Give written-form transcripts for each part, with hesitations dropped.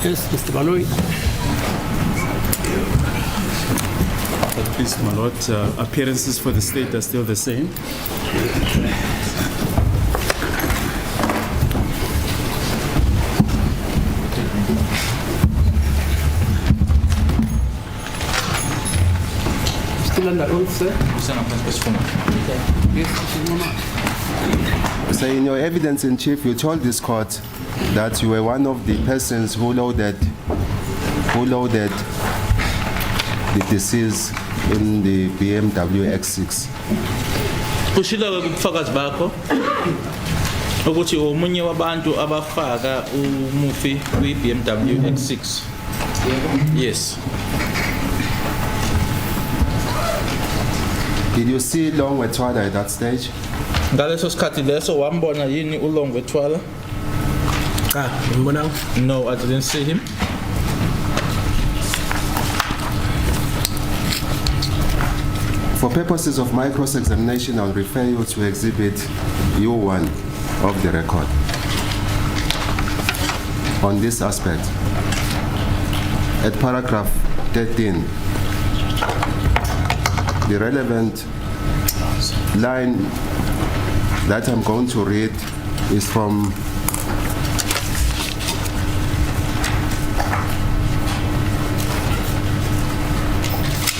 Yes, Mr. Baloyi. Please, my lord, appearances for the state are still the same. Still under oath, sir? Yes, Mr. Mama. So in your evidence in chief, you told this court that you were one of the persons who loaded the deceased in the BMW X6. Kushilo kubufakazi bakho ukuthi omunye wabantu abafaka umufi kwi BMW X6. Yes. Did you see Longwe Thwala at that stage? Ngaleso sikhathi leso wambona yini uLongwe Thwala? No, I didn't see him. For purposes of my cross-examination, I'll refer you to Exhibit U1 of the record on this aspect. At paragraph 13, the relevant line that I'm going to read is from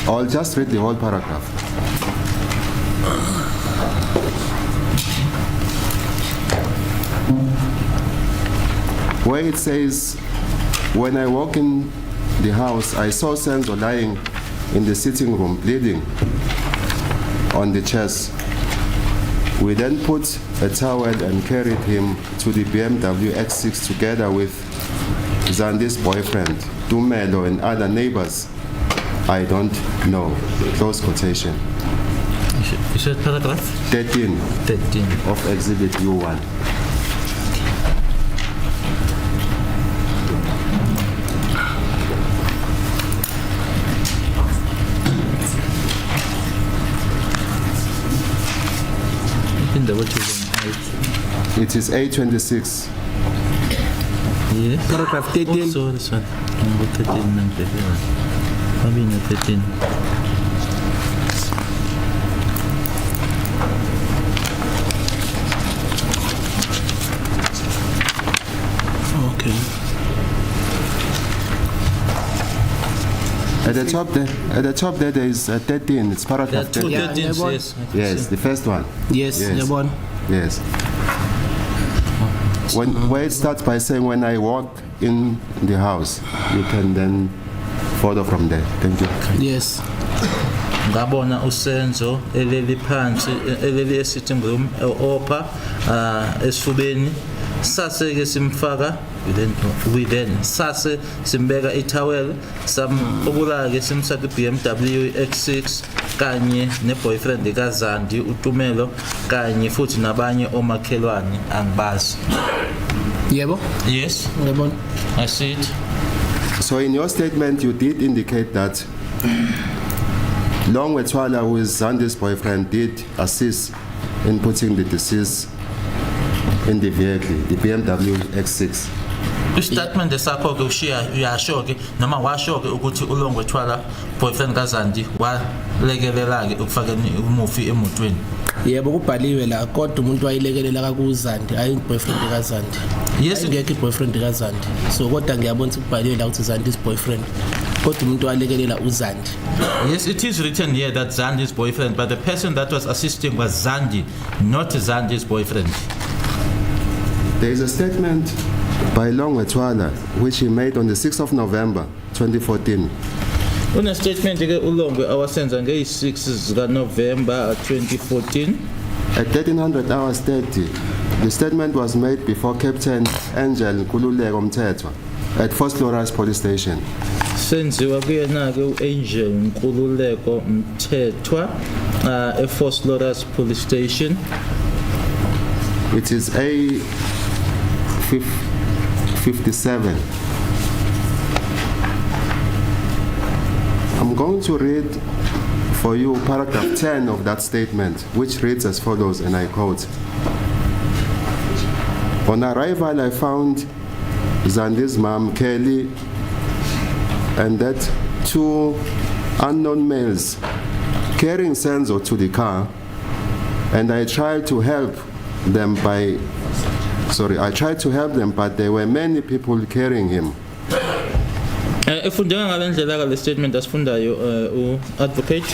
I'll just read the whole paragraph. Where it says, when I walk in the house, I saw Senzo lying in the sitting room, bleeding on the chest. We then put a towel and carried him to the BMW X6 together with Zandi's boyfriend, Dumelo, and other neighbors. I don't know. Close quotation. Is that paragraph? 13 of Exhibit U1. It is 826. Yeah. Paragraph 13. Also this one. Number 13 and 13. Okay. At the top there is 13. It's paragraph 13. Yeah, yes. Yes, the first one. Yes, Yabon. Yes. Where it starts by saying, when I walk in the house, you can then follow from there. Thank you. Yes. Ngabona uSenzo eleli phansi eleli sitting room opha esifubeni sase ke simfaka within sase simbeka itowel samobula ke simsaka BMW X6 kanye neboyfriend kaZandi uTumelo kanye futhi nabanye omakhelwane angibazi. Yebo? Yes. Yabon. I see it. So in your statement, you did indicate that Longwe Thwala, who is Zandi's boyfriend, did assist in putting the deceased in the vehicle, the BMW X6. Statement sakho ke ushiya uyasho ke noma washo ke ukuthi uLongwe Thwala boyfriend kaZandi walekelela ke ukufakeni umufi emotweni. Yebo kubhaliwe la kodwa umuntu wayilekelela kakuZandi ayi boyfriend kaZandi. Yes, ngeke boyfriend kaZandi. So kodwa ngiyabona ukuthi kubhaliwe la ukuthi Zandi's boyfriend. Kodwa umuntu walekelela uZandi. Yes, it is written here that Zandi's boyfriend, but the person that was assisting was Zandi, not Zandi's boyfriend. There is a statement by Longwe Thwala which he made on the 6th of November 2014. Una statement ke uLongwe awasenza nge-6 zika November 2014 at 1300 hours 30. The statement was made before Captain Angel Kululeko Mthethwa at First Loras Police Station. senziwa kuyena ke uAngel Nkululeko Mthethwa eForce Loras Police Station. It is A57. I'm going to read for you paragraph 10 of that statement, which reads as follows, and I quote: On arrival, I found Zandi's mom, Kelly, and that two unknown males carrying Senzo to the car, and I tried to help them but there were many people carrying him. Efundeka ngalendlela ka le statement asifundayo advocate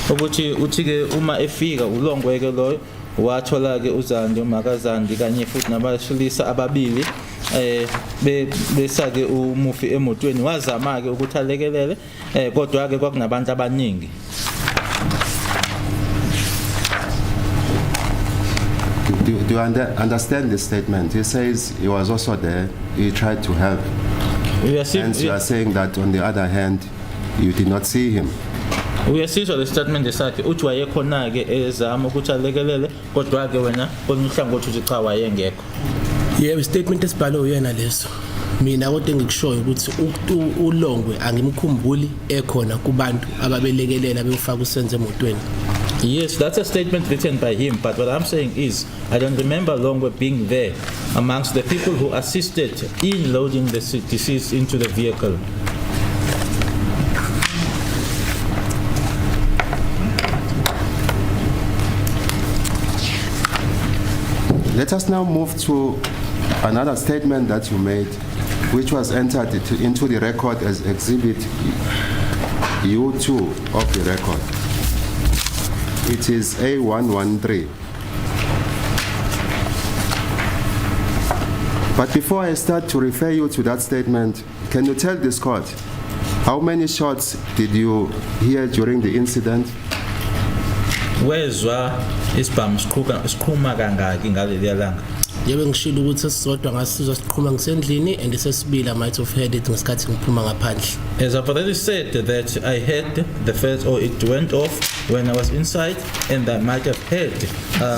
ukuthi uthi ke uma efika ulongwe ke lo wathola ke uZandi uMakazandi kanye futhi nabasilisa ababili besake umufi emotweni wazama ke ukuthi alekelele kodwa ke kwakunabantu abaningi. Do you understand this statement? He says he was also there, he tried to help. And you are saying that on the other hand, you did not see him. Uyasizwa le statement esakhe uthi wayekhona ke ezama ukuthi alekelele kodwa ke wena konihlangothi uthi cha wayengekho. Yebo, statement esibhalwe uyena leso. Mina kodwa engikushoyo ukuthi uLongwe angimkhumbuli ekhona kubantu ababelekelela bemfaka uSenzo emotweni. Yes, that's a statement written by him, but what I'm saying is I don't remember Longwe being there amongst the people who assisted in loading the deceased into the vehicle. Let us now move to another statement that you made, which was entered into the record as Exhibit U2 of the record. It is A113. But before I start to refer you to that statement, can you tell this court how many shots did you hear during the incident? Wezwa isibhamu siqhuma kangaki ngaleli langa? Yebo, ngishilo ukuthi sisodwa ngasizwa siqhuma ngisendlini and sesibili I might have heard it ngesikhathi ngiphuma ngaphandle. As I've already said that I heard the first, or it went off when I was inside, and I might have heard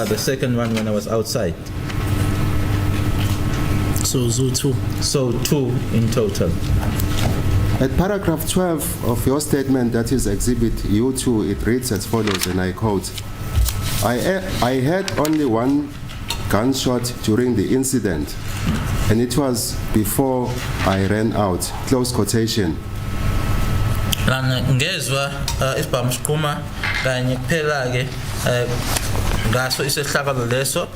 the second one when I was outside. So two. So two in total. At paragraph 12 of your statement, that is Exhibit U2, it reads as follows, and I quote, I heard only one gunshot during the incident, and it was before I ran out. Close quotation. Ngezwa isibhamu siqhuma kanye kuphela ke ngaso isehlakalo leso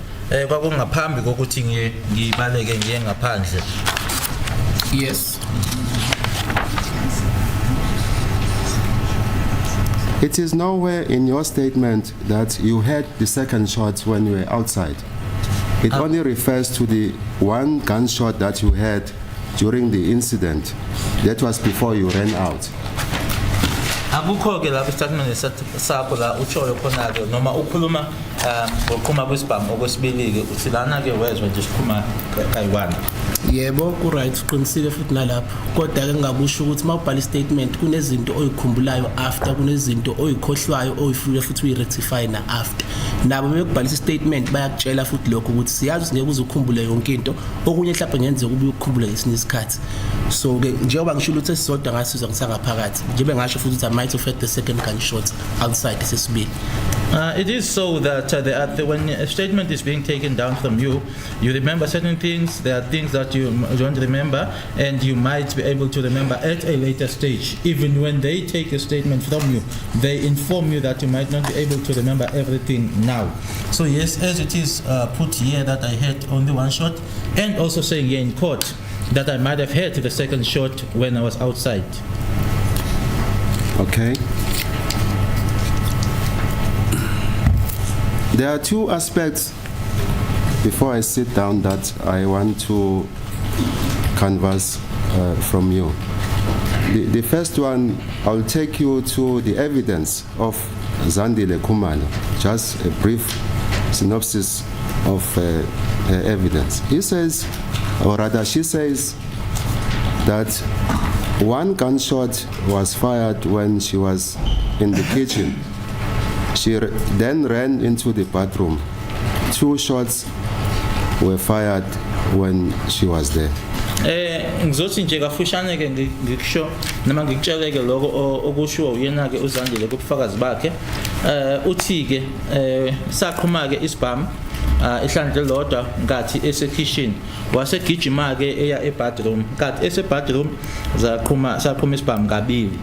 kwakungaphambi kokuthi ngibaleke ngiye ngaphandle. Yes. It is nowhere in your statement that you heard the second shot when you were outside. It only refers to the one gunshot that you had during the incident. That was before you ran out. Akukho ke lapho statement sakho la utshoyo khona ke noma ukhuluma ngoqhuma kwesibhamu okwesibili ke uthi lana ke wezwa nje sikhuma kayiwana. Yebo, ku right uqinisile futhi nalapho. Kodwa ke ngakusho ukuthi mawubhala statement kunezinto oyikhumbulayo after, kunezinto oyikhohlwayo oyifike futhi uyirectify na after. Nabo bekubhalisa statement bayakutshela futhi lokho ukuthi siyazi singeke uzukhumbule yonke into, okunye mhlawumbe ngenzeka ube ukukhumbula ngesinye isikhathi. So ke njengoba ngishilo ukuthi sisodwa ngasizwa ngisangaphakathi, njengoba ngasho futhi I might have had the second gunshot outside sesibili. It is so that when a statement is being taken down from you, you remember certain things. There are things that you don't remember, and you might be able to remember at a later stage. Even when they take a statement from you, they inform you that you might not be able to remember everything now. So yes, as it is put here that I had only one shot, and also saying here in court that I might have had the second shot when I was outside. Okay. There are two aspects before I sit down that I want to canvass from you. The first one, I'll take you to the evidence of Zandile Khumalo, just a brief synopsis of evidence. He says, or rather she says, that one gunshot was fired when she was in the kitchen. She then ran into the bathroom. 2 shots were fired when she was there. Ngizothi nje kafushane ke ngikusho noma ngikutshele ke lokho okushiwo uyena ke uZandile kubufakazi bakhe uthi ke saqhuma ke isibhamu ihlandla lodwa ngathi esekitchen wasegijima ke eya ebedroom ngathi esebedroom saqhuma isibhamu kabili.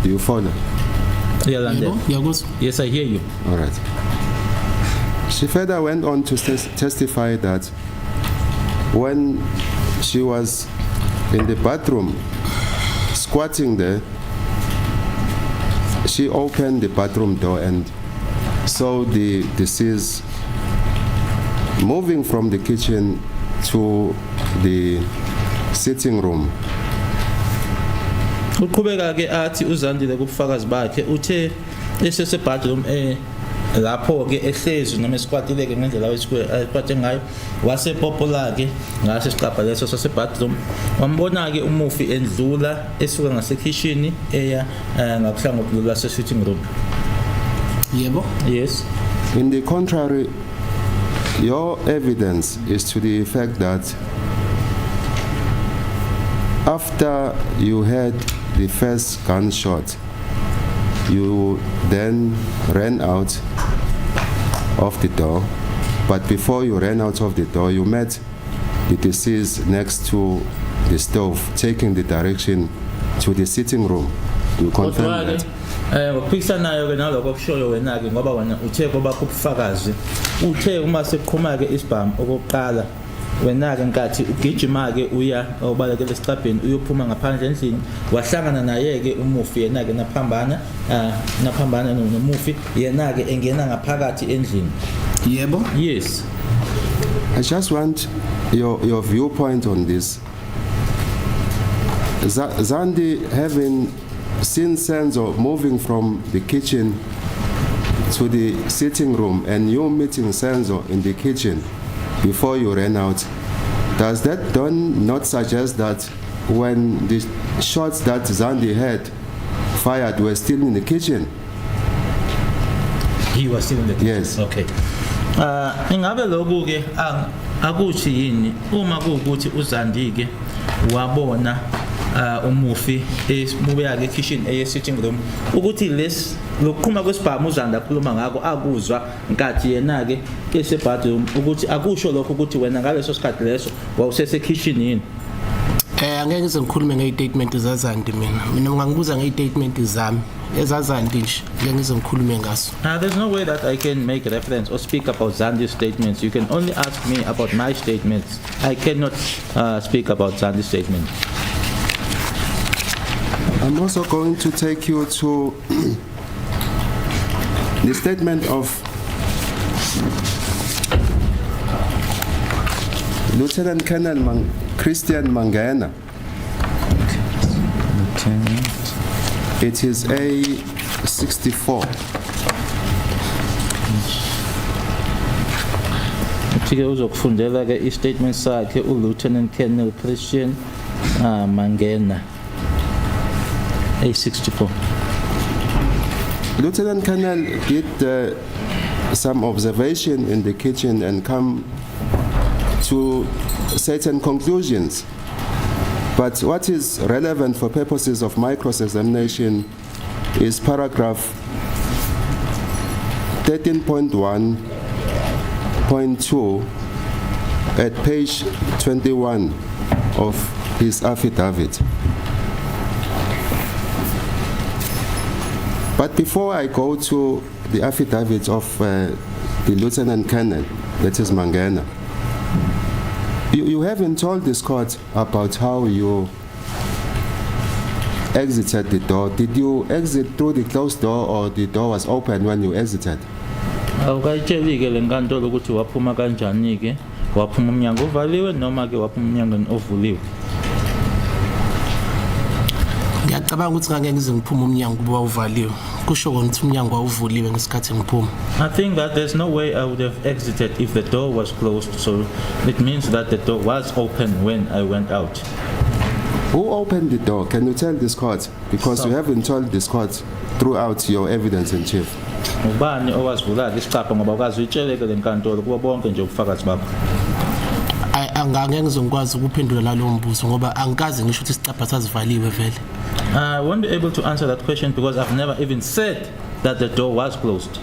Do you follow? Yes, I hear you. All right. She further went on to testify that when she was in the bathroom squatting there, she opened the bathroom door and saw the deceased moving from the kitchen to the sitting room. Uqhubeka ke athi uZandile kubufakazi bakhe uthe esese bathroom lapho ke ehlezi noma esikwatile ke ngendlela esikwate ngayo wasepopola ke ngase siqapha leso sase bathroom wambona ke umufi endlula esuka ngase kitchen eya ngakuhlangothi lase sitting room. Yebo. Yes. In the contrary, your evidence is to the effect that after you heard the first gunshot, you then ran out of the door, but before you ran out of the door, you met the deceased next to the stove, taking the direction to the sitting room. Do you confirm that? Ngokuphikisanayo ke naloko kushoyo wena ke ngoba wena uthe ngoba kubufakazi uthe uma seqhuma ke isibhamu okokuqala wena ke nkathi ugijima ke uya obalekele esicabheni uyophuma ngaphandle endlini wahlangana naye ke umufi yena ke naphambana nomufi yena ke engena ngaphakathi endlini. Yebo. Yes. I just want your viewpoint on this. Zandi having seen Senzo moving from the kitchen to the sitting room and you meeting Senzo in the kitchen before you ran out, does that not suggest that when the shots that Zandi had fired were still in the kitchen? He was still in the kitchen? Yes. Okay. Ingabe lokhu ke akuthi yini uma kuukuthi uZandi ke wabona umufi esibuya ke kitchen eye sitting room ukuthi lokuqhuma kwesibhamu uZanda akhuluma ngako akuzwa nkathi yena ke ese bathroom ukuthi akusho lokho ukuthi wena ngaleso sikhathi leso wawusese kitchen yini. Angeke ngize ngikhulume ngestatement zaZandi mina ngangibuza ngestatement zami ezazandi nje ngeke ngize ngikhulume ngaso. There's no way that I can make reference or speak about Zandi's statements. You can only ask me about my statements. I cannot speak about Zandi's statement. I'm also going to take you to the statement of Lieutenant Colonel Christian Mangena. It is A64. Ufike uzokufundela ke i-statement sakhe uLieutenant Colonel Christian Mangena. A64. Lieutenant Colonel did some observation in the kitchen and come to certain conclusions. But what is relevant for purposes of my cross-examination is paragraph 13.1.2 at page 21 of his affidavit. But before I go to the affidavit of the Lieutenant Colonel, that is Mangena, you haven't told this court about how you exited the door. Did you exit through the closed door or the door was open when you exited? Awukayitsheli-ke le nkantolo ukuthi waphuma kanjani-ke, waphuma umnyango ovaliwe noma-ke waphuma umnyango ovuliwe. Ngiyacabanga ukuthi ngeke ngize ngiphume umnyango kuba uvaliwe. Kusho ukuthi umnyango wawuvuliwe ngesikhathi ngiphuma. I think that there's no way I would have exited if the door was closed, so it means that the door was open when I went out. Who opened the door? Can you tell this court? Because you haven't told this court throughout your evidence in chief. Ubani owasivula isiqapha ngoba ukazi uyitsheleke le nkantolo kuba bonke nje ubufakazi bakho. Angeke ngizokwazi ukuphendula lalo mbuzo ngoba angikaze ngisho ukuthi isiqapha sasivaliwe vele. I won't be able to answer that question because I've never even said that the door was closed.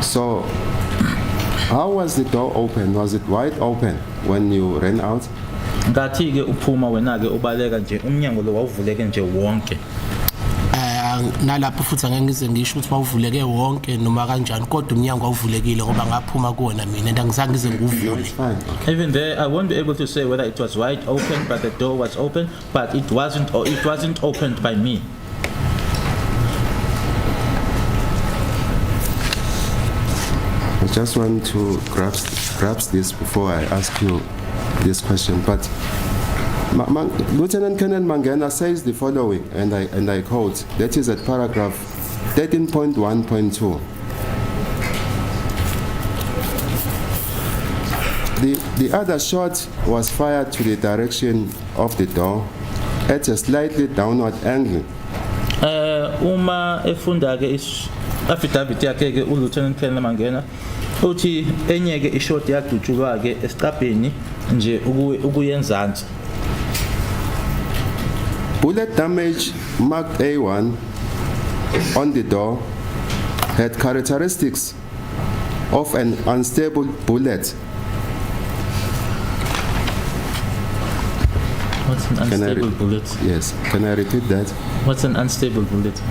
So, how was the door open? Was it wide open when you ran out? Ngathi ke uphuma wena ke ubaleka nje umnyango lo wawuvuleke nje wonke. Nalapho futhi angeke ngize ngisho ukuthi wawuvuleke wonke noma kanjani kodwa umnyango wawuvulekile ngoba ngaphuma kuona mina and angizange ngize nguvule. Even there I won't be able to say whether it was wide open but the door was open, but it wasn't opened by me. I just want to grasp this before I ask you this question. But Lieutenant Colonel Mangena says the following, and I quote, that is at paragraph 13.1.2. The other shot was fired to the direction of the door at a slightly downward angle. Uma efunda ke affidavit yakhe ke uLieutenant Colonel Mangena uthi enye ke ishot yadutshulwa ke esiqabheni nje ukuyenzansi. Bullet damage marked A1 on the door had characteristics of an unstable bullet. What's an unstable bullet? Yes, can I repeat that? What's an unstable bullet?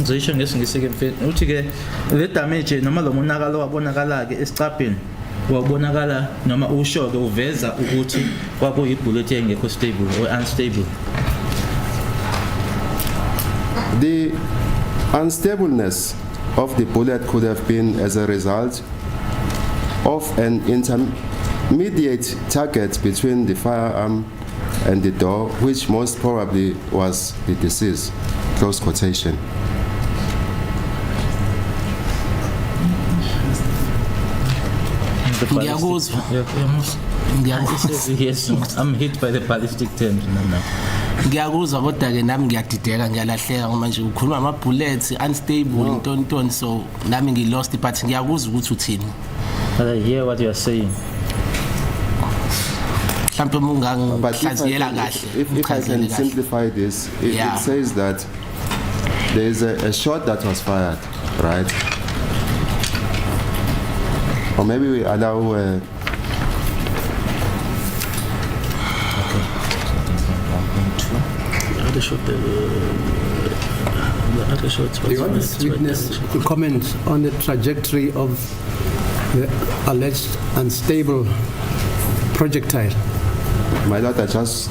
Ngisho ngesingisi mfethu uthi ke le damage noma lo monakalo wabonakala ke esiqabheni wabonakala noma usho ke uveza ukuthi kwakuyi bullet engekho stable or unstable. The unstableness of the bullet could have been as a result of an intermediate target between the firearm and the door, which most probably was the deceased. Close quotation. Yes, I'm hit by the ballistic terms now. Ngiyakuzwa kodwa ke nami ngiyadideka ngiyalahleka ngoba nje ukhuluma ama bullets unstable ntonton so nami ngilost but ngiyakuzwa ukuthi uthini. I hear what you are saying. Mhlawumbe mungangihlaziyela kahle. If I can simplify this, it says that there is a shot that was fired, right? Or maybe we allow Do you want this witness to comment on the trajectory of the alleged unstable projectile? My Lord, I just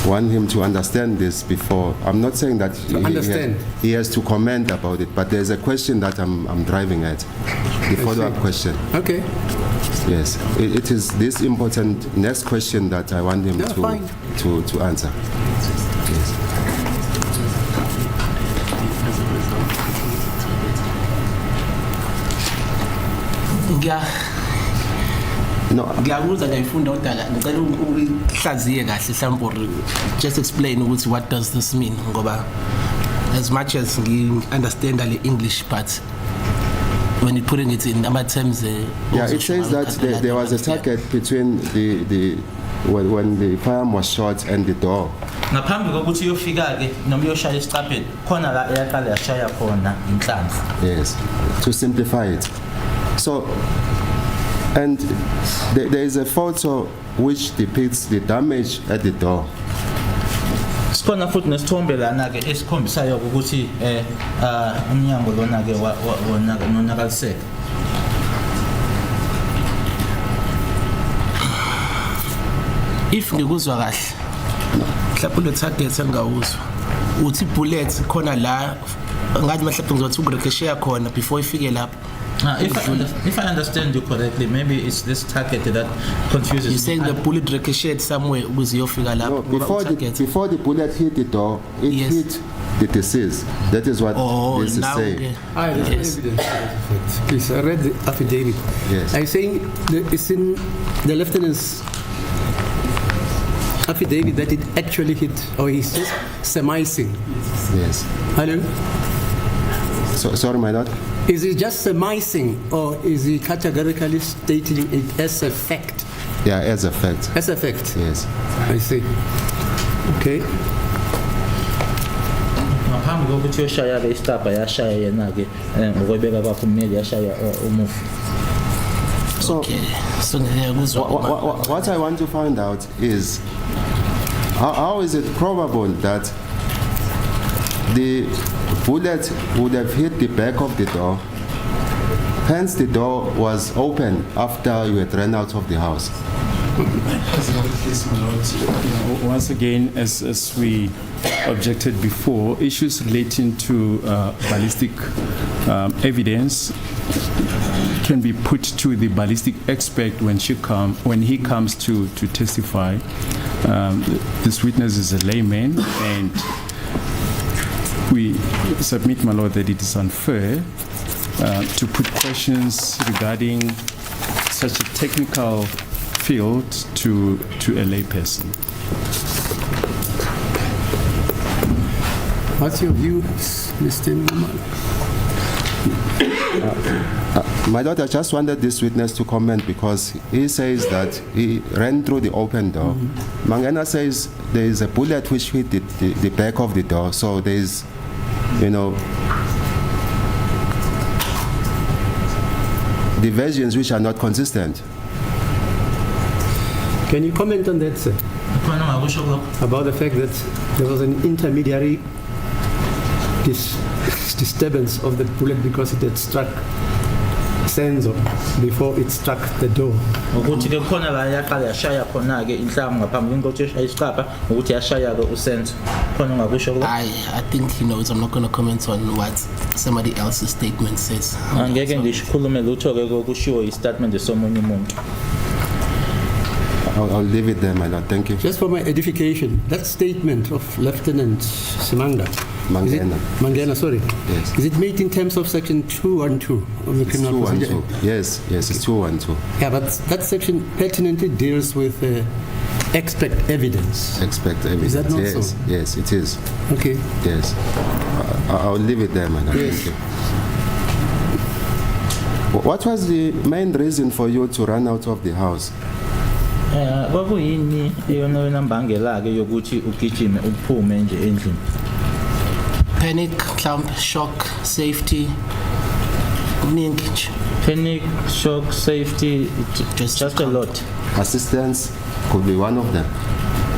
want him to understand this before. I'm not saying that he has to comment about it, but there's a question that I'm driving at. The follow-up question. Okay. Yes, it is this important next question that I want him to answer. Yes. Ngiyakuzwa ngiyifunda kodwa ngicela uhlaziye kahle mhlawumbe just explain ukuthi what does this mean ngoba as much as ngi understand the English but when you putting it in other terms it says that there was a target between when the firearm was shot and the door. Ngaphambi kokuthi uyofika ke noma uyoshaya esiqapheni khona la eyaqala yashaya khona inhlanzi. Yes, to simplify it. So and there is a photo which depicts the damage at the door. Sikhona futhi nesithombe lana ke esikhombisayo ukuthi umnyango lona ke wonakaliseka. If ngikuzwa kahle mhlawumbe le target engawuzwa uthi bullet khona la ngathi mhlawumbe ngizothi ukuricochet khona before ifike lapho. If I understand you correctly, maybe it's this target that confuses me. You're saying the bullet ricocheted somewhere ukuze yofika lapho. No, before the bullet hit the door, it hit the deceased. That is what this is saying. Yes. Evidence. Please, I read the affidavit. Yes. I'm saying it's in the lieutenant's affidavit that it actually hit, or he says surmising. Yes. Hello? So, sorry, my lord. Is he just surmising, or is he categorically stating it as a fact? Yeah, as a fact. As a fact. Yes. I see. Okay. Ngaphambi kokuthi yoshaya ke istabha yashaya yena ke ngokwebeka kwakho ummeli yashaya umufi. So, Okay. So ngiyakuzwa. what I want to find out is how is it probable that the bullet would have hit the back of the door, hence the door was open after you had run out of the house? Once again, as we objected before, issues relating to ballistic evidence can be put to the ballistic expert when he comes to testify. This witness is a layman, and we submit, my lord, that it is unfair to put questions regarding such a technical field to a layperson. What's your view, Mr. Muma? My lord, I just wanted this witness to comment because he says that he ran through the open door. Mangena says there is a bullet which hit the back of the door, so there is, the versions which are not consistent. Can you comment on that, sir? Khona ngakusho lokho. About the fact that there was an intermediary disturbance of the bullet because it had struck Senzo before it struck the door. Ukuthi ke khona la yaqala yashaya khona ke inhlamu ngaphambi kokuthi yoshaya isqapha ukuthi yashaya ke uSenzo. Khona ngakusho lokho. I think he knows. I'm not going to comment on what somebody else's statement says. Angeke ngishikhulume lutho ke kokushiwo istatement somunye umuntu. I'll leave it there, my lord. Thank you. Just for my edification, that statement of Lieutenant Mangena, sorry. Yes. Is it made in terms of section 212 of the It's criminal procedure? 212. Yes, it's 212. Yeah, but that section pertinently deals with expert evidence. Expect evidence. Is that not yes, so? Yes, it is. Okay. Yes. I'll leave it there, madam. Yes. Thank you. What was the main reason for you to run out of the house? Kwakuyini eyona mbangela ke yokuthi ugijime uphume nje endlini? Panic, clump, shock, safety. Kuningi nje. Panic, shock, safety, just a lot. Assistance could be one of them.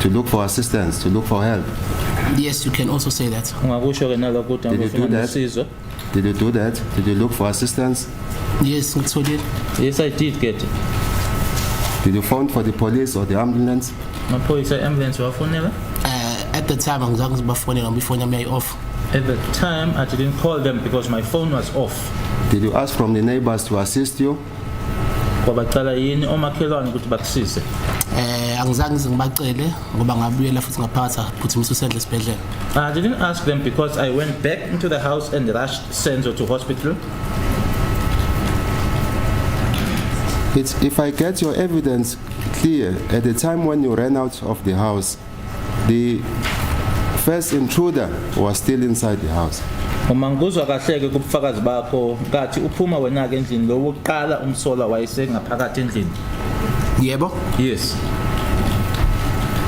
To look for assistance, to look for help. Yes, you can also say that. Ungakusho ke nalokho ukuthi Did you do angifuna that? usizo. Did you do that? Did you look for assistance? Yes, ngitholile. Yes, I did get it. Did you phone for the police or the ambulance? Amaphoyisa ambulance wafonela? At the time angizange ngibafonela ngoba ifoni yami off. At the time I didn't call them because my phone was off. Did you ask from the neighbors to assist you? Kwabaqala yini omakhelwane ukuthi bakusize? Angizange ngibacele ngoba ngabuyela futhi ngaphakathi phuthumise uSendle esibhedlela. I didn't ask them because I went back into the house and rushed Senzo to hospital. If I get your evidence clear, at the time when you ran out of the house, the first intruder was still inside the house. Uma ngikuzwa kahle ke kubufakazi bakho kathi uphuma wena ke endlini lo wokuqala umsola wayesengaphakathi endlini. Yebo? Yes.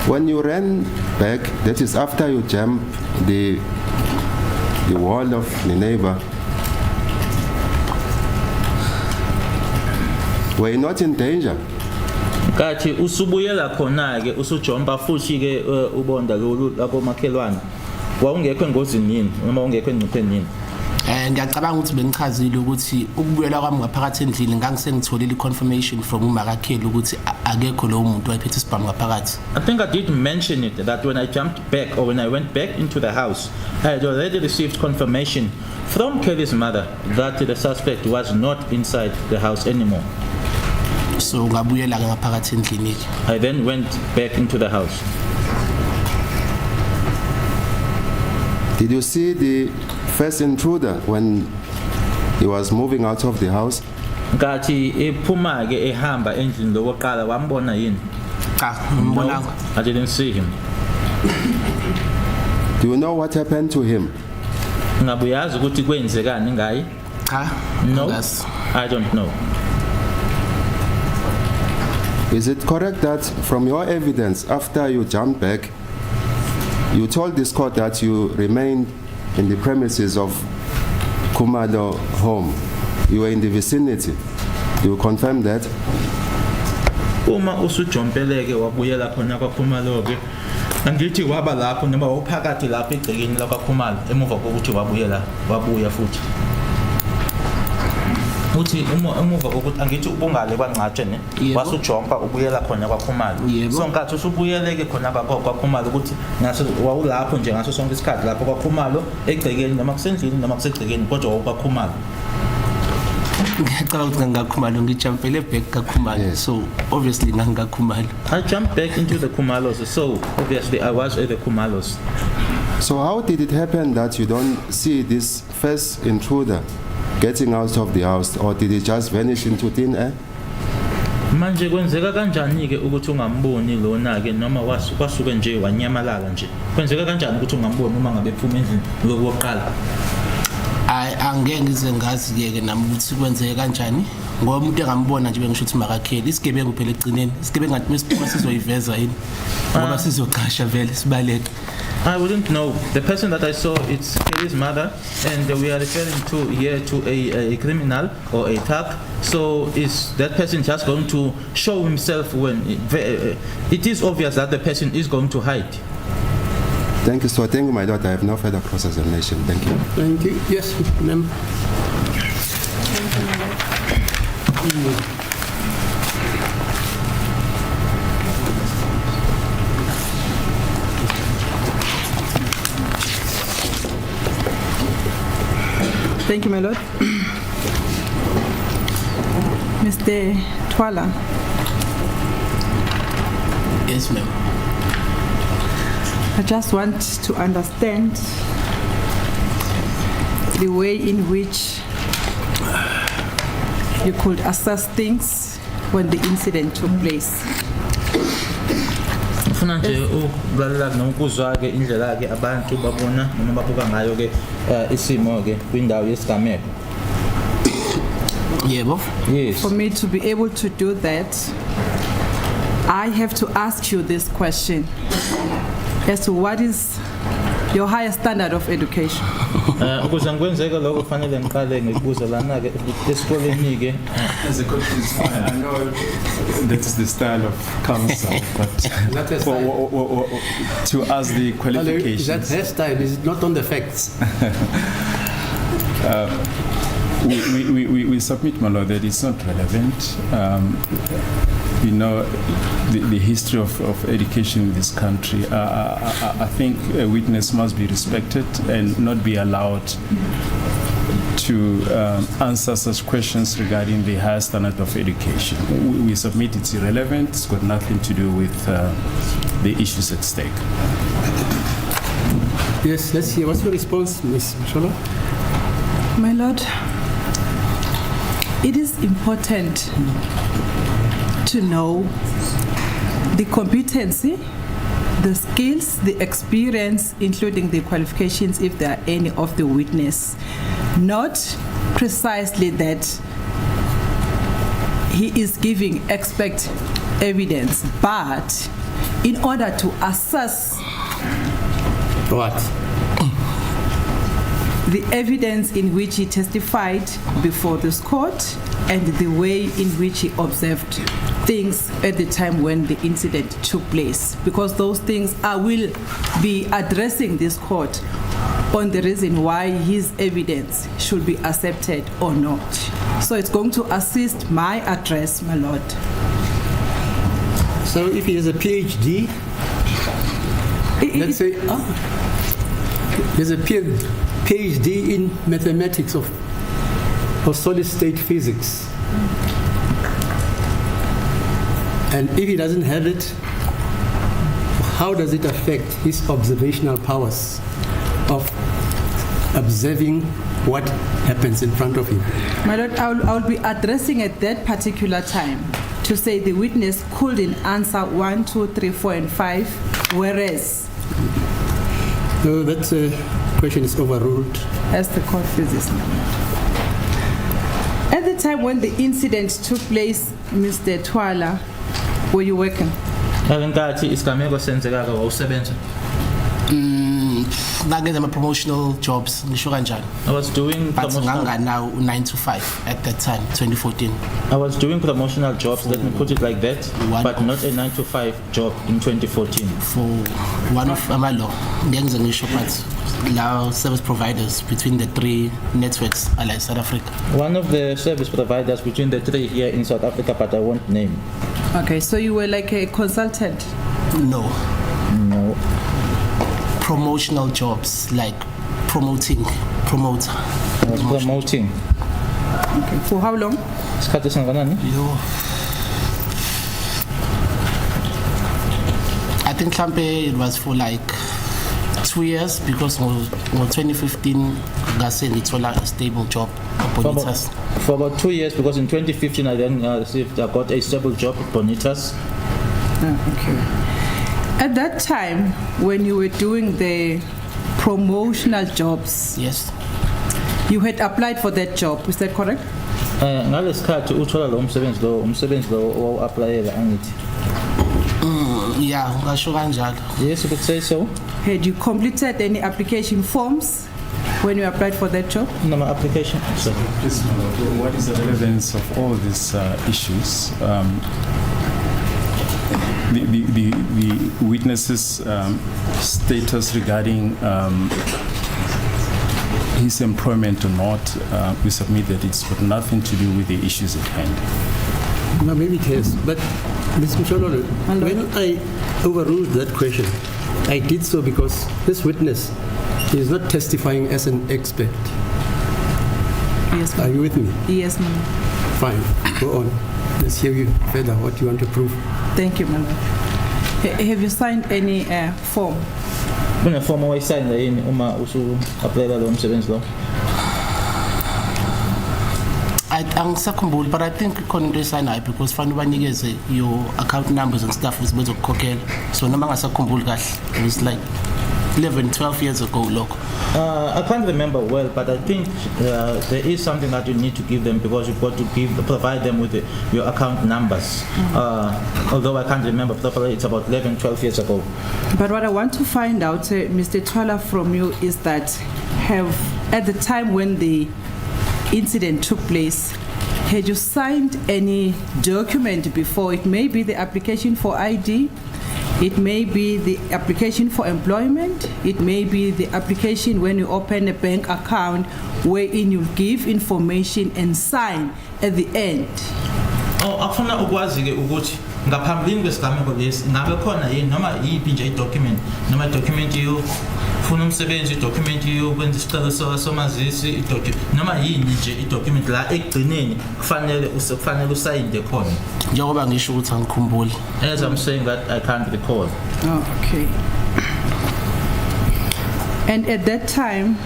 When you ran back, that is after you jumped the wall of the neighbor, were you not in danger? Kathi usubuyela khona ke usujomba futhi ke ubonda lo lakomakhelwane. Wawungekho engozini yini noma ungekho engcupheni yini? Ngiyacabanga ukuthi bengichazile ukuthi ukubuyela kwami ngaphakathi endlini ngangisengitholile confirmation from umakakheli ukuthi akekho lo muntu wayephethe isibhamu ngaphakathi. I think I did mention it that when I jumped back or when I went back into the house, I had already received confirmation from Kelly's mother that the suspect was not inside the house anymore. So ngabuyela ke ngaphakathi endlini. I then went back into the house. Did you see the first intruder when he was moving out of the house? Ngathi ephuma ke ehamba endlini lokuqala wambona yini? Cha, ngimbonanga. I didn't see him. Do you know what happened to him? Ngabuyazi ukuthi kwenzekani ngaye? Cha, No. angazi. I don't know. Is it correct that from your evidence, after you jumped back, You told this court that you remained in the premises of Khumalo home. You were in the vicinity. Do you confirm that? Uma usujompeleke wabuyela khona kwaKhumalo ke angithi waba lapho noma uphakathi lapho egcekeni lakwaKhumalo emuva kokuthi wabuya futhi uthi emuva kokuthi angithi ubungale kwaNgcatshe ne wasujompa ubuyela khona kwaKhumalo so nkathi usubuyeleke khona kwaKhumalo ukuthi ngaso wawulapho nje ngaso sonke isikhathi lapho kwaKhumalo egcekeni noma kusendlini noma kusegcekeni kodwa wawukwaKhumalo. Ngicela ukuthi ngaKhumalo ngijumpele back kaKhumalo so obviously ngaKhumalo. I jumped back into the Khumalos, so obviously I was at the Khumalos. So how did it happen that you don't see this first intruder getting out of the house, or did it just vanish into thin air? Manje kwenzeka kanjani ke ukuthi ungamboni lona ke noma kwasuke nje wanyamalala nje kwenzeka kanjani ukuthi ungamboni uma ngabe ephuma endlini lokuqala? Angeke ngize ngazi ke nami ukuthi kwenzeke kanjani ngoba umuntu engambona nje bengisho ukuthi makakheli isigebengu phela egcineni isigebengu ngathi mesiphuma sizoyiveza yini ngoba sizoqasha vele sibaleke. I wouldn't know. The person that I saw, it's Kelly's mother, and we are referring to a criminal or a thug. So is that person just going to show himself when it is obvious that the person is going to hide? Thank you. So thank you, my daughter. I have no further cross-examination. Thank you. Thank you. Yes, ma'am. Thank you, my lord. Mr. Thwala. Yes, ma'am. I just want to understand the way in which you could assess things when the incident took place. Ufuna nje ukulalela nokuzwa ke indlela ke abantu babona noma babuka ngayo ke isimo ke kwindawo yesigameko. Yebo. Yes. For me to be able to do that, I have to ask you this question as to what is your highest standard of education. Ukuze ngikwenzeke lokho kufanele ngiqale ngikubuza lana ke esikoleni ke. As a coach is fine. I know that's the style of counsel, but to ask the qualifications. That hairstyle is not on the facts. We submit, my lord, that it's not relevant. You know, the history of education in this country. I think a witness must be respected and not be allowed to answer such questions regarding the higher standard of education. We submit it's irrelevant. It's got nothing to do with the issues at stake. Yes, let's hear. What's your response, Ms. Shola? My lord, it is important to know the competency, the skills, the experience, including the qualifications, if there are any, of the witness. Not precisely that he is giving expert evidence, but in order to assess What? the evidence in which he testified before this court and the way in which he observed things at the time when the incident took place, because those things I will be addressing this court on the reason why his evidence should be accepted or not. So it's going to assist my address, my lord. So if he has a PhD, let's say, there's a PhD in mathematics of solid state physics. And if he doesn't have it, how does it affect his observational powers of observing what happens in front of him? My lord, I will be addressing at that particular time to say the witness couldn't answer 1, 2, 3, 4, and 5, whereas... No, that question is overruled. As the court feels. At the time when the incident took place, Mr. Thwala, were you working? Ngakenza ama-promotional jobs ngisho kanjani, I was doing but promotional. nganganawo 9 to 5 at that time 2014. I was doing promotional jobs. Let me put it like that, One but of- not a 9 to 5 job in 2014. For one of amalo ngiyenza ngisho but la service providers between the 3 networks ala South Africa. One of the service providers between the 3 here in South Africa, but I won't name. Okay, so you were like a consultant. No, No. promotional jobs like promoter. I was promoting. Okay. For how long? Isikhathi esingakanani? Yo, I think mhlambe it was for like 2 years because in 2015 ngase ngithola a stable job at Bonitas. For about 2 years, because in 2015 I then I got a stable job at Bonitas. Okay. At that time, when you were doing the promotional jobs, Yes. you had applied for that job. Is that correct? Ngalesikhathi uthola lo umsebenzi lo owapplyela angithi. Yeah, ngasho kanjalo. Yes, you could say so. Had you completed any application forms when you applied for that job? No, my application. Sorry. What is the relevance of all these issues? The witness's status regarding his employment or not, we submit that it's got nothing to do with the issues at hand. No, maybe it has. But, Ms. Mshololo, when I overruled that question, I did so because this witness is not testifying as an expert. Yes, Are ma'am. you with me? Yes, ma'am. Fine. Go on. Let's hear you further what you want to prove. Thank you, ma'am. Have you signed any form? Kunefomu owayisayina yini uma usu-applyela lo msebenzi lo? Angisakhumbuli, but I think khona into esayinayo because fanele ubanikeze your account numbers and stuff ukuthi bezokukhokhela. So noma ngasakhumbuli kahle, it was like 11, 12 years ago lokho. I can't remember well, but I think there is something that you need to give them because you've got to provide them with your account numbers. Although I can't remember properly, it's about 11, 12 years ago. But what I want to find out, Mr. Thwala, from you is that at the time when the incident took place, had you signed any document before? It may be the application for ID, it may be the application for employment, it may be the application when you open a bank account wherein you give information and sign at the end. Akufuna ukwazi ke ukuthi ngaphambilini kwesigameko lesi ngabe khona yini noma yiphi nje i-document noma i-document yofuna umsebenzi, i-document yokwenza isicelo somazisi, noma yini nje i-document la ekugcineni kufanele usayinde khona. Njengoba ngisho ukuthi angikhumbuli. As I'm saying that I can't recall. Oh, okay. And at that time,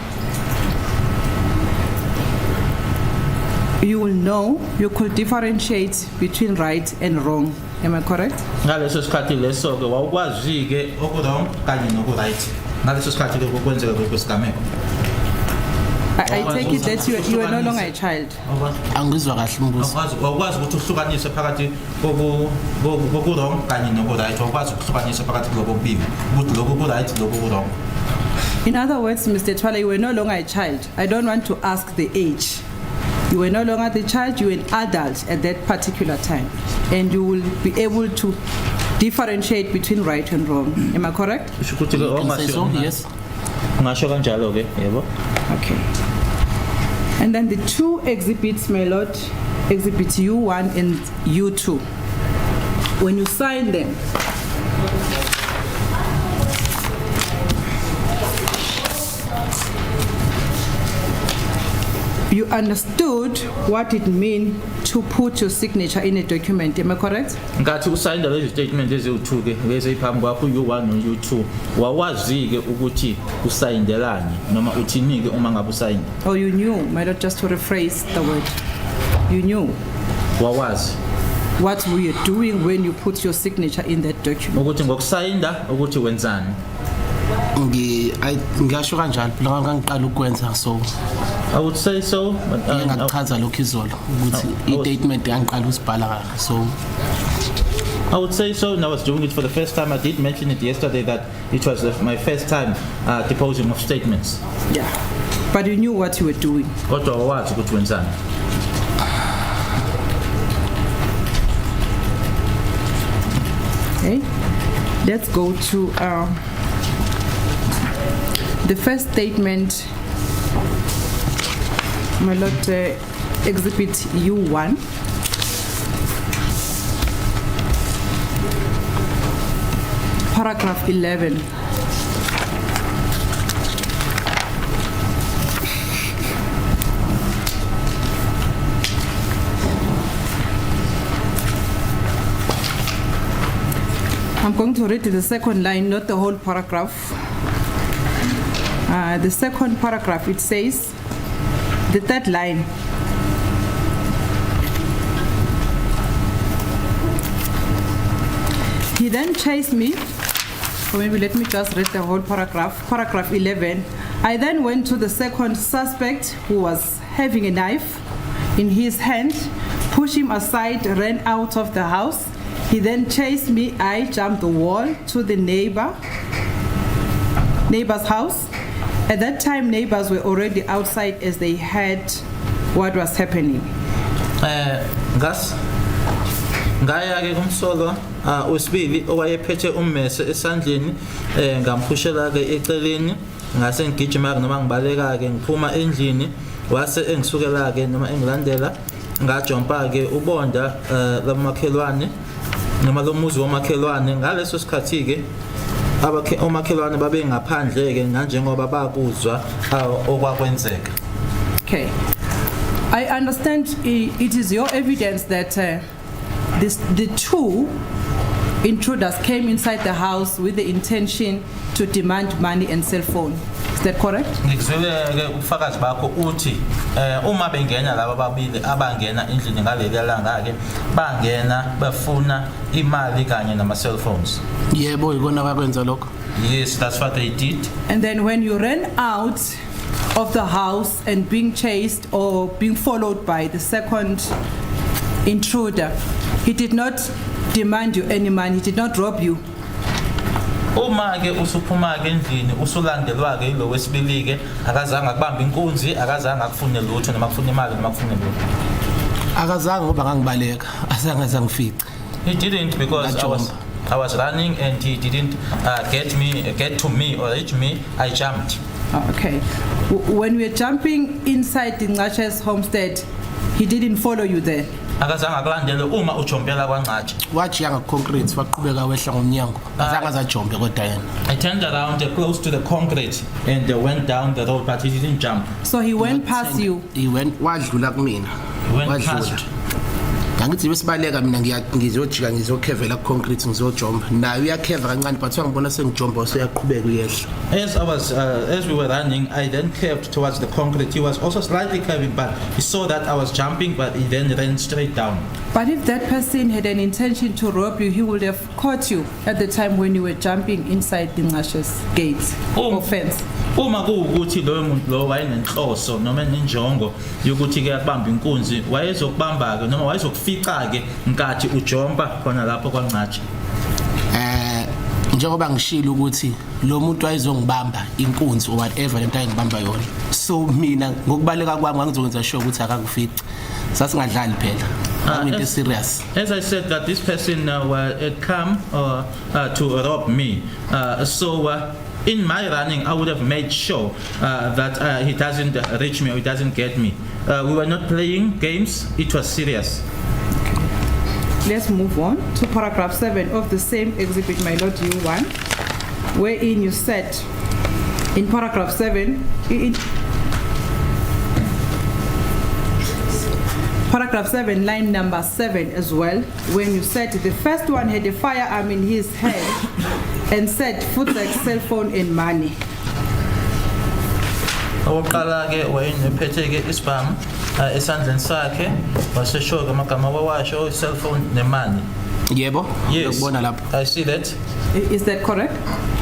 you will know, you could differentiate between right and wrong. Am I correct? Ngaleso sikhathi leso ke wawukwazi ke oku-wrong kanye noku-right. Ngaleso sikhathi ke kwenzeka kwesigameko. I take it that you are no longer a child. Angizwa kahle umbuzo. Wawukwazi ukuthi uhlukanise phakathi koku-wrong kanye noku-right. Wawukwazi ukuhlukanisa phakathi kokubili ukuthi lokhu ku-right lokhu ku-wrong. In other words, Mr. Thwala, you were no longer a child. I don't want to ask the age. You were no longer the child, you were an adult at that particular time. And you will be able to differentiate between right and wrong. Am I correct? You can say so, yes. Ngasho kanjalo ke, yebo. Okay. And then the two exhibits, my lord, exhibit U1 and U2. When you sign them, you understood what it means to put your signature in a document. Am I correct? Ngathi usayinda lezi statement eziwu-2 ke lezi phambi kwakho U1 no U2 wawazi ke ukuthi usayindelani noma uthini ke uma ngabe usayinda. Or you knew, my lord, just to rephrase the word. You knew Wawazi what were you doing when you put your signature in that document. ukuthi ngokusayinda ukuthi wenzani. Ngisho kanjalo phela ngangiqala ukwenza so I would say so, but ngichaza lokho izolo ukuthi i-statement yangiqala usibhala so I would say so, and I was doing it for the first time. I did mention it yesterday that it was my first time deposing of statements. Yeah. But you knew what you were doing. Kodwa awazi ukuthi wenzani. Okay. Let's go to the first statement, my lord, exhibit U1. Paragraph 11. I'm going to read the second line, not the whole paragraph. The second paragraph, it says, the third line. He then chased me, or maybe let me just read the whole paragraph. Paragraph 11. I then went to the second suspect who was having a knife in his hand, pushed him aside, ran out of the house. He then chased me. I jumped the wall to the neighbor's house. At that time, neighbors were already outside as they heard what was happening. Ngaya ke kumsolo wesibili owayephethe ummese esandleni ngamphushela ke eceleni ngase ngigijima noma ngibaleka ke ngiphuma endlini wase engisukela ke noma engilandela ngajompa ke ubonda lamakhelwane noma lomuzi womakhelwane ngaleso sikhathi ke omakhelwane babe ngaphandle ke njengoba bakuzwa okwakwenzeka. Okay, I understand it is your evidence that the two intruders came inside the house with the intention to demand money and cell phone. Is that correct? Ngizwile ke ubufakazi bakho uthi uma bengena laba babili abangena endlini ngaleli langa ke bangena bafuna imali kanye nama cell phones. Yebo ikona bakwenza lokho. Yes, that's what they did. And then when you ran out of the house and being chased or being followed by the second intruder, he did not demand you any money, he did not rob you. Uma ke usuphuma ke endlini usulandelwa ke lo wesibili ke akazange akubamba inkunzi akazange akufune lutho noma akufune imali noma akufune lutho. Akazange ngoba ngangibaleka azange zangifice. He didn't because I was running and he didn't get to me or reach me. I jumped. Okay. When we were jumping inside the Ngache's homestead, he didn't follow you there. Akazange akulandele uma ujombela kwaNqatshe. Wajiya ngoconcrete waqhubeka wehla ngomnyango. Azange azajombe kodwa yena. I turned around close to the concrete and went down the road, but he didn't jump. So he went past you. He went wadlula kumina. He went past. Angithi besibaleka mina ngizojika ngizokhevela kuconcrete ngizojomba. Nayo uyakheva kancane but ngibona sengijomba seyaqhubeka uyehla. As we were running, I then curved towards the concrete. He was also slightly curving, but he saw that I was jumping, but he then ran straight down. But if that person had an intention to rob you, he would have caught you at the time when you were jumping inside the Ngache's gates or fence. Uma kuukuthi lo muntu lo wayenenhloso noma enenjongo yokuthi ke akubamba inkunzi wayezokubamba ke noma wayezokufica ke nkathi ujomba khona lapho kwaNqatshe. Njengoba ngishilo ukuthi lo muntu wayezongibamba inkunzi or whatever lento ayengibamba yona. So mina ngokubaleka kwami ngizokwenza sure ukuthi akakufici. Sasingadlali phela. I'm into serious. As I said that this person had come to rob me. In my running, I would have made sure that he doesn't reach me or he doesn't get me. We were not playing games, it was serious. Let's move on to paragraph 7 of the same exhibit, my lord, U1, wherein you said, in paragraph 7, paragraph 7, line number 7 as well, when you said the first one had a firearm in his hand and said, footwork, cell phone and money. Oqala ke wayephethe ke isibhamu esandleni sakhe waseshoka amagama wawasho cell phone nemali. Yebo. Yes, Ngiyakubona lapho. I see that. Is that correct?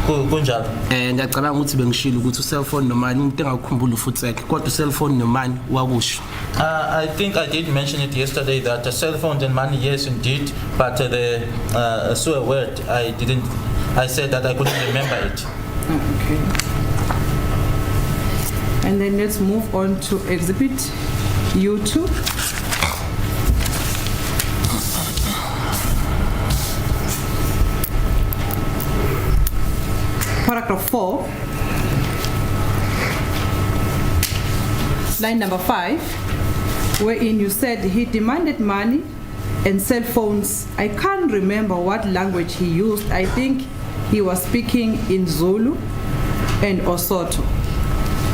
Kunjalo. Ngiyacabanga ukuthi bengishilo ukuthi cellphone nomani umuntu engakukhumbula futhi ekhe kodwa cellphone nomani wakusho. I think I did mention it yesterday that cell phones and money, yes, indeed, but the swear word, I didn't. I said that I couldn't remember it. Okay. And then let's move on to Exhibit U2. Paragraph 4, line number 5, wherein you said he demanded money and cell phones. I can't remember what language he used. I think he was speaking in Zulu and Osoto.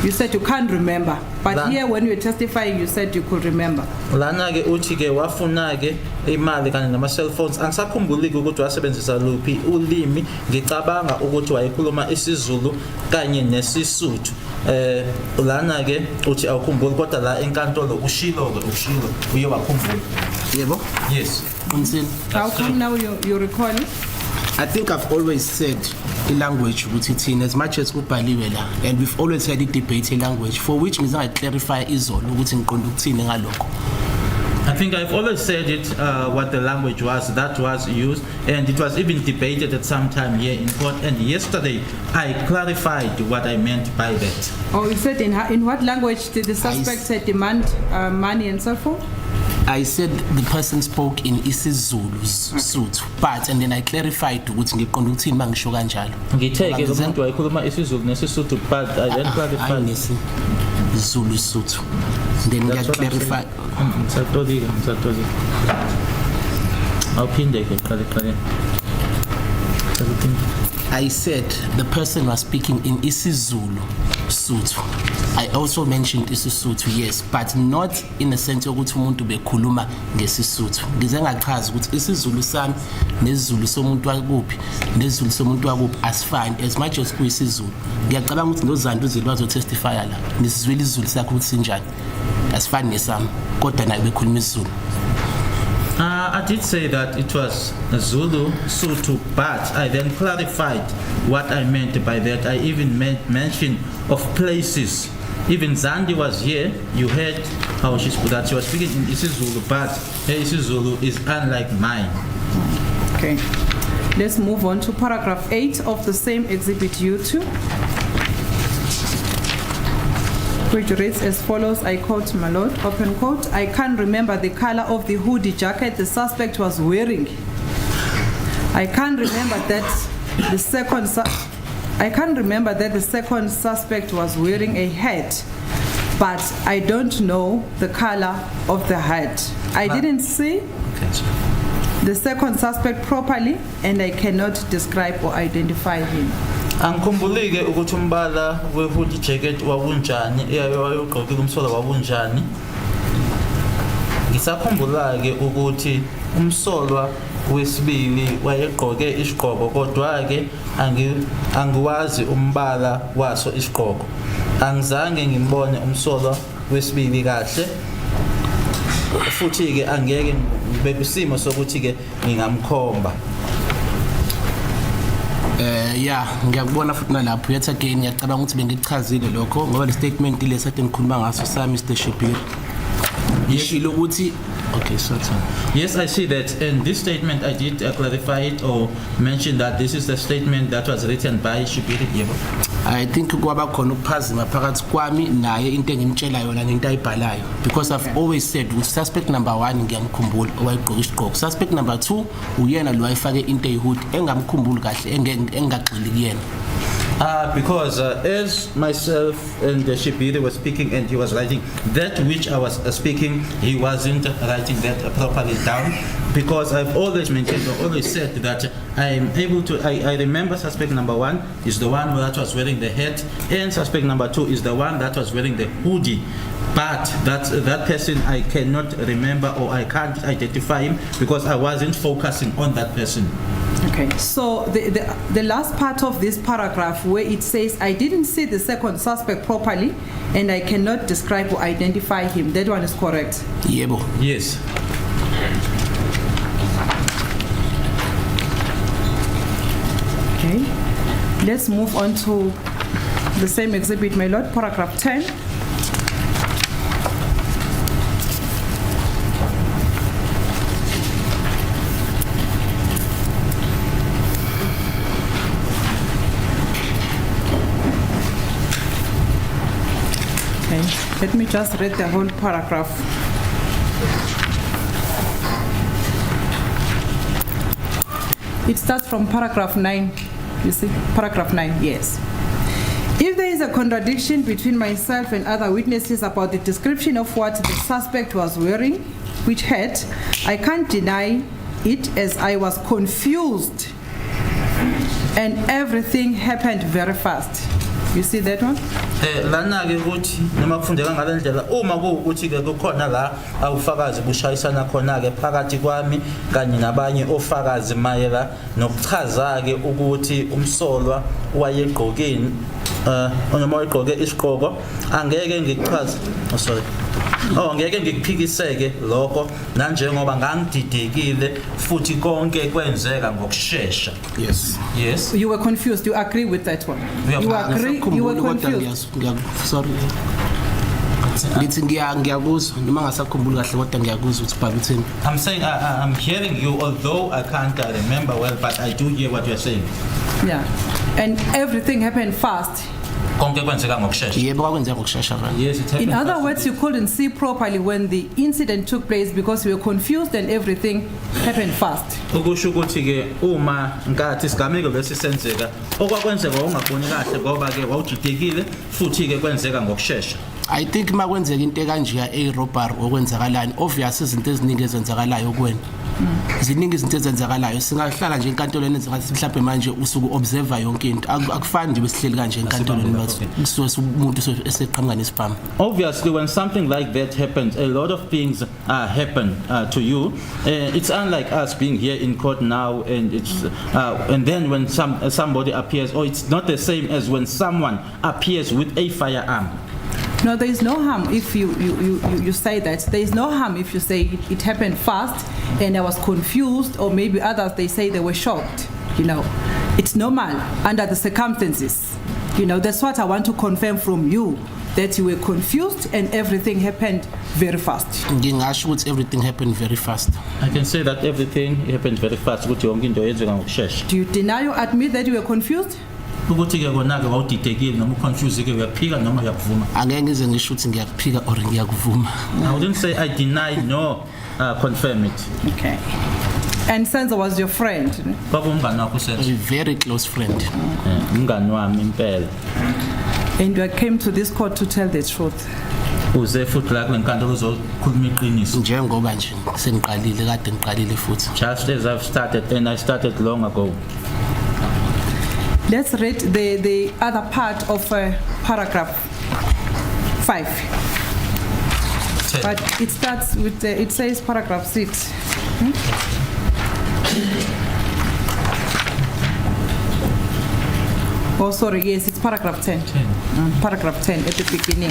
You said you can't remember, but here when you were testifying, you said you could remember. Lana ke uthi ke wafuna ke imali kanye nama cell phones. Angisakhumbuli ukuthi wasebenzisa luphi ulimi. Ngicabanga ukuthi wayekhuluma isiZulu kanye nesisuthu. Lana ke uthi awukhumbuli kodwa la enkantolo ushilo uye wakhumbula. Yebo. Yes. Unsini. How come now you recall? I think I've always said the language ukuthi thina as much as kubhaliwe la, and we've always had a debate language for which ngizange clarify izolo ukuthi ngiqonda ukuthini ngalokho. I think I've always said it, what the language was that was used, and it was even debated at some time here in court, and yesterday I clarified what I meant by that. Oh, you said in what language did the suspect say demand money and so forth? I said the person spoke in isiZulu suit, but and then I clarified ukuthi ngiqonda ukuthini mangisho kanjalo. Ngithe ke umuntu wayekhuluma isiZulu nesisuthu, but I then clarified Zulu suit. Then I clarify. Ngizatolika. Awuphinde ke qale. I said the person was speaking in isiZulu suit. I also mentioned isiSuthu, yes, but not in the sense ukuthi umuntu bekhuluma ngesisuthu. Ngize ngachaza ukuthi isiZulu sami nesizulu somuntu wakuphi nesizulu somuntu wakuphi asifani as much as kuyisiZulu. Ngiyacabanga ukuthi nozantu uzilwazo testify la. Nesizweli isiZulu sakho ukuthi sinjani. Asifani nesami kodwa naye bekhuluma isiZulu. I did say that it was Zulu, Sotho, but I then clarified what I meant by that. I even mentioned of places. Even Zandi was here. You heard how she spoke, that she was speaking in isiZulu, but her isiZulu is unlike mine. Okay. Let's move on to paragraph 8 of the same Exhibit U2, which reads as follows. I quote, my lord, open quote, I can't remember the color of the hoodie jacket the suspect was wearing. I can't remember that the second suspect was wearing a hat, but I don't know the color of the hat. I didn't see the second suspect properly, and I cannot describe or identify him. Angikhumbulike ukuthi umbala we-hoodie jacket wawunjani, eyayogqokile umsolo wawunjani. Ngisakhumbula ke ukuthi umsolwa wesibili wayegqoke isigqoko, kodwa ke angiwazi umbala waso isigqoko. Angizange ngimbone umsolwa wesibili kahle, futhi ke angeke ngibe kwisimo sokuthi ke ngingamkhomba. Yeah, ngiyakubona futhi nalapho yet again ngiyacabanga ukuthi bengichazile lokho ngoba le statement le sethe ngikhuluma ngaso sami Mr. Shapiro. Yeshilo ukuthi okay, certain. Yes, I see that. In this statement, I did clarify it or mention that this is the statement that was written by Shapiro. I think kwaba khona ukuphazima phakathi kwami naye into engimtshela yona nento ayibhalayo, because I've always said ukuthi suspect number 1 ngiyamkhumbula owayegqoka isigqoko, suspect number 2 uyena lo wayifake into eyihood engamkhumbuli kahle engagxili kuyena. Because as myself and Shapiro were speaking and he was writing that which I was speaking, he wasn't writing that properly down, because I've always maintained, I've always said that I am able to, I remember suspect number 1 is the one that was wearing the hat, and suspect number 2 is the one that was wearing the hoodie. But that person I cannot remember or I can't identify him because I wasn't focusing on that person. Okay, so the last part of this paragraph where it says, I didn't see the second suspect properly and I cannot describe or identify him, that one is correct? Yebo. Yes. Okay. Let's move on to the same exhibit, my lord, paragraph 10. Okay, let me just read the whole paragraph. It starts from paragraph 9. You see, paragraph 9, yes. If there is a contradiction between myself and other witnesses about the description of what the suspect was wearing, which hat, I can't deny it as I was confused and everything happened very fast. You see that one? Lana ke ukuthi noma kufundeka ngalendlela uma kuukuthi ke kukhona la awufakazi bushayisana khona ke phakathi kwami kanye nabanye ofakazi mayela nokuchaza ke ukuthi umsolwa wayegqokeni noma wayegqoke isiqhoko angeke ngichaze ngeke ngikuphikiseke lokho nanjengoba ngangididekile futhi konke kwenzeka ngokusheshsha. Yes. You were confused. You agree with that one? You agree? You were confused. Sorry. Ngithi ngiyakuzwa noma ngasakhumbuli kahle kodwa ngiyakuzwa ukuthi baba uthini. I'm saying I'm hearing you, although I can't remember well, but I do hear what you're saying. Yeah. And everything happened fast. Konke kwenzeka ngokusheshsha. Yebo kwakwenzeka ngokusheshsha kana. Yes, it happened. In other words, you couldn't see properly when the incident took place because you were confused and everything happened fast. Ukusho ukuthi ke uma ngathi sigameko bese senzeka okwakwenzeka ungaboni kahle ngoba ke wawujidekile futhi ke kwenzeka ngokusheshsha. I think makwenzeka into kanje robbery okwenzakalani obvious izinto eziningi ezenzakalayo kuwena. Ziningi izinto ezenzakalayo singahlala nje enkantolweni ngathi mhlawumbe manje usuku observe yonke into akufani nje besihleli kanje enkantolweni bathi kusuke umuntu eseqhamuka nesibhamu. Obviously, when something like that happens, a lot of things happen to you. It's unlike us being here in court now, and it's and then when somebody appears, or it's not the same as when someone appears with a firearm. No, there is no harm if you say that. There is no harm if you say it happened fast and I was confused, or maybe others, they say they were shocked. You know, it's normal under the circumstances. You know, that's what I want to confirm from you, that you were confused and everything happened very fast. Ngingasho ukuthi everything happened very fast. I can say that everything happened very fast. Do you deny or admit that you were confused? Ukuthi ke kona ke wawudidekile noma confused ke uyaphika noma uyakuvuma. Angeke ngize ngisho ukuthi ngiyakuphika or ngiyakuvuma. I wouldn't say I deny nor confirm it. Okay. And Senzo was your friend? Kwakumngani wakho Senzo. A very close friend. Umngani wami impela. And you came to this court to tell the truth. Uze futhi la kwenkantolo uzokhuluma iqiniso. Njengoba nje sengiqalile kade ngiqalile futhi. Just as I've started, and I started long ago. Let's read the other part of paragraph 5. 10. But it starts with, it says paragraph 6. Oh, sorry, yes, it's paragraph 10. Paragraph 10 at the beginning.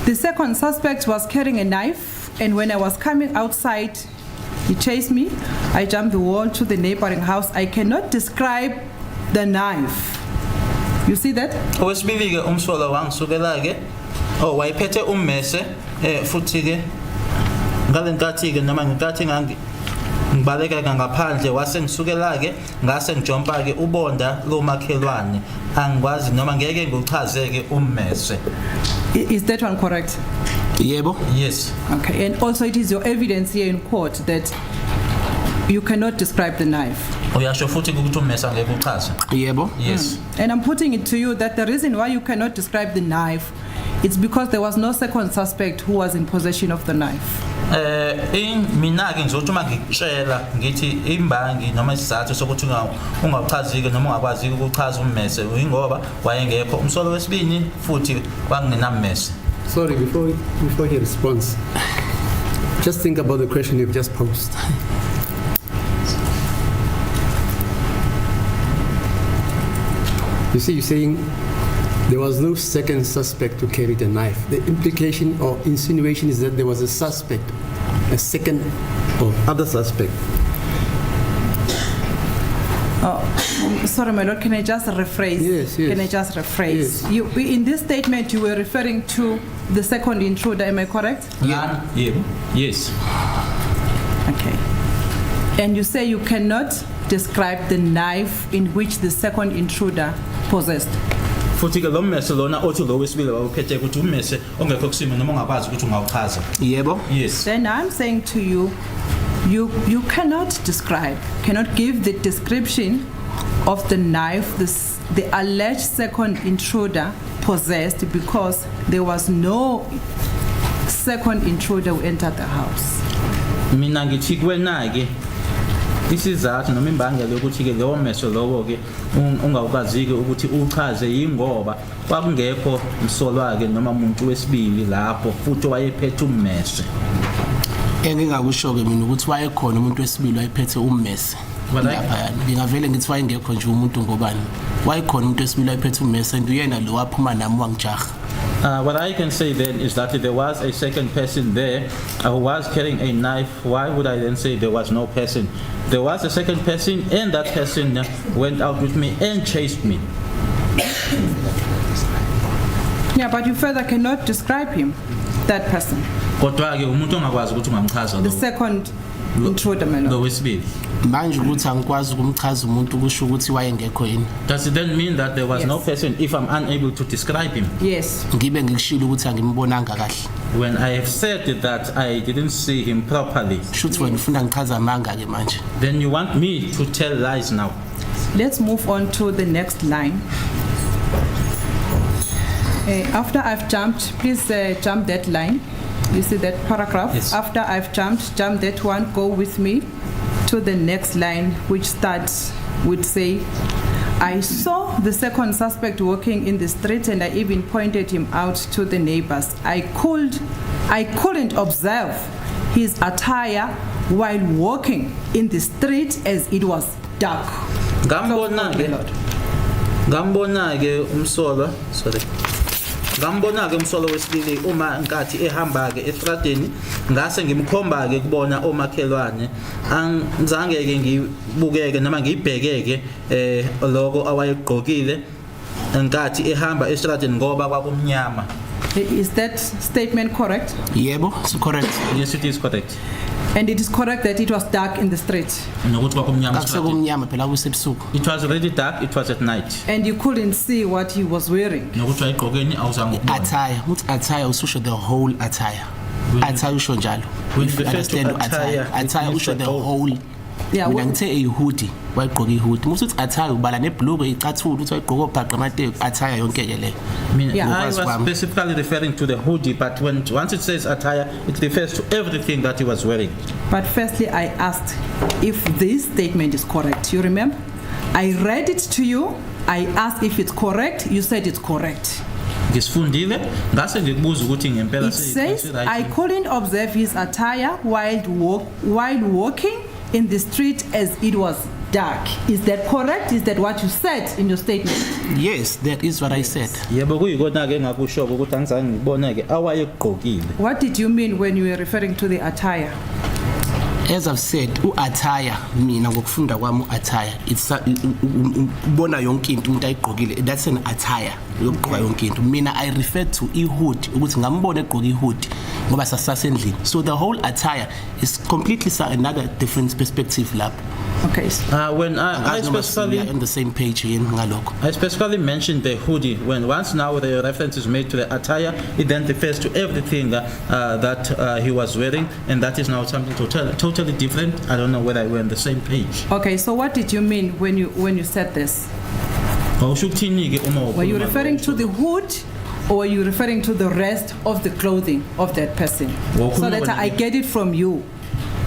The second suspect was carrying a knife, and when I was coming outside, he chased me. I jumped the wall to the neighboring house. I cannot describe the knife. You see that? Owesibili ke umsolwa wangisukela ke wayephethe ummese futhi ke ngalenkathi ke noma ngenkathi ngibaleka ngaphandle wase ngisukela ke ngase ngijompa ke ubonda lo makhelwane angikwazi noma ngeke ngichaze ke ummese. Is that one correct? Yebo. Yes. Okay, and also it is your evidence here in court that you cannot describe the knife. Uyasho futhi ukuthi ummese angeke uchaze. Yebo. Yes. And I'm putting it to you that the reason why you cannot describe the knife, it's because there was no second suspect who was in possession of the knife. Mina ke ngizothi uma ngikutshela ngithi imbangi noma isizathu sokuthi ungachazike noma ungakwazi ukuchaza ummese ngoba wayengekho umsolo wesibini futhi wangenammese. Sorry, before he responds, just think about the question you've just posed. You see, you're saying there was no second suspect who carried a knife. The implication or insinuation is that there was a suspect, a second or other suspect. Sorry, my lord, can I just rephrase? Yes. Can I just rephrase? Yes. You, in this statement, you were referring to the second intruder, am I correct? Yeah. Yes. Okay. And you say you cannot describe the knife in which the second intruder possessed. Futhi ke lo mmese lona othi lo wesibili wawuphethe ukuthi ummese ongekho kusimo noma ungakwazi ukuthi ungawuchaza. Yebo. Yes. Then I'm saying to you, you cannot describe, cannot give the description of the knife the alleged second intruder possessed because there was no second intruder who entered the house. Mina ngithi kuwena ke isizathu noma imbangela ukuthi ke lo mmese lowo ke ungawukazi ke ukuthi uchaze yingoba kwakungekho msolwa ke noma umuntu wesibili lapho futhi wayephethe ummese. Engingakusho ke mina ukuthi wayekhona umuntu wesibili wayephethe ummese. Lapha ngingavele ngithi wayengekho nje umuntu ngobani. Wayekhona umuntu wesibili wayephethe ummese and uyena lo waphuma nami wangijaha. What I can say then is that there was a second person there who was carrying a knife. Why would I then say there was no person? There was a second person and that person went out with me and chased me. Yeah, but you further cannot describe him, that person. Kodwa ke umuntu ongakwazi ukuthi ungamchaza lo. The second intruder, my lord. Lo wesibili. Manje ukuthi angikwazi ukumchaza umuntu kusho ukuthi wayengekho yini. Does it then mean that there was no Yes. person if I'm unable to describe him? Yes. Ngibe ngikushilo ukuthi angimbonanga kahle. When I have said that I didn't see him properly, Shuthi wena ufuna ngichaza amanga ke manje. then you want me to tell lies now. Let's move on to the next line. After I've jumped, please jump that line. You see that paragraph? Yes. After I've jumped, jump that one, go with me to the next line, which starts with say, I saw the second suspect walking in the street and I even pointed him out to the neighbors. I couldn't observe his attire while walking in the street as it was dark. Ngambona ke umsolwa, sorry. Ngambona ke umsolwa wesibili uma nkathi ehamba ke estradeni ngase ngimkhomba ke kubona omakhelwane angizange ke ngibukeke noma ngibhekeke lokho awayegqokile nkathi ehamba estradeni ngoba kwakumnyama. Is that statement correct? Yebo, it's correct. Yes, it is correct. And it is correct that it was dark in the street. Nokuthi kwakumnyama estradeni. Akusekumnyama phela kusebusuku. It was already dark, it was at night. And you couldn't see what he was wearing. Nokuthi wayegqokeni awuzange ukubone. Attire, uthi attire ususho the whole attire. Attire usho njalo. When If you you refer to understand attire, attire. it Attire means usho the the whole. whole. Yeah, Mina well- ngithe a hoodie, wayegqoka ihoodie. Musu uthi attire ubala nebhuluku icathulo uthi wayegqoka obhaqa amateki attire yonke ke le. Yeah. I was specifically referring to the hoodie, but once it says attire, it refers to everything that he was wearing. But firstly, I asked if this statement is correct. You remember? I read it to you. I asked if it's correct. You said it's correct. Ngisifundile ngase ngikubuza ukuthi ngempela It says, I couldn't observe his attire while walking in the street as it was dark. Is that correct? Is that what you said in your statement? Yes, that is what I said. Yebo kuyikona ke ngakusho ukuthi angizange ngibone ke awayegqokile. What did you mean when you were referring to the attire? As I've said, attire mina ngokufunda kwami attire it's ubona yonke into umuntu ayigqokile, that's an attire yokugqoka yonke into. Mina I refer to hoodie ukuthi ngambone egqoka hoodie ngoba sasasendlini. So the whole attire is completely another different perspective lapho. Okay. When I specifically on the same page yini ngalokho. I specifically mentioned the hoodie. When once now the reference is made to the attire, it then refers to everything that he was wearing, and that is now something totally different. I don't know whether we're on the same page. Okay, so what did you mean when you said this? Were you referring to the hood or were you referring to the rest of the clothing of that person? So that I get it from you.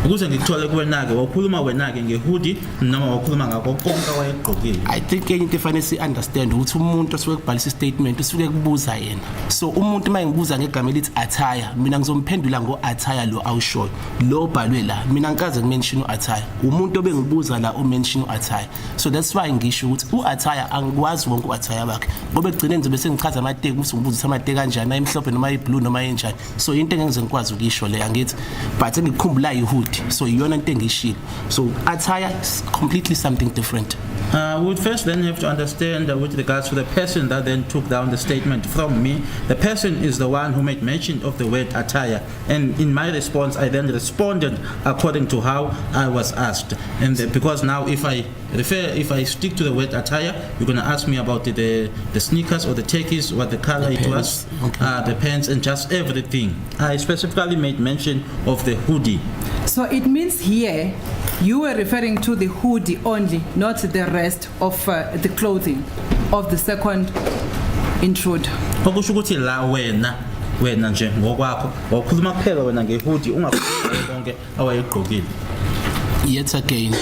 Ukuze ngikuthole kuwena ke wakhuluma wena ke ngehoodie noma wakhuluma ngakho konke wayegqokile. I think enye into efanele si understand ukuthi umuntu osuke kubhalisa statement usuke kubuza yena. So umuntu mayengibuza ngegama elithi attire, mina ngizomphendula ngo attire lo awushoyo. Lo bhalwe la, mina ngikaze ngimention attire. Umuntu obengibuza la umention attire. So that's why ngisho ukuthi attire angikwazi wonke attire bakhe. Ngoba egcine ngizobe sengichaza amateki, musu ngibuza amateki kanjani, ayimhlophe noma ayiblue noma enjani. So into engeke ngikwazi ukisho le angithi, but ngikukhumbula ihoodie. hoodie. So iyona into engishilo. So attire is completely something different. We would first then have to understand with regards to the person that then took down the statement from me. The person is the one who made mention of the word attire, and in my response I then responded according to how I was asked. And because now if I stick to the word attire, you're going to ask me about the sneakers or the techies, what the color it was, the pants, and just everything. I specifically made mention of the hoodie. So it means here you were referring to the hoodie only, not the rest of the clothing of the second intruder. Okusho ukuthi la wena nje ngokwakho wakhuluma kuphela wena ngehoodie ungakhuluma konke awayegqokile. Yet again,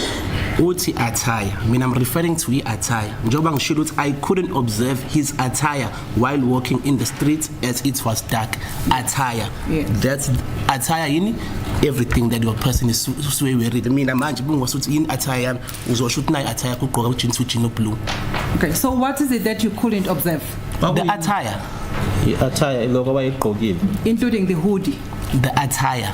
uthi attire. I mean, I'm referring to his attire. Njoba ngishilo ukuthi I couldn't observe his attire while walking in the streets as it was dark. Attire. Yeah. That's attire yini? Everything that your person is wearing. I mean, manje bungwasuthi in attire uzosho ukuthi nayi attire kugqoka ujinsi ujino blue. Okay, so what is it that you couldn't observe? The attire. Attire lokho awayegqokile. Including the hoodie. The attire.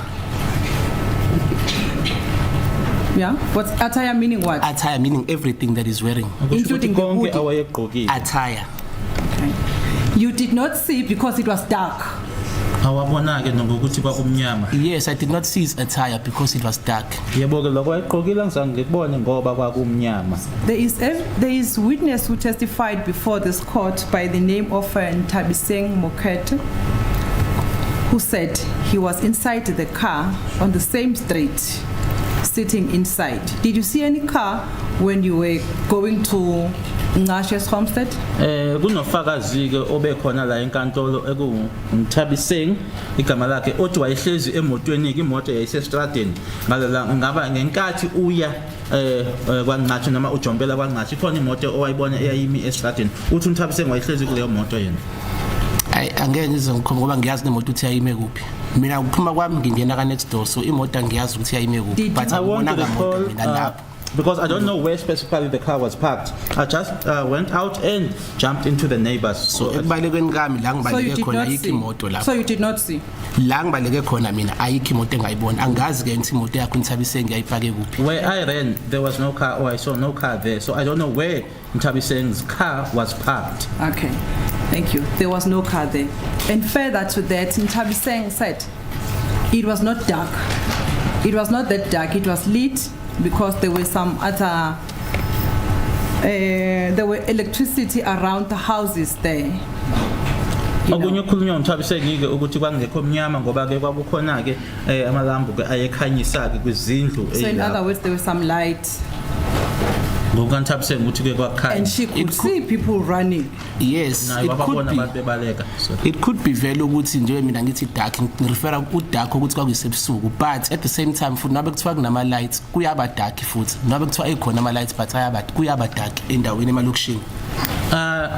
Yeah? What's attire meaning what? Attire meaning everything that is wearing. Including the konke hoodie. awayegqokile. Attire. Okay. You did not see because it was dark. Awabona ke ngokuthi kwakumnyama. Yes, I did not see his attire because it was dark. Yebo ke lokho ayegqokile ngizange ngikubone ngoba kwakumnyama. There is witness who testified before this court by the name of Nthabiseng Mokete, who said he was inside the car on the same street, sitting inside. Did you see any car when you were going to Ngashe's homestead? Kunofakazi ke obekhona la enkantolo ekunguMthabiseng igama lakhe othi wayehlezi emotweni imoto yayisestradeni ngaba ngenkathi uya kwaNgashi noma uJombela kwaNgashi khona imoto owayibona eyayimi estradeni uthi uMthabiseng wayehlezi kuleyo moto yena. Angeke ngizongikhomba ngoba ngiyazi nemoto uthi yayime kuphi. Mina ukuphuma kwami ngingena ka next door, so imoto ngiyazi ukuthi yayime kuphi, but I want to recall mina lapho. because I don't know where specifically the car was parked. I just went out and jumped into the neighbors. So ekubalekweni kami la So you ngibaleke did khona not ayikho see. imoto lapho. So you did not see. La ngibaleke khona mina ayikho imoto engayibona. Angazi ke ngithi imoto yakho Nthabiseng ngiyayipake kuphi. Where I ran, there was no car, or I saw no car there. So I don't know where Nthabiseng's car was parked. Okay, thank you. There was no car there. And further to that, Nthabiseng said it was not dark. It was not that dark. It was lit because there were some other, there were electricity around the houses there. Okunye ukukhulunywa uMthabiseng ke ukuthi kwangekho mnyama ngoba ke kwakukhona ke amalambu ke ayekhanyisa ke kwizindlu So in other words, there was some light. ngokuNthabiseng ukuthi ke kwakhanya. And she could see people running. Yes, Naye it could wababona be. abantu bebaleka. So It could be vele ukuthi nje mina ngithi dark ngirefera ku dark ukuthi kwakuyisebusuku, but at the same time futhi nabe kuthiwa kunama lights kuyaba dark futhi nabe kuthiwa ekhona ama lights but kuyaba dark endaweni emalokishini.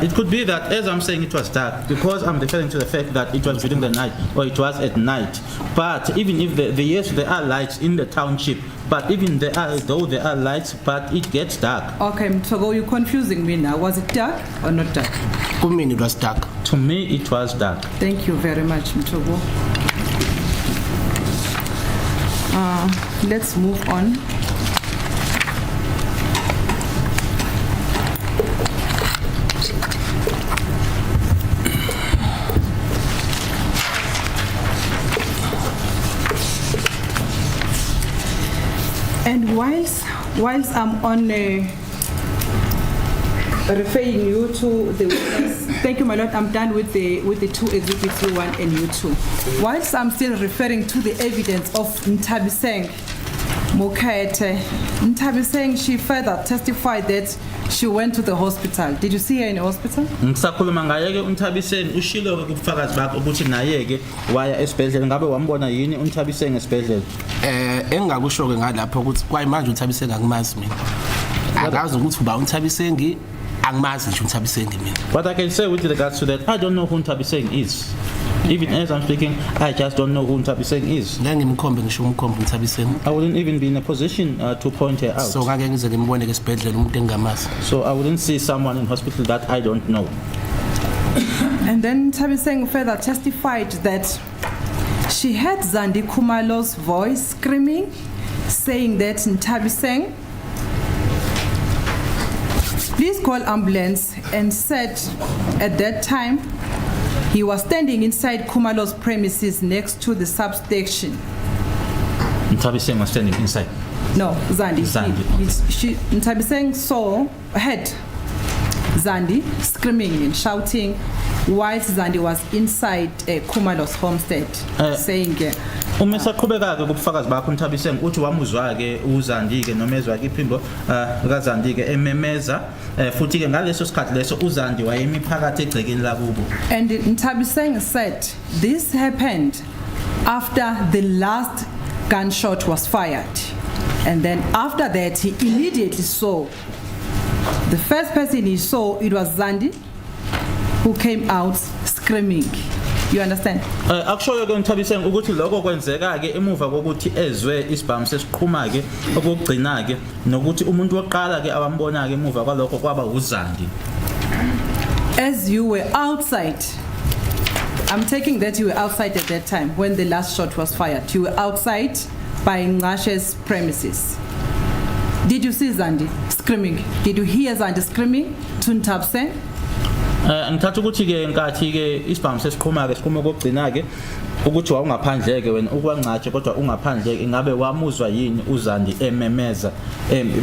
It could be that, as I'm saying, it was dark because I'm referring to the fact that it was during the night or it was at night. But even if yes, there are lights in the township, but even there are lights, but it gets dark. Okay, Mthogo, you're confusing me now. Was it dark or not dark? Kumina it was dark. To me, it was dark. Thank you very much, Mthogo. Let's move on. And whilst I'm on referring you to the witness, thank you, my lord. I'm done with the two exhibits, U1 and U2. Whilst I'm still referring to the evidence of Nthabiseng Mokete, Nthabiseng, she further testified that she went to the hospital. Did you see her in the hospital? Ngisakhuluma ngaye ke uNthabiseng ushilo ke kubufakazi bakhe ukuthi naye ke waya esibhedlela ngabe wambona yini uNthabiseng esibhedlela. Engakusho ke ngalapho ukuthi kwayimanje uNthabiseng angimazi mina. Akazi ukuthi uba uNthabiseng angimazi nje uNthabiseng mina. What I can say with regards to that, I don't know who Nthabiseng is. Even as I'm speaking, I just don't know who Nthabiseng is. Ngeke ngimkhombe ngisho umkhombe uNthabiseng. I wouldn't even be in a position to point her out. So ngeke ngize ngimbone ke esibhedlela umuntu engamazi. So I wouldn't see someone in hospital that I don't know. And then Nthabiseng further testified that she heard Zandi Khumalo's voice screaming saying that Nthabiseng, please call ambulance, and said at that time he was standing inside Khumalo's premises next to the substation. Nthabiseng was standing inside. No, Zandi. Zandi. Nthabiseng heard Zandi screaming and shouting whilst Zandi was inside Khumalo's homestead, saying uma saqhubeka ke kubufakazi bakho Nthabiseng uthi wamuzwa ke uZandi ke noma ezwa ke iphimbo kaZandi ke ememeza futhi ke ngaleso sikhathi leso uZandi wayemi phakathi egcekeni lakubo. And Nthabiseng said this happened after the last gunshot was fired, and then after that he immediately saw the first person he saw, it was Zandi who came out screaming. You understand? Akushoyo ke Nthabiseng ukuthi lokho kwenzeka ke emuva kokuthi ezwe isibhamu sesiqhuma ke okugcina ke nokuthi umuntu oqala ke abambona ke emuva kwalokho kwaba uZandi. As you were outside, I'm taking that you were outside at that time when the last shot was fired. You were outside by Ngashe's premises. Did you see Zandi screaming? Did you hear Zandi screaming to Nthabiseng? Ngithatha ukuthi ke nkathi ke isibhamu sesiqhuma ke siqhuma kokugcina ke ukuthi wawungaphandle ke wena ukwanqatshe kodwa ungaphandle ke ngabe wamuzwa yini uZandi ememeza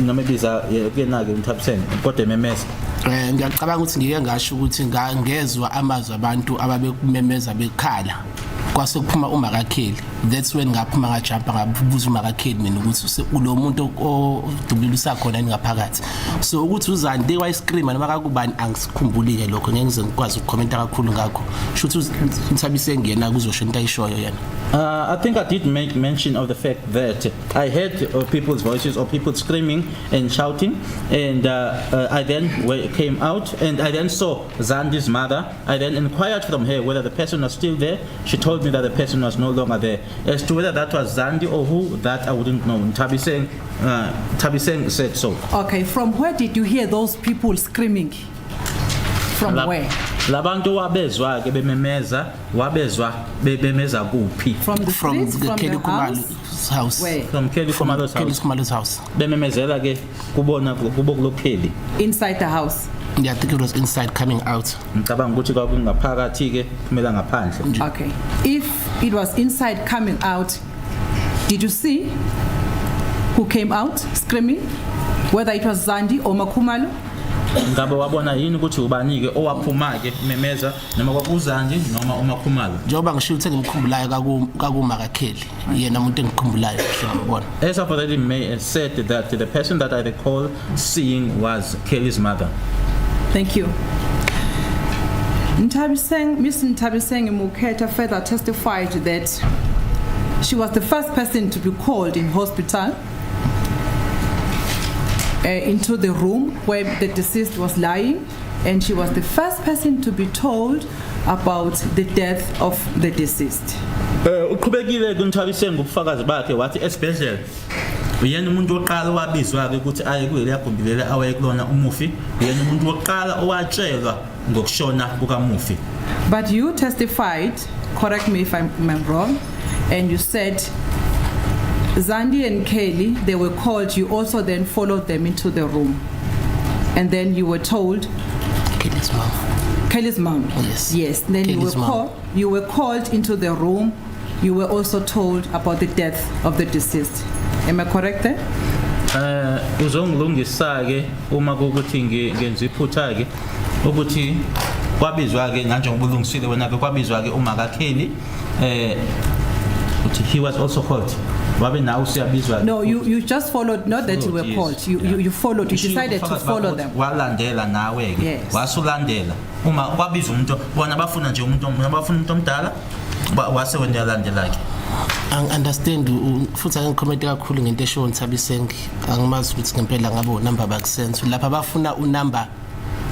noma ebiza kena ke Nthabiseng kodwa ememeza. Ngiyacabanga ukuthi ngike ngasho ukuthi ngangezwa amazwi abantu ababekumemeza bekhala kwase kuphuma uMakakheli. That's when ngaphuma ngajumpa ngabuza uMakakheli mina ukuthi ulo muntu odubulisa khona ngaphakathi. So ukuthi uZandi wayescreama noma kakubani angisikhumbulike lokho ngeke ngize ngikwazi ukukhomenta kakhulu ngakho. Shuthi Nthabiseng yena kuzosho into ayishoyo yena. I think I did make mention of the fact that I heard people's voices or people screaming and shouting, and I then came out and I then saw Zandi's mother. I then inquired from her whether the person was still there. She told me that the person was no longer there. As to whether that was Zandi or who, that I wouldn't know. Nthabiseng said so. Okay, from where did you hear those people screaming? From where? Labantu wabezwa ke bememeza wabezwa bemeza kuphi? From the streets, from Kelly Khumalo's house. Where? From Kelly Khumalo's house. Bememezela ke kubona kubo kulokheli. Inside the house. Yeah, I think it was inside coming out. Ngicabanga ukuthi kwakungaphakathi ke kumela ngaphandle. Okay. If it was inside coming out, did you see who came out screaming? Whether it was Zandi or Khumalo? Ngabe wabona yini ukuthi ubani ke owaphuma ke memeza noma kwakuZandi noma uMakhumalo? Njengoba ngisho ukuthi ngimkhumbulayo kakuMakakheli yena umuntu engikhumbulayo ngibona. As I've already said that the person that I recall seeing was Kelly's mother. Thank you. Miss Nthabiseng Muketa further testified that she was the first person to be called in hospital into the room where the deceased was lying, and she was the first person to be told about the death of the deceased. Uqhubekile kuNthabiseng ngobufakazi bakhe wathi esibhedlela uyena umuntu oqala wabizwa ke ukuthi aye kule yagumbilele awaye kulona umufi uyena umuntu oqala owatshelwa ngokushona kukamufi. But you testified, correct me if I'm wrong, and you said Zandi and Kelly, they were called, you also then followed them into the room, and then you were told Kelly's mom. Yes. Then Kelly's you were called into the room. You were also told about the death of the deceased. Am I correct there? Uzongilungisa ke uma ukuthi ngenza iphutha ke ukuthi kwabizwa ke manje ngobulungisile wena ke kwabizwa ke uMakakheli ukuthi he was also called. No, you just followed, not that you were called. You followed, you decided to follow them. Walandela nawe ke. Yes. Wasulandela. Uma kwabizwa umuntu bona bafuna nje umuntu omdala wase wena yalandela ke. Understand futhi angicommente kakhulu ngento esho Nthabiseng angimazi ukuthi ngempela ngabe unumber bakusense lapha bafuna unumber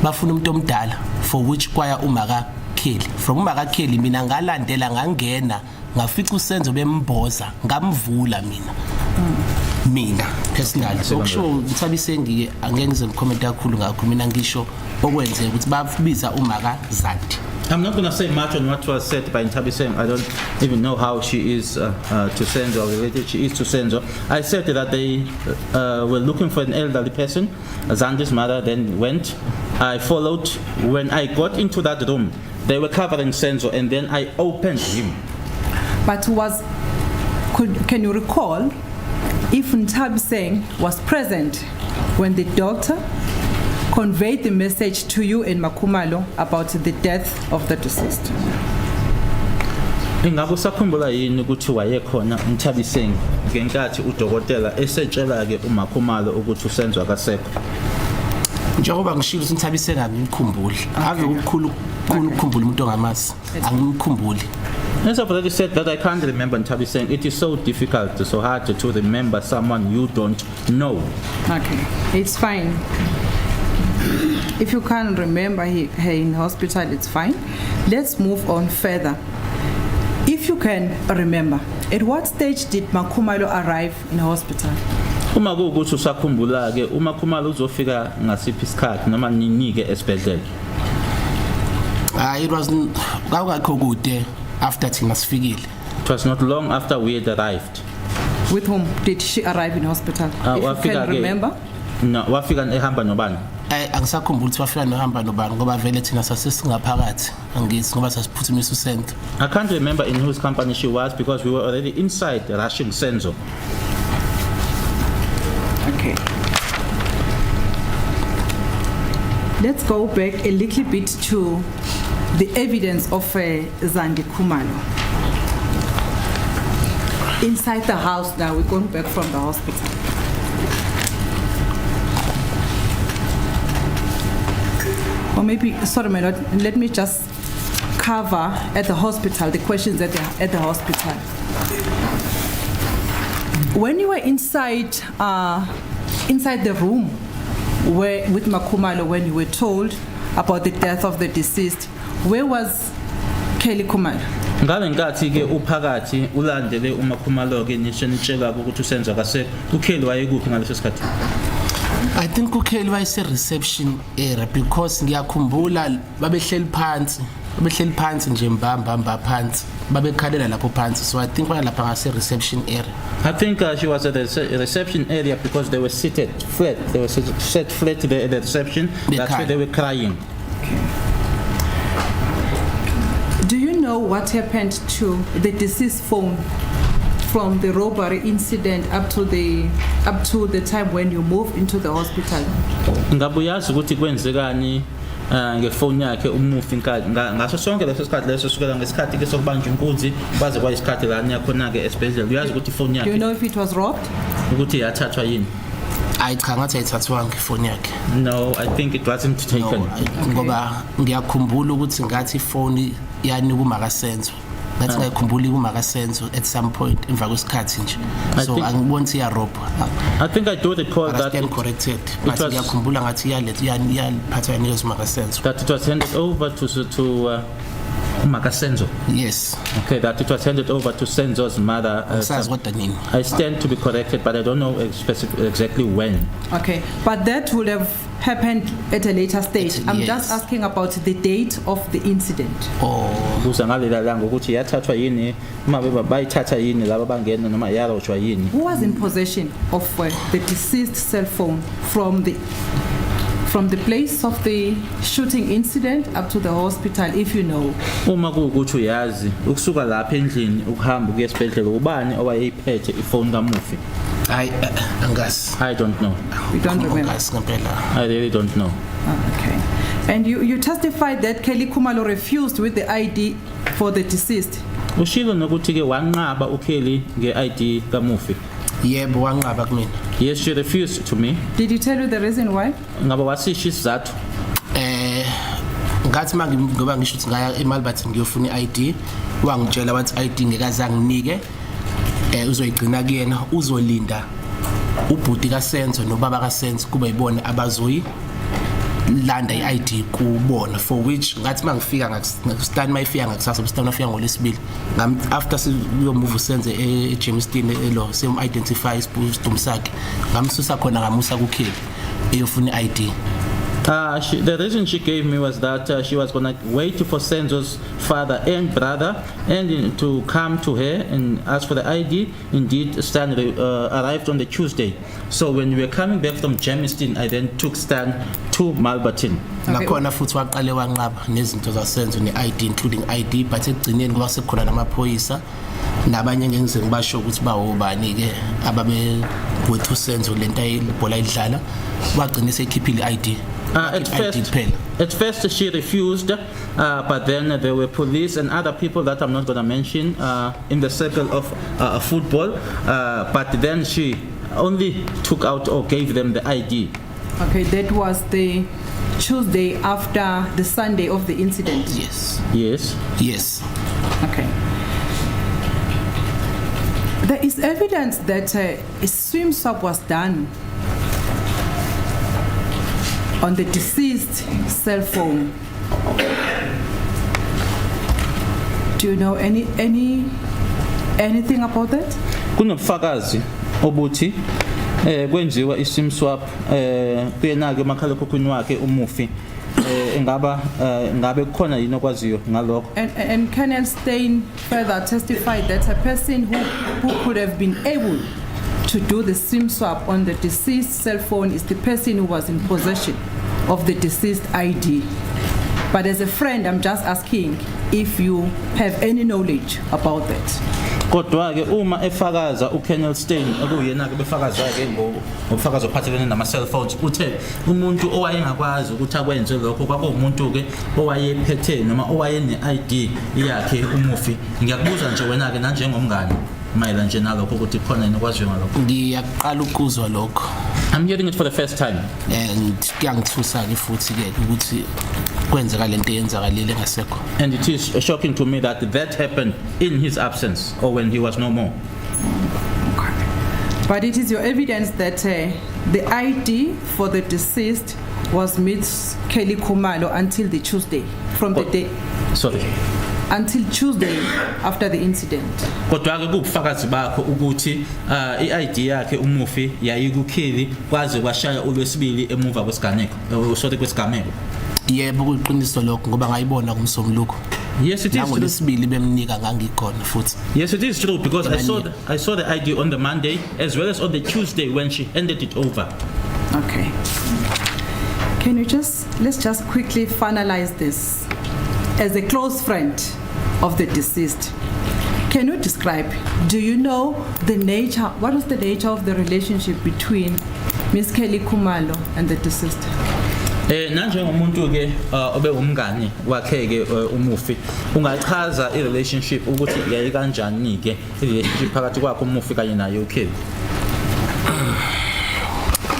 bafuna umuntu omdala for which kwaya uMakakheli from uMakakheli mina ngalandela ngangena ngafica uSenzo bemboza ngamvula mina personally sokusho Nthabiseng angeke ngize ngicommente kakhulu ngakho mina ngisho okwenzeka ukuthi babiza uMakazandi I'm not going to say much on what was said by Ntabiseng. I don't even know how she is to Senzo, or related she is to Senzo. I said that they were looking for an elderly person. Zandi's mother then went. I followed. When I got into that room, they were covering Senzo, and then I opened him. But can you recall if Ntabiseng was present when the doctor conveyed the message to you in Makumalo about the death of the deceased? Ingabe usakhumbula yini ukuthi wayekhona Ntabiseng ngenkathi udokotela esetshela ke uMakhumalo ukuthi uSenzo akasekho? Njengoba ngishilo ukuthi Ntabiseng angimkhumbuli. Ave ukukhulu ukukhumbula umuntu ongamazi. Angimkhumbuli. As I've already said that I can't remember Ntabiseng. It is so difficult, so hard to remember someone you don't know. Okay, it's fine. If you can't remember her in hospital, it's fine. Let's move on further. If you can remember, at what stage did Makhumalo arrive in hospital? Uma kuwukuthi usakhumbula ke uMakhumalo uzofika ngasiphi isikhathi noma ninike esibhedlela? It wasn't kakho kude after thina sifikile. It was not long after we had arrived. With whom did she arrive in hospital? If you can remember? No, wafika ehamba nobani? Angisakhumbula ukuthi wafika nohamba nobani ngoba vele thina sasesingaphakathi angithi ngoba sasiphuthumise uSenzo. I can't remember in whose company she was because we were already inside rushing Senzo. Okay. Let's go back a little bit to the evidence of Zandi Khumalo. Inside the house now, we're going back from the hospital. Or maybe, sorry my lord, let me just cover at the hospital, the questions at the hospital. When you were inside the room with Makhumalo, when you were told about the death of the deceased, where was Kelly Khumalo? Ngale nkathi ke uphakathi ulandele uMakhumalo ke nishenitshela ukuthi uSenzo akasekho. uKelly wayekuphi ngaleso sikhathi? I think uKelly wayese reception area because ngiyakhumbula babehleli phansi nje mbamba phansi babekhalela lapho phansi, so I think lapha ngase reception area. I think she was at the reception area because they were seated flat. They were set flat at the reception. That's why they were crying. Okay. Do you know what happened to the deceased phone from the robbery incident up to the time when you moved into the hospital? Ngabuyazi ukuthi kwenzekani ngefoni yakhe umufi ngaso sonke leso sikhathi leso sukela ngesikhathi ke sokubanja inkunzi baze kwayisikhathi la niyakhona ke esibhedlela. Uyazi ukuthi ifoni yakhe? Do you know if it was robbed? Ukuthi yathathwa yini? Cha ngathi ayithathwanga ifoni yakhe. No, I think it wasn't taken. Ngoba ngiyakhumbula ukuthi ngathi ifoni yani kuMakasenzo. Ngathi ngayikhumbula kuMakasenzo at some point emva kwesikhathi nje. So angiboni ukuthi iyarobha. I think I do recall that it corrected. But ngiyakhumbula ngathi iyaliphatha yanikeza uMakasenzo. That it was handed over to Makasenzo. Yes. Okay, that it was handed over to Senzo's mother. I stand to be corrected, but I don't know exactly when. Okay, but that would have happened at a later stage. I'm just asking about the date of the incident. Who was in possession of the deceased cell phone from the place of the shooting incident up to the hospital, if you know? Uma kuwukuthi uyazi ukusuka lapha endlini ukuhamba ukuya esibhedlela ubani owayeyiphethe ifoni kamufi? Angas. I don't know. You don't remember? I really don't know. Okay. And you testified that Kelly Khumalo refused with the ID for the deceased. Ushilo nokuthi ke wanqaba uKelly nge-ID kamufi. Yebo wanqaba kumina. Yes, she refused to me. Did he tell you the reason why? Ngaba wasisho isizathu. Ngathi ngoba ngisho ukuthi ngaya eMalbathi ngiyofuna iID, wangitshela wathi iID ngekazange nginike, uzoyigcina kuyena, uzolinda ubhuti kaSenzo nobaba kaSenzo kube yibona abazoyi landa iID kubona, for which ngathi mangifika ngakustand mayifika ngakusasa ustand afika ngolesibili after siyomove uSenzo eJamestown elo same identify isibhustum sakhe ngamsusa khona ngamusa kuKelly eyofuna iID. The reason she gave me was that she was going to wait for Senzo's father and brother and to come to her and ask for the ID. Indeed, Stan arrived on the Tuesday. So when we were coming back from Germiston, I then took Stan to Malberton. nakhona futhi waqale wanqaba nezinto zasenzo ne-ID including ID but ekugcineni kuba sekukhona namaphoyisa nabanye ngenze ngibasho ukuthi bawobani ke ababe kwethu Senzo lento ayibhola idlala wagcina sekhiphile i-ID. At first she refused, but then there were police and other people that I'm not going to mention in the circle of football, but then she only took out or gave them the ID. Okay, that was the Tuesday after the Sunday of the incident. Yes. Yes. Okay. There is evidence that a swim swap was done on the deceased cell phone. Do you know anything about that? Kunobufakazi obuthi kwenziwa isim swap kuyena ke makhalekhukhwini wakhe umufi ngabe kukhona yini okwaziyo ngalokho. And Colonel Stein further testified that a person who could have been able to do the SIM swap on the deceased cell phone is the person who was in possession of the deceased ID. But as a friend, I'm just asking if you have any knowledge about that. Kodwa ke uma efakaza uKolonel Stein okuyena ke befakaza ke ngobufakazi ophathelene nama cell phones uthe umuntu owayengakwazi ukuthi akwenze lokho kwakuwumuntu ke owayephethe noma owayene ID yakhe umufi. Ngiyakubuza nje wena ke nanjengomngane mayela nje nalokho ukuthi khona yini okwaziyo ngalokho. Ngiyaqala ukuzwa lokho. I'm hearing it for the first time. And kuyangithusa ke futhi ke ukuthi kwenzeka lento eyenzakalile ngasekho. And it is shocking to me that happened in his absence or when he was no more. But it is your evidence that the ID for the deceased was Miss Kelly Khumalo until the Tuesday, from the day. Sorry. Until Tuesday after the incident. Kodwa ke kubufakazi bakho ukuthi iID yakhe umufi yayikukhili kwaze kwashaya uLwesibili emuva kwesigameko. Sorry kwesigameko. Yebo kuyiqiniso lokho ngoba ngayibona kumsomluko. Yes, it is true. Ngolesibili bemnika ngangikhona futhi. Yes, it is true because I saw the ID on the Monday as well as on the Tuesday when she handed it over. Okay. Let's just quickly finalize this. As a close friend of the deceased, can you describe, do you know what was the nature of the relationship between Miss Kelly Khumalo and the deceased? Nanjengomuntu ke obe umngani wakhe ke umufi ungachaza irelationship ukuthi yayi kanjani ke irelationship phakathi kwakho umufi kanye naye uKelly.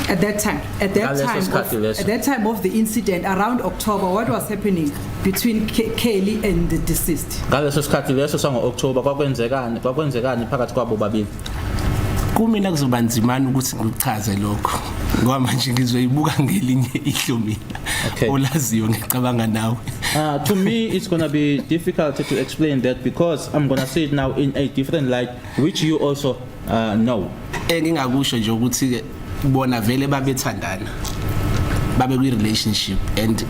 At that time of the incident around October, what was happening between Kelly and the deceased? Ngaleso sikhathi leso sango-October kwakwenzekani phakathi kwabo babili? Kumina kuzoba nzimana ukuthi ngikuchaze lokho ngoba manje ngizoyibuka ngelinye ihlo mina olaziyo ngicabanga nawe. To me it's going to be difficult to explain that because I'm going to say it now in a different light which you also know. Engingakusho nje ukuthi ke bona vele babethandana babe kwi relationship and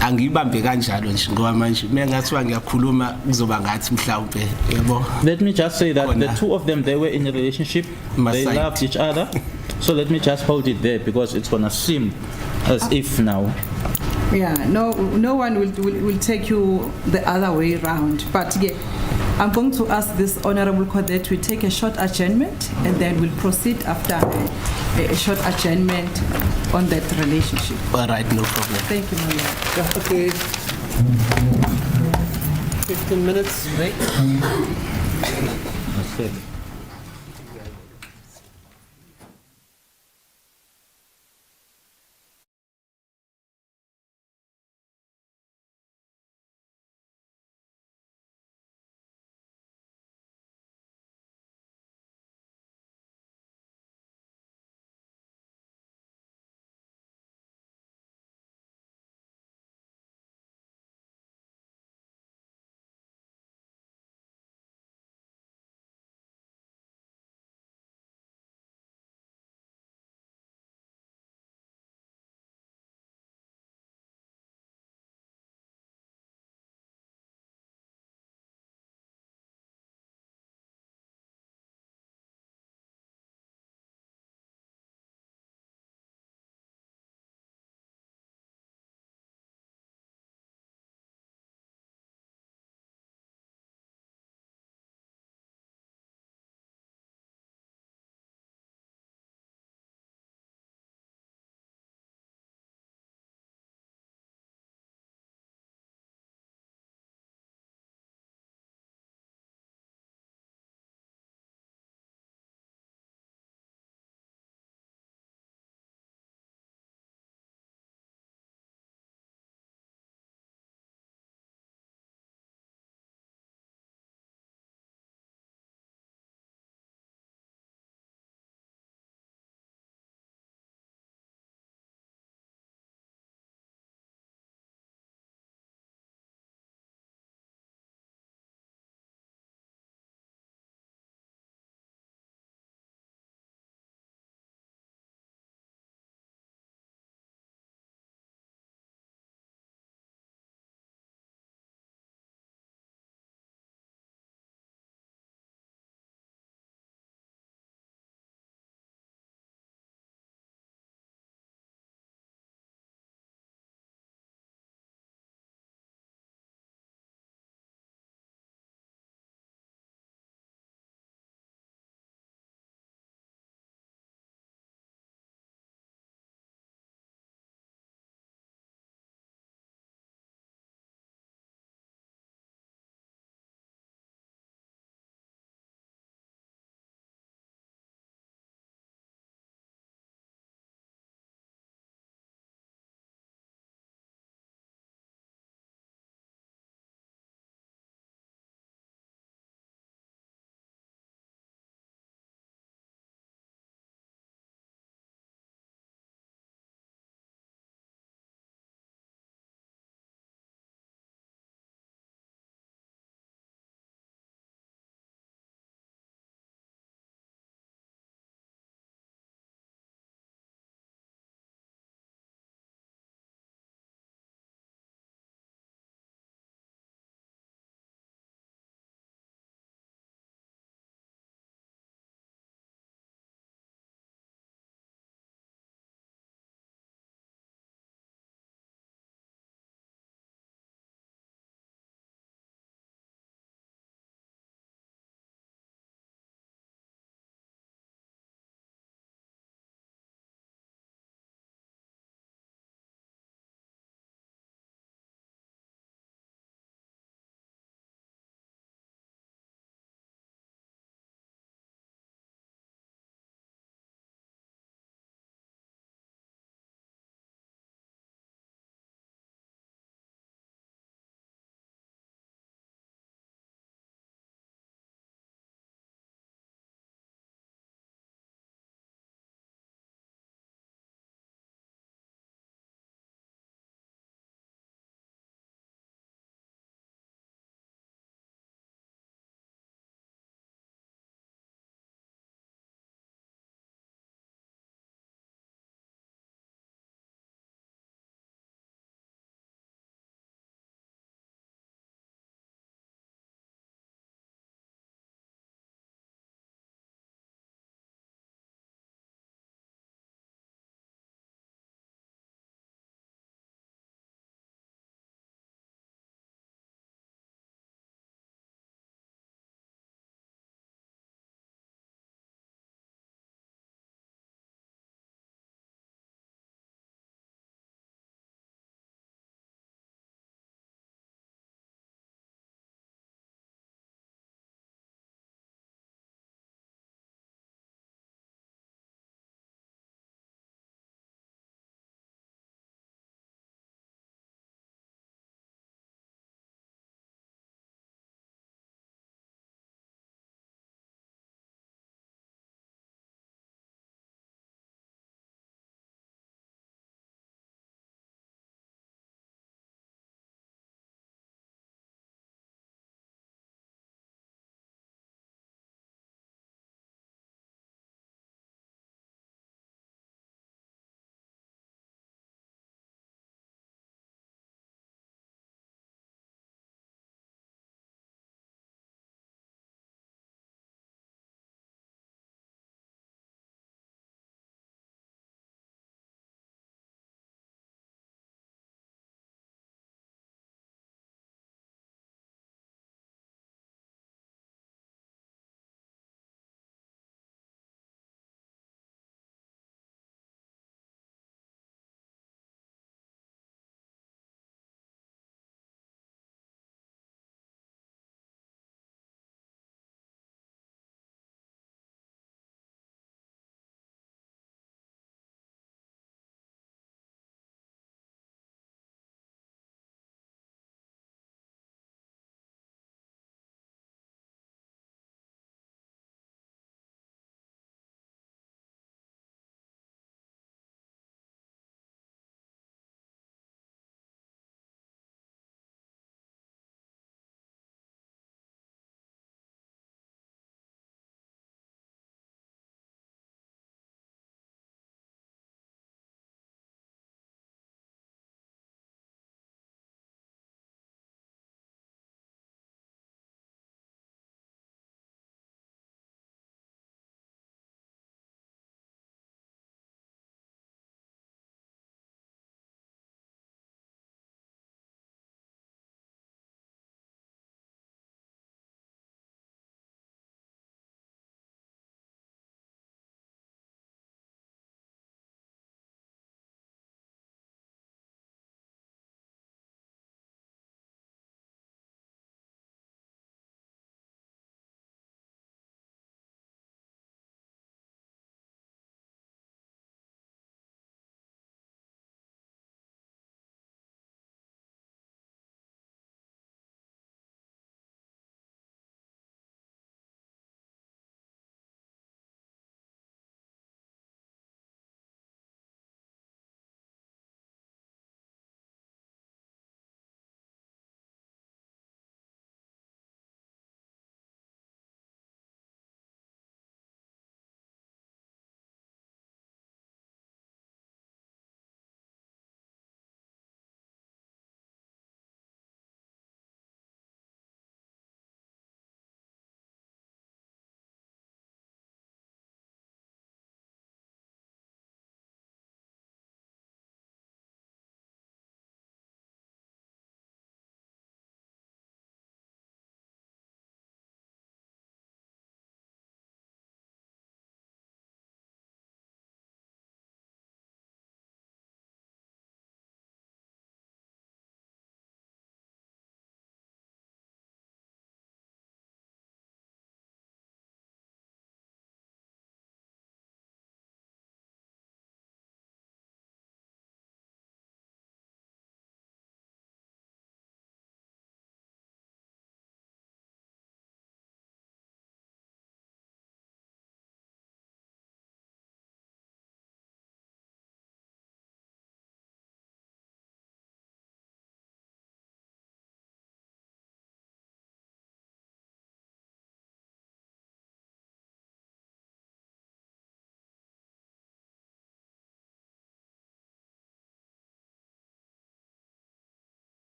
angiyibambe kanjalo nje ngoba manje mengathiwa ngiyakhuluma kuzoba ngathi mhlawumbe yebo. Let me just say that the two of them, they were in a relationship, they loved each other, so let me just hold it there because it's gonna seem as if now. Yeah, no one will take you the other way around, but yeah, I'm going to ask this honorable court that we take a short adjournment and then we'll proceed after a short adjournment on that relationship. All right, no problem. Thank you, my lord. Okay. 15 minutes, right? That's it.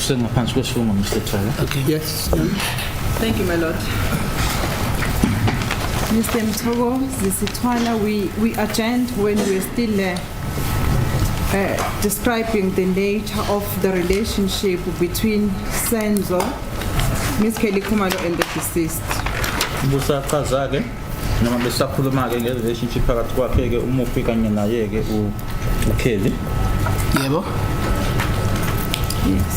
Sengaphansi kwesifungo Mr. Thwala. Okay. Yes. Thank you, my lord. Mr. Mthokozisi Thwala, we adjourned when we were still describing the nature of the relationship between Senzo, Ms. Kelly Khumalo, and the deceased. Busaqhaza-ke noma besakhuluma-ke nge-relationship phakathi kwakhe-ke umufi kanye naye-ke uKelly. Yebo.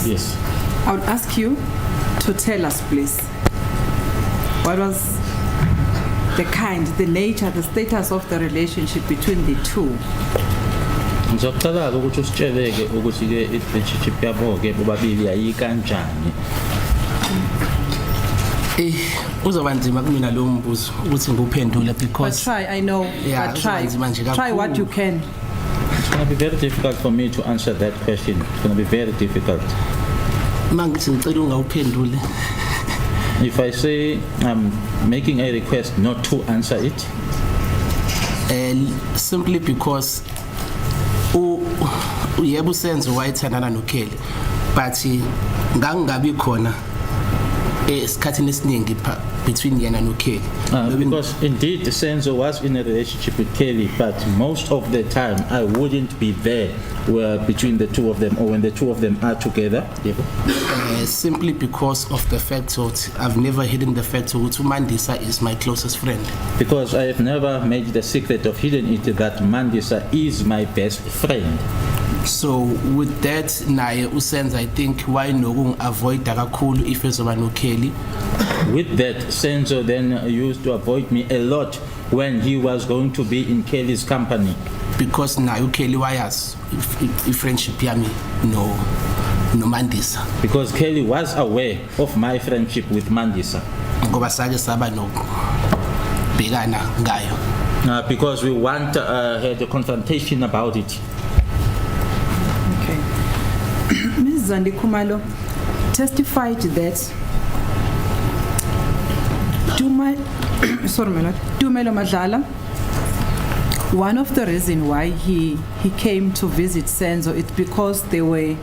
Yes. I would ask you to tell us, please, what was the nature, the status of the relationship between the two. Ngizoqala-ke ukuthi usitsheleke ukuthi-ke i-relationship yabo-ke bobabili yayikanjani. Uzoba nzima kumina lo mbuzo ukuthi nguphendule But because try, I know, Yeah, but try. uzoba nzima nje Try what kakhulu. you can. It's going to be very difficult for me to answer that question. It's going to be very difficult. mangithi ngicela ungawuphendule. If I say I'm making a request not to answer it, Simply because yebo uSenzo wayethandana noKelly but ngangabi khona esikhathini esiningi between yena noKelly. because indeed Senzo was in a relationship with Kelly, but most of the time I wouldn't be there between the two of them or when the two of them are together. Simply because of the fact that I've never hidden the fact that Mandisa is my closest friend. Because I have never made the secret of hidden it that Mandisa is my best friend. So with that naye uSenzo I think why nokungi avoid kakhulu if ezoba noKelly. With that, Senzo then used to avoid me a lot when he was going to be in Kelly's company. Because naye uKelly wayas if friendship yami no Mandisa. Because Kelly was aware of my friendship with Mandisa. Ngoba sake saba no bhekana ngayo. Because we had a confrontation about it. Okay. Ms. Zandi Khumalo testified that Dumelo Madlala, one of the reasons why he came to visit Senzo is because they were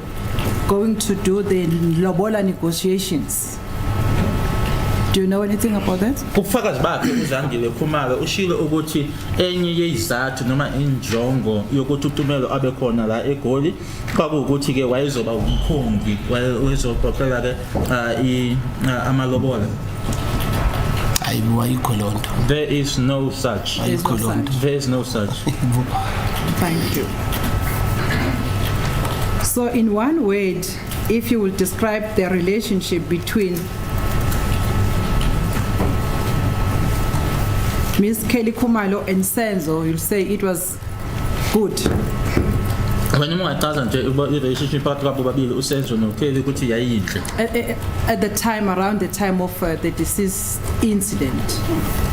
going to do the lobola negotiations. Do you know anything about that? Ubufakazi bakhe uZandile Khumalo ushilo ukuthi enye yezizathu noma injongo yokuthi uTumelo abe khona la eGoli kwakuwukuthi ke wayezoba umkhongi wayezoxoxela ke amalobola. There is no such. There is no such. Thank you. So in one word, if you will describe the relationship between Ms. Kelly Khumalo and Senzo, you'll say it was good. When you about the relationship uSenzo noKelly ukuthi yayinhle. At the time, around the time of the deceased incident.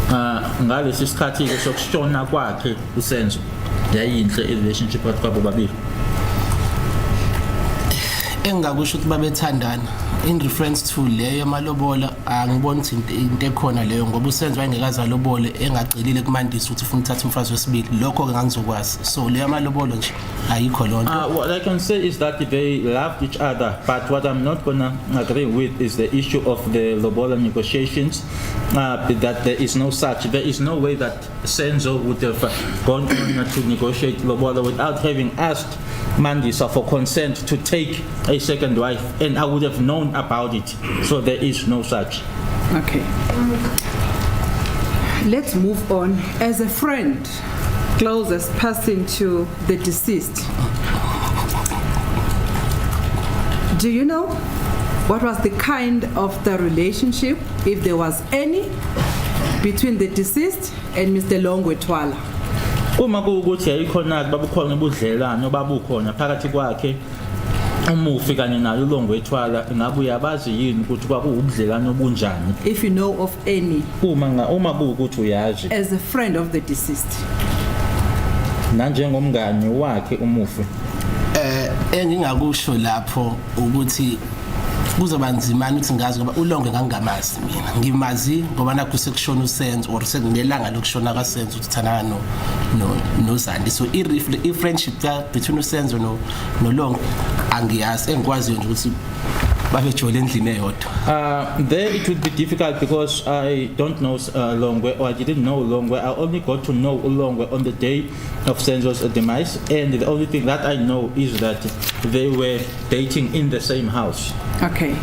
Ngalesi sikhathi ke sokushona kwakhe uSenzo yayinhle relationship phakathi kwabo babili. Engakusho ukuthi babethandana in reference to leyo amalobola angiboni ukuthi into ekhona leyo ngoba uSenzo wayengekaza lobole engacelile kuMandisa ukuthi ufuna uthatha umfazi wesibili lokho ke ngangizokwazi so leyo amalobolo nje ayikho lonto. What I can say is that they loved each other, but what I'm not gonna agree with is the issue of the lobola negotiations. That there is no such. There is no way that Senzo would have gone on to negotiate lobola without having asked Mandisa for consent to take a second wife, and I would have known about it. So there is no such. Okay. Let's move on. As a friend, closest person to the deceased, do you know what was the kind of the relationship, if there was any, between the deceased and Mr. Longwe Thwala? Uma kuwukuthi yayikhona babukhona ubudlelano babukhona phakathi kwakhe umufi kanye naye uLongwe Thwala ngabe uyabazi yini ukuthi kwakuwubudlelano obunjani? If you know of any. Uma kuwukuthi uyazi. As a friend of the deceased. Nanjengomngane wakhe umufi. Engingakusho lapho ukuthi kuzoba nzima ukuthi ngazi ngoba uLongwe ngangamazi mina ngimazi ngoba nakho sekushona uSenzo or sekunelanga lokushona kaSenzo uthana no Zandi so i friendship between uSenzo no Longwe angiyazi engikwaziyo nje ukuthi babejole endlini eyodwa. There it would be difficult because I don't know Longwe, or I didn't know Longwe. I only got to know Longwe on the day of Senzo's demise, and the only thing that I know is that they were dating in the same house. Okay.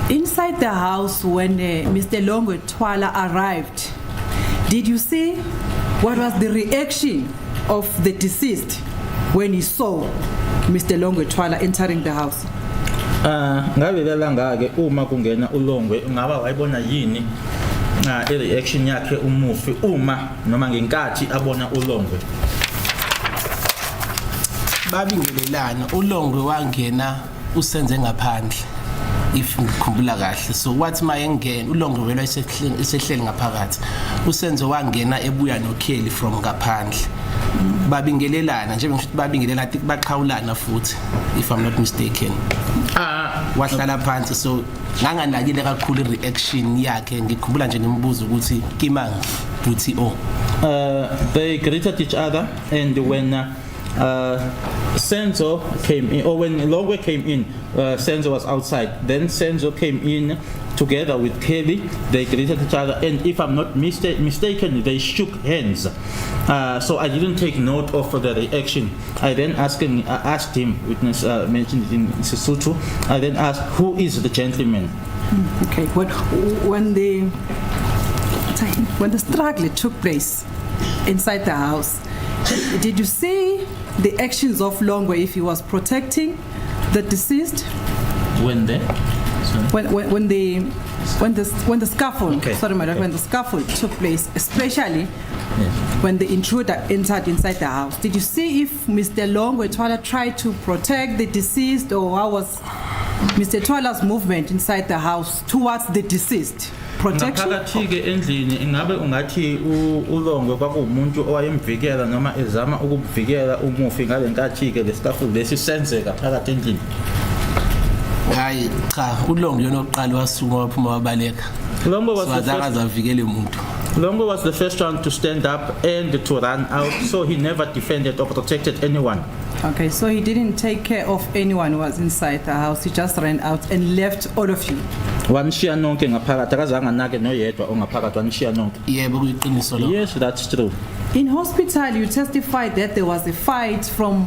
Inside the house, when Mr. Longwe Thwala arrived, did you see what was the reaction of the deceased when he saw Mr. Longwe Thwala entering the house? Ngabe lelanga ke uma kungena uLongwe ngaba wayibona yini reaction yakhe umufi uma noma ngenkathi abona uLongwe? Babingelelana, uLongwe wangena usenze ngaphandle. If ngikhumbula kahle, so wathi mayengena uLongwe vele esehleli ngaphakathi, uSenzo wangena ebuya noKelly from ngaphandle. Babingelelana nje ngisho babingelela baqhawulana futhi, if I'm not mistaken. Wahlala phansi, so nganganakile kakhulu reaction yakhe. Ngikhumbula nje ngimbuza ukuthi kimanga buthi They greeted each other, and when Senzo came in, or when Longwe came in, Senzo was outside. Then Senzo came in together with Kelly. They greeted each other, and if I'm not mistaken, they shook hands. So I didn't take note of the reaction. I then asked him, Witness mentioned it in Sesotho, I then asked, who is the gentleman? Okay, when the struggle took place inside the house, did you see the actions of Longwe if he was protecting the deceased? When the scuffle, okay. Sorry, madam, when the scuffle took place, especially when the intruder entered inside the house, did you see if Mr. Longwe Thwala tried to protect the deceased, or how was Mr. Thwala's movement inside the house towards the deceased? Protection? Ngaphakathi-ke endlini ingabe ungathi uLongwe kwakuwumuntu owayemvikela noma ezama ukuvikela umufi ngalenkathi-ke lesicafula lesi senzeka phakathi endlini? Hayi cha, uLongwe yona oqala wasukuma waphuma wabaleka. Longwe was the first one to stand up and to run out, so he never defended or protected anyone. Okay, so he didn't take care of anyone who was inside the house. He just ran out and left all of you. Wanishiya nonke ngaphakathi, akazange anake noyedwa ongaphakathi, wanishiya nonke. Yebo kuyiqiniso lo. Yes, that's true. In hospital, you testified that there was a fight from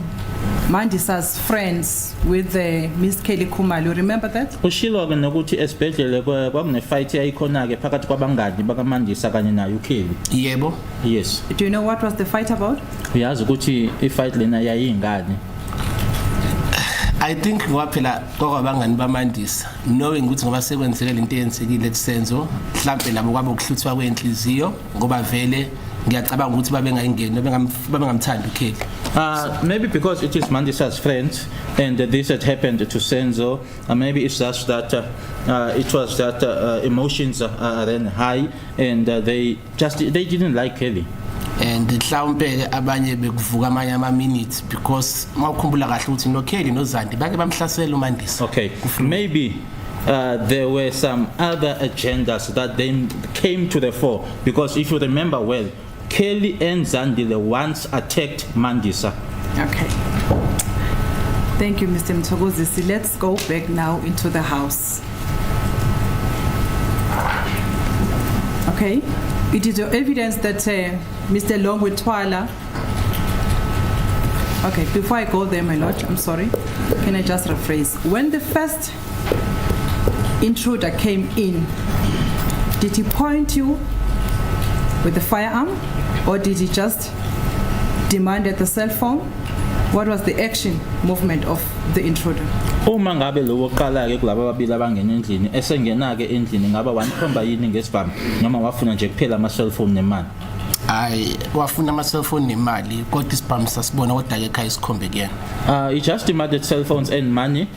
Mandisa's friends with Miss Kelly Khumalo. You remember that? Ushilo-ke nokuthi esibhedlela kwakunefight eyayikhona-ke phakathi kwabangani bakaMandisa kanye naye uKelly. Yebo. Yes. Do you know what was the fight about? Uyazi ukuthi ifight lena yayingani? I think waphela kwabangani baMandisa, knowing ukuthi ngoba sekwenzeke lento eyenzekile kuSenzo, mhlambe labo kwabe ukuhluthwa kwenhliziyo ngoba vele ngiyacabanga ukuthi babengayingeni babengamthandi uKelly. Maybe because it is Mandisa's friends and this had happened to Senzo, maybe it's just that it was that emotions ran high and they didn't like Kelly. And mhlawumbe abanye bekuvuka amanye ama-minutes because mawukhumbula kahle ukuthi noKelly noZandi bake bamhlasela uMandisa. Okay, maybe there were some other agendas that then came to the fore, because if you remember well, Kelly and Zandile once attacked Mandisa. Okay. Thank you, Mr. Mthokozisi. Let's go back now into the house. Okay. It is your evidence that Mr. Longwe Thwala. Okay, before I go there, my lord, I'm sorry. Can I just rephrase? When the first intruder came in, did he point you with the firearm, or did he just demand the cell phone? What was the action movement of the intruder? Uma ngabe lo woqala-ke kulabo ababili abangena endlini esengena-ke endlini ngaba wanikhomba yini ngesibhamu noma wafuna nje kuphela ama-cellphone nemali? Hayi, wafuna ama-cellphone nemali kodwa isibhamu sasibona kodwa-ke ekhaya isikhombe kuyena. He just demanded cell phones and money,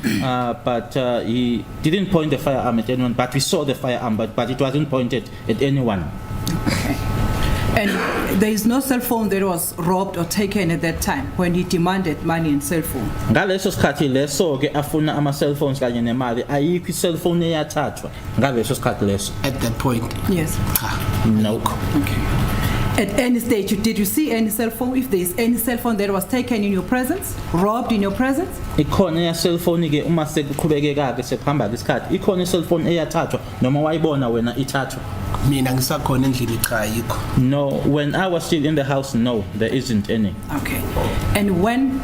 but he didn't point the firearm at anyone, but we saw the firearm, but it wasn't pointed at anyone. Okay. And there is no cell phone that was robbed or taken at that time when he demanded money and cell phone. Ngaleso sikhathi leso ke afuna ama cell phones kanye nemali, ayikho cell phone eyathathwa ngaleso sikhathi leso. At that point. Yes. No. Okay. At any stage, did you see any cell phone? If there is any cell phone that was taken in your presence, robbed in your presence? Ikhona ya cellphone ke uma sekuqhubekeka ke sekuhamba isikhathi. Ikhona cellphone eyathathwa noma wayibona wena ithathwa. Mina ngisakhona endlini cha yikho. No, when I was still in the house, no, there isn't any. Okay. And when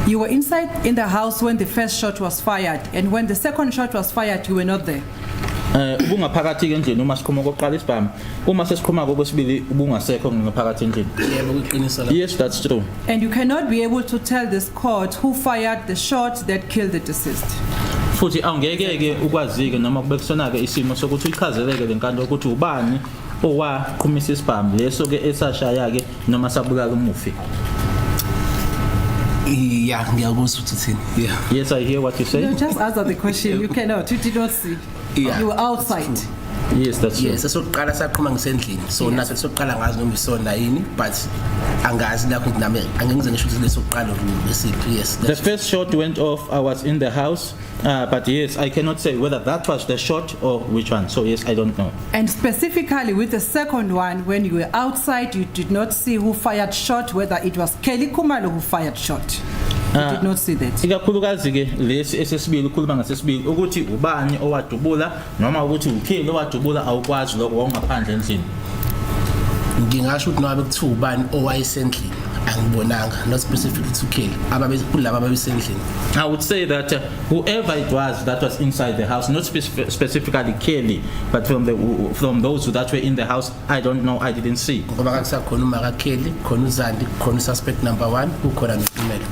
you were inside in the house when the first shot was fired, and when the second shot was fired, you were not there? Ubungaphakathi ke endlini uma sikhoma kokuqala isibhamu. Uma sesikhoma kokwesibili ubungasekho ngaphakathi endlini. Yebo kuqinisa la. Yes, that's true. And you cannot be able to tell this court who fired the shot that killed the deceased. Futhi awungeke ke ukwazi ke noma kube kusona ke isimo sokuthi uyichazeleke lenkantolo ukuthi ubani owaqhumisa isibhamu leso ke esashaya ke noma sabulala umufi. Yeah, ngiyakuzwa ukuthi uthini. Yeah. Yes, I hear what you say. No, just answer the question. You cannot. You did not see. Yeah. You were outside. Yes, that's true. Yes, esokuqala saqhuma ngisendlini. So naso esokuqala ngazi noma isona yini, but angazi lapho ukuthi nami angengize ngisho ukuthi lesokuqala lesiphi. Yes. The first shot went off, I was in the house, but yes, I cannot say whether that was the shot or which one. So yes, I don't know. And specifically with the second one, when you were outside, you did not see who fired shot, whether it was Kelly Kumalo who fired shot. You did not see that. Ikakhulukazi ke lesi esesibili ukhuluma ngasesibili ukuthi ubani owadubula noma ukuthi uKelly owadubula awukwazi lokho wawungaphandle endlini. Ngingasho ukuthi nabe kuthiwa ubani owayesendlini angibonanga, not specifically to Kelly. Kulabo ababesendlini. I would say that whoever it was that was inside the house, not specifically Kelly, but from those that were in the house, I don't know, I didn't see. Ngoba kakusakhona umaka Kelly, khona uZandi, khona suspect number 1, ukhona noFemale.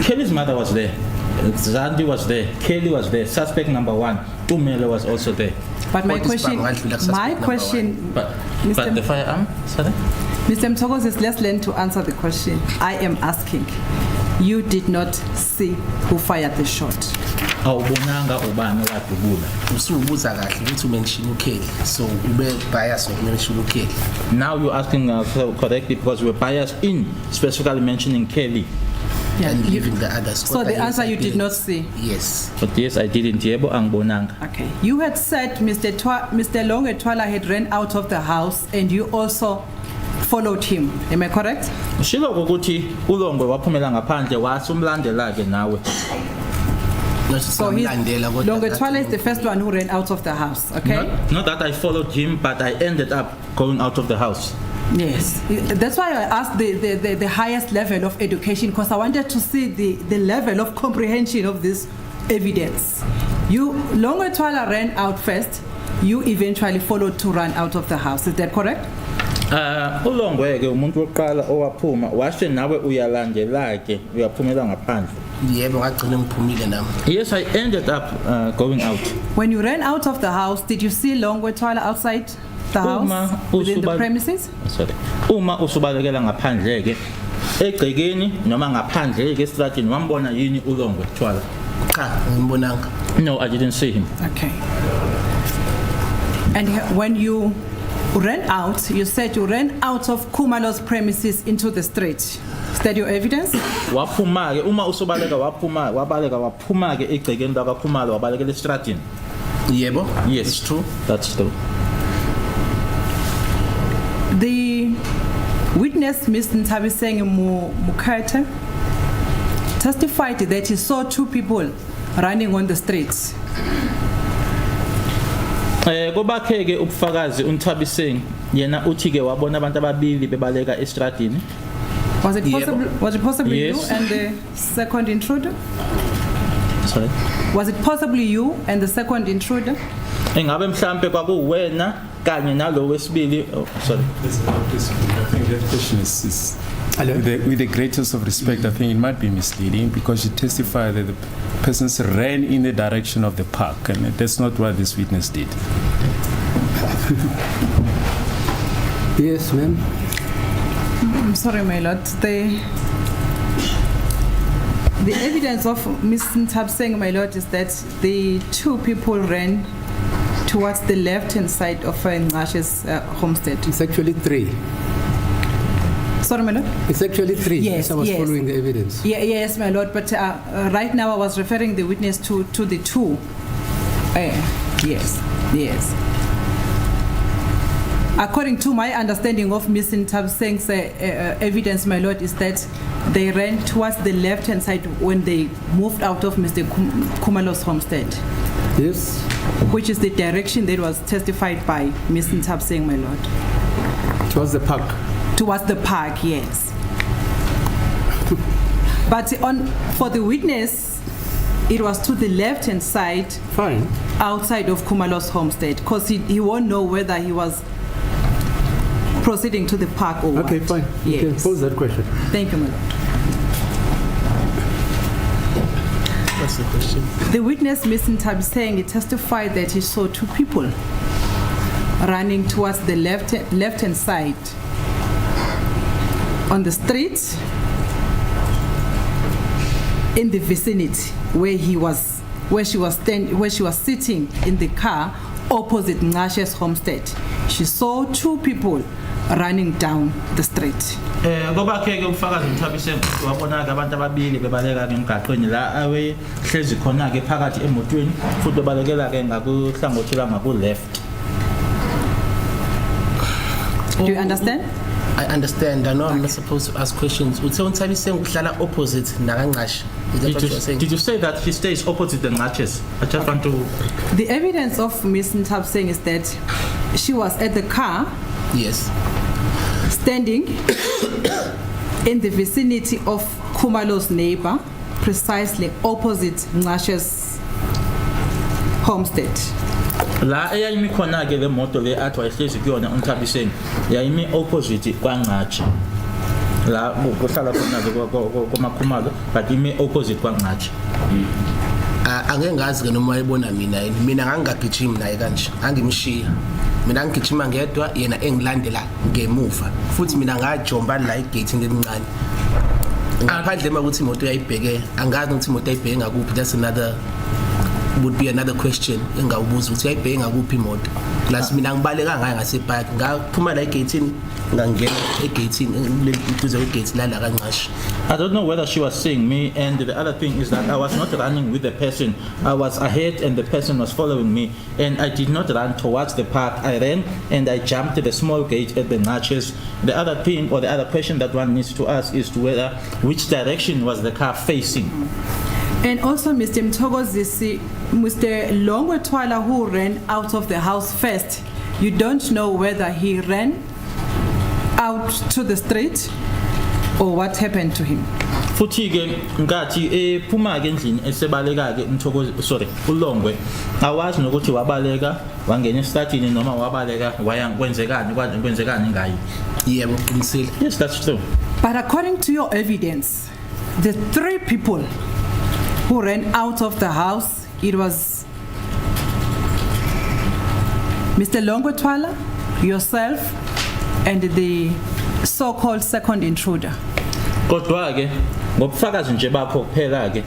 Kelly's mother was there. Zandi was there. Kelly was there. Suspect number 1, Tumelo was also there. But my What is question, But the firearm, sorry? Mr. Mthokozisi, let's learn to answer the question. I am asking. You did not see who fired the shot. Awubonanga ubani owadubula. Usubuza kahle ukuthi umention uKelly. So ube bias ngokumention uKelly. Now you're asking correctly because we're biased in specifically mentioning Kelly. And leaving the others. So the answer you did not see? Yes. But yes, I didn't. Yebo angibonanga. Okay. You had said Mr. Longe Thwala had ran out of the house and you also followed him. Am I correct? Shilo ukuthi uLongwe waphumela ngaphandle wasumlandela ke nawe. So Longe Thwala is the first one who ran out of the house, okay? Not that I followed him, but I ended up going out of the house. Yes, that's why I asked the highest level of education, because I wanted to see the level of comprehension of this evidence. Longe Thwala ran out first, you eventually followed to run out of the house, is that correct? uLongwe ke umuntu oqala owaphuma washe nawe uyalandela ke uyaphumela ngaphandle. Yebo ngagcina ngiphumile nami. Yes, I ended up going out. When you ran out of the house, did you see Longe Thwala outside the house within the premises? Sorry. Uma usubalekela ngaphandle ke egcekeni noma ngaphandle ke estradini wambona yini uLongwe Thwala? Cha, ngimbonanga. No, I didn't see him. Okay. And when you ran out, you said you ran out of Kumalo's premises into the street. Is that your evidence? Waphuma ke uma usubaleka waphuma ke egcekeni la kaKhumalo wabalekela estradini. Yebo. Yes, it's true. That's true. The witness, Ms. Nthabiseng Mukherhe, testified that he saw two people running on the streets. Kobakhe ke ubufakazi uNthabiseng yena uthi ke wabona abantu ababili bebaleka estradini. Was it possibly Yes. you and the second intruder? Sorry? Was it possibly you and the second intruder? Engabe mhlambe kwakuwena kanye nalo wesibili. Oh, sorry. I think that question is with the greatest of respect, I think it might be misleading because she testified that the persons ran in the direction of the park, and that's not what this witness did. Yes, ma'am. I'm sorry, my lord. The evidence of Ms. Nthabiseng, my lord, is that the two people ran towards the left-hand side of Ngqashe's homestead. It's actually three. Sorry, my lord? It's actually three. Yes, I was yes. following the evidence. Yes, my lord, but right now I was referring the witness to the two. Yes. According to my understanding of Ms. Nthabiseng's evidence, my lord, is that they ran towards the left-hand side when they moved out of Mr. Khumalo's homestead, Yes. which is the direction that was testified by Ms. Nthabiseng, my lord. Towards the park. Towards the park, yes. But for the witness, it was to the left-hand side, Fine. outside of Khumalo's homestead, because he won't know whether he was proceeding to the park or Okay, what. fine. You can Yes. pose that question. Thank you, my lord. What's the question? The witness, Ms. Nthabiseng, testified that he saw two people running towards the left-hand side on the street in the vicinity where she was sitting in the car opposite Ngashe's homestead. She saw two people running down the street. Ngoba ke ufakazi Nthabiseng wabona ke abantu ababili bebaleka ke emgaqweni la awe hlezi khona ke phakathi emotweni futhi bebalekela ke ngakuhlangothi la ngaku left. Do you understand? I understand. I know I'm not supposed to ask questions. Uthe uNthabiseng uhlala opposite nakanqashi. Is that what you're saying? Did you say that he stays opposite the Ngatches? I just want to. The evidence of Ms. Nthabiseng is that she was at the car Yes. standing in the vicinity of Khumalo's neighbor, precisely opposite Ngashe's homestead. La eyayimi khona ke le moto le athi wayehlezi kuyona uNthabiseng yayimi opposite kwaNgatshe. La kuhlala khona komakhumalo but imi opposite kwaNgatshe. Angeke ngazi ke noma ayibona mina ngangagijimi naye kanje angimshiya mina ngigijima ngedwa yena engilandela ngemuva futhi mina ngajomba la igate ngelincane ngaphandle ukuthi imoto yayibheke angazi ukuthi imoto yayibheke ngakuphi. That's would be another question engawubuza ukuthi yayibheke ngakuphi imoto plus mina ngibaleka ngayo ngasepark ngaphuma la egatini ngangena egatini duze kwegate la kanqashi. I don't know whether she was seeing me, and the other thing is that I was not running with the person. I was ahead and the person was following me, and I did not run towards the park. I ran and I jumped the small gate at the Ngatches. The other thing or the other question that one needs to ask is to whether which direction was the car facing. And also, Mr. Mthokozisi, Mr. Thwala, who ran out of the house first, you don't know whether he ran out to the street or what happened to him. Futhi ke ngathi ephuma ke endlini esebaleka ke uLongwe awazi nokuthi wabaleka wangena esitadini noma wabaleka waya kwenzekani ngayi. Yebo uqinisile. Yes, that's true. But according to your evidence, the three people who ran out of the house, it was Mr. Thwala, yourself, and the so-called second intruder. Kodwa ke ngobufakazi nje bakho kuphela ke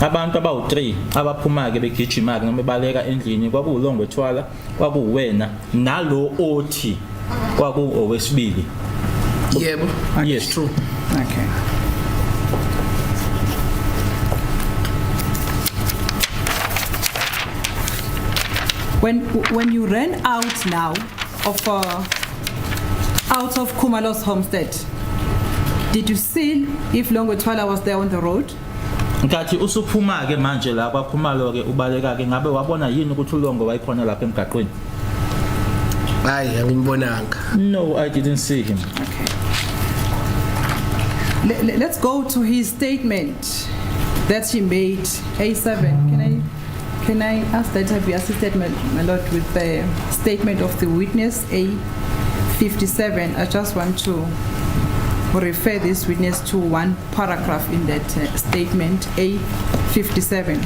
abantu abawu3 abaphuma ke begijima ke noma bebaleka endlini kwakuLongwe Thwala, kwakuwena nalo othi owesibili. Yebo. Yes, True. Okay. When you ran out now out of Khumalo's homestead, did you see if Longwe Thwala was there on the road? Ngathi usuphuma ke manje la kwakhumalo ke ubaleka ke ngabe wabona yini ukuthi uLongwe wayikhona lapha emgaqweni? Hayi angimbonanga. No, I didn't see him. Okay. Let's go to his statement that he made. A7. Can I ask that I be assisted, my lord, with the statement of the witness A57? I just want to refer this witness to one paragraph in that statement A57.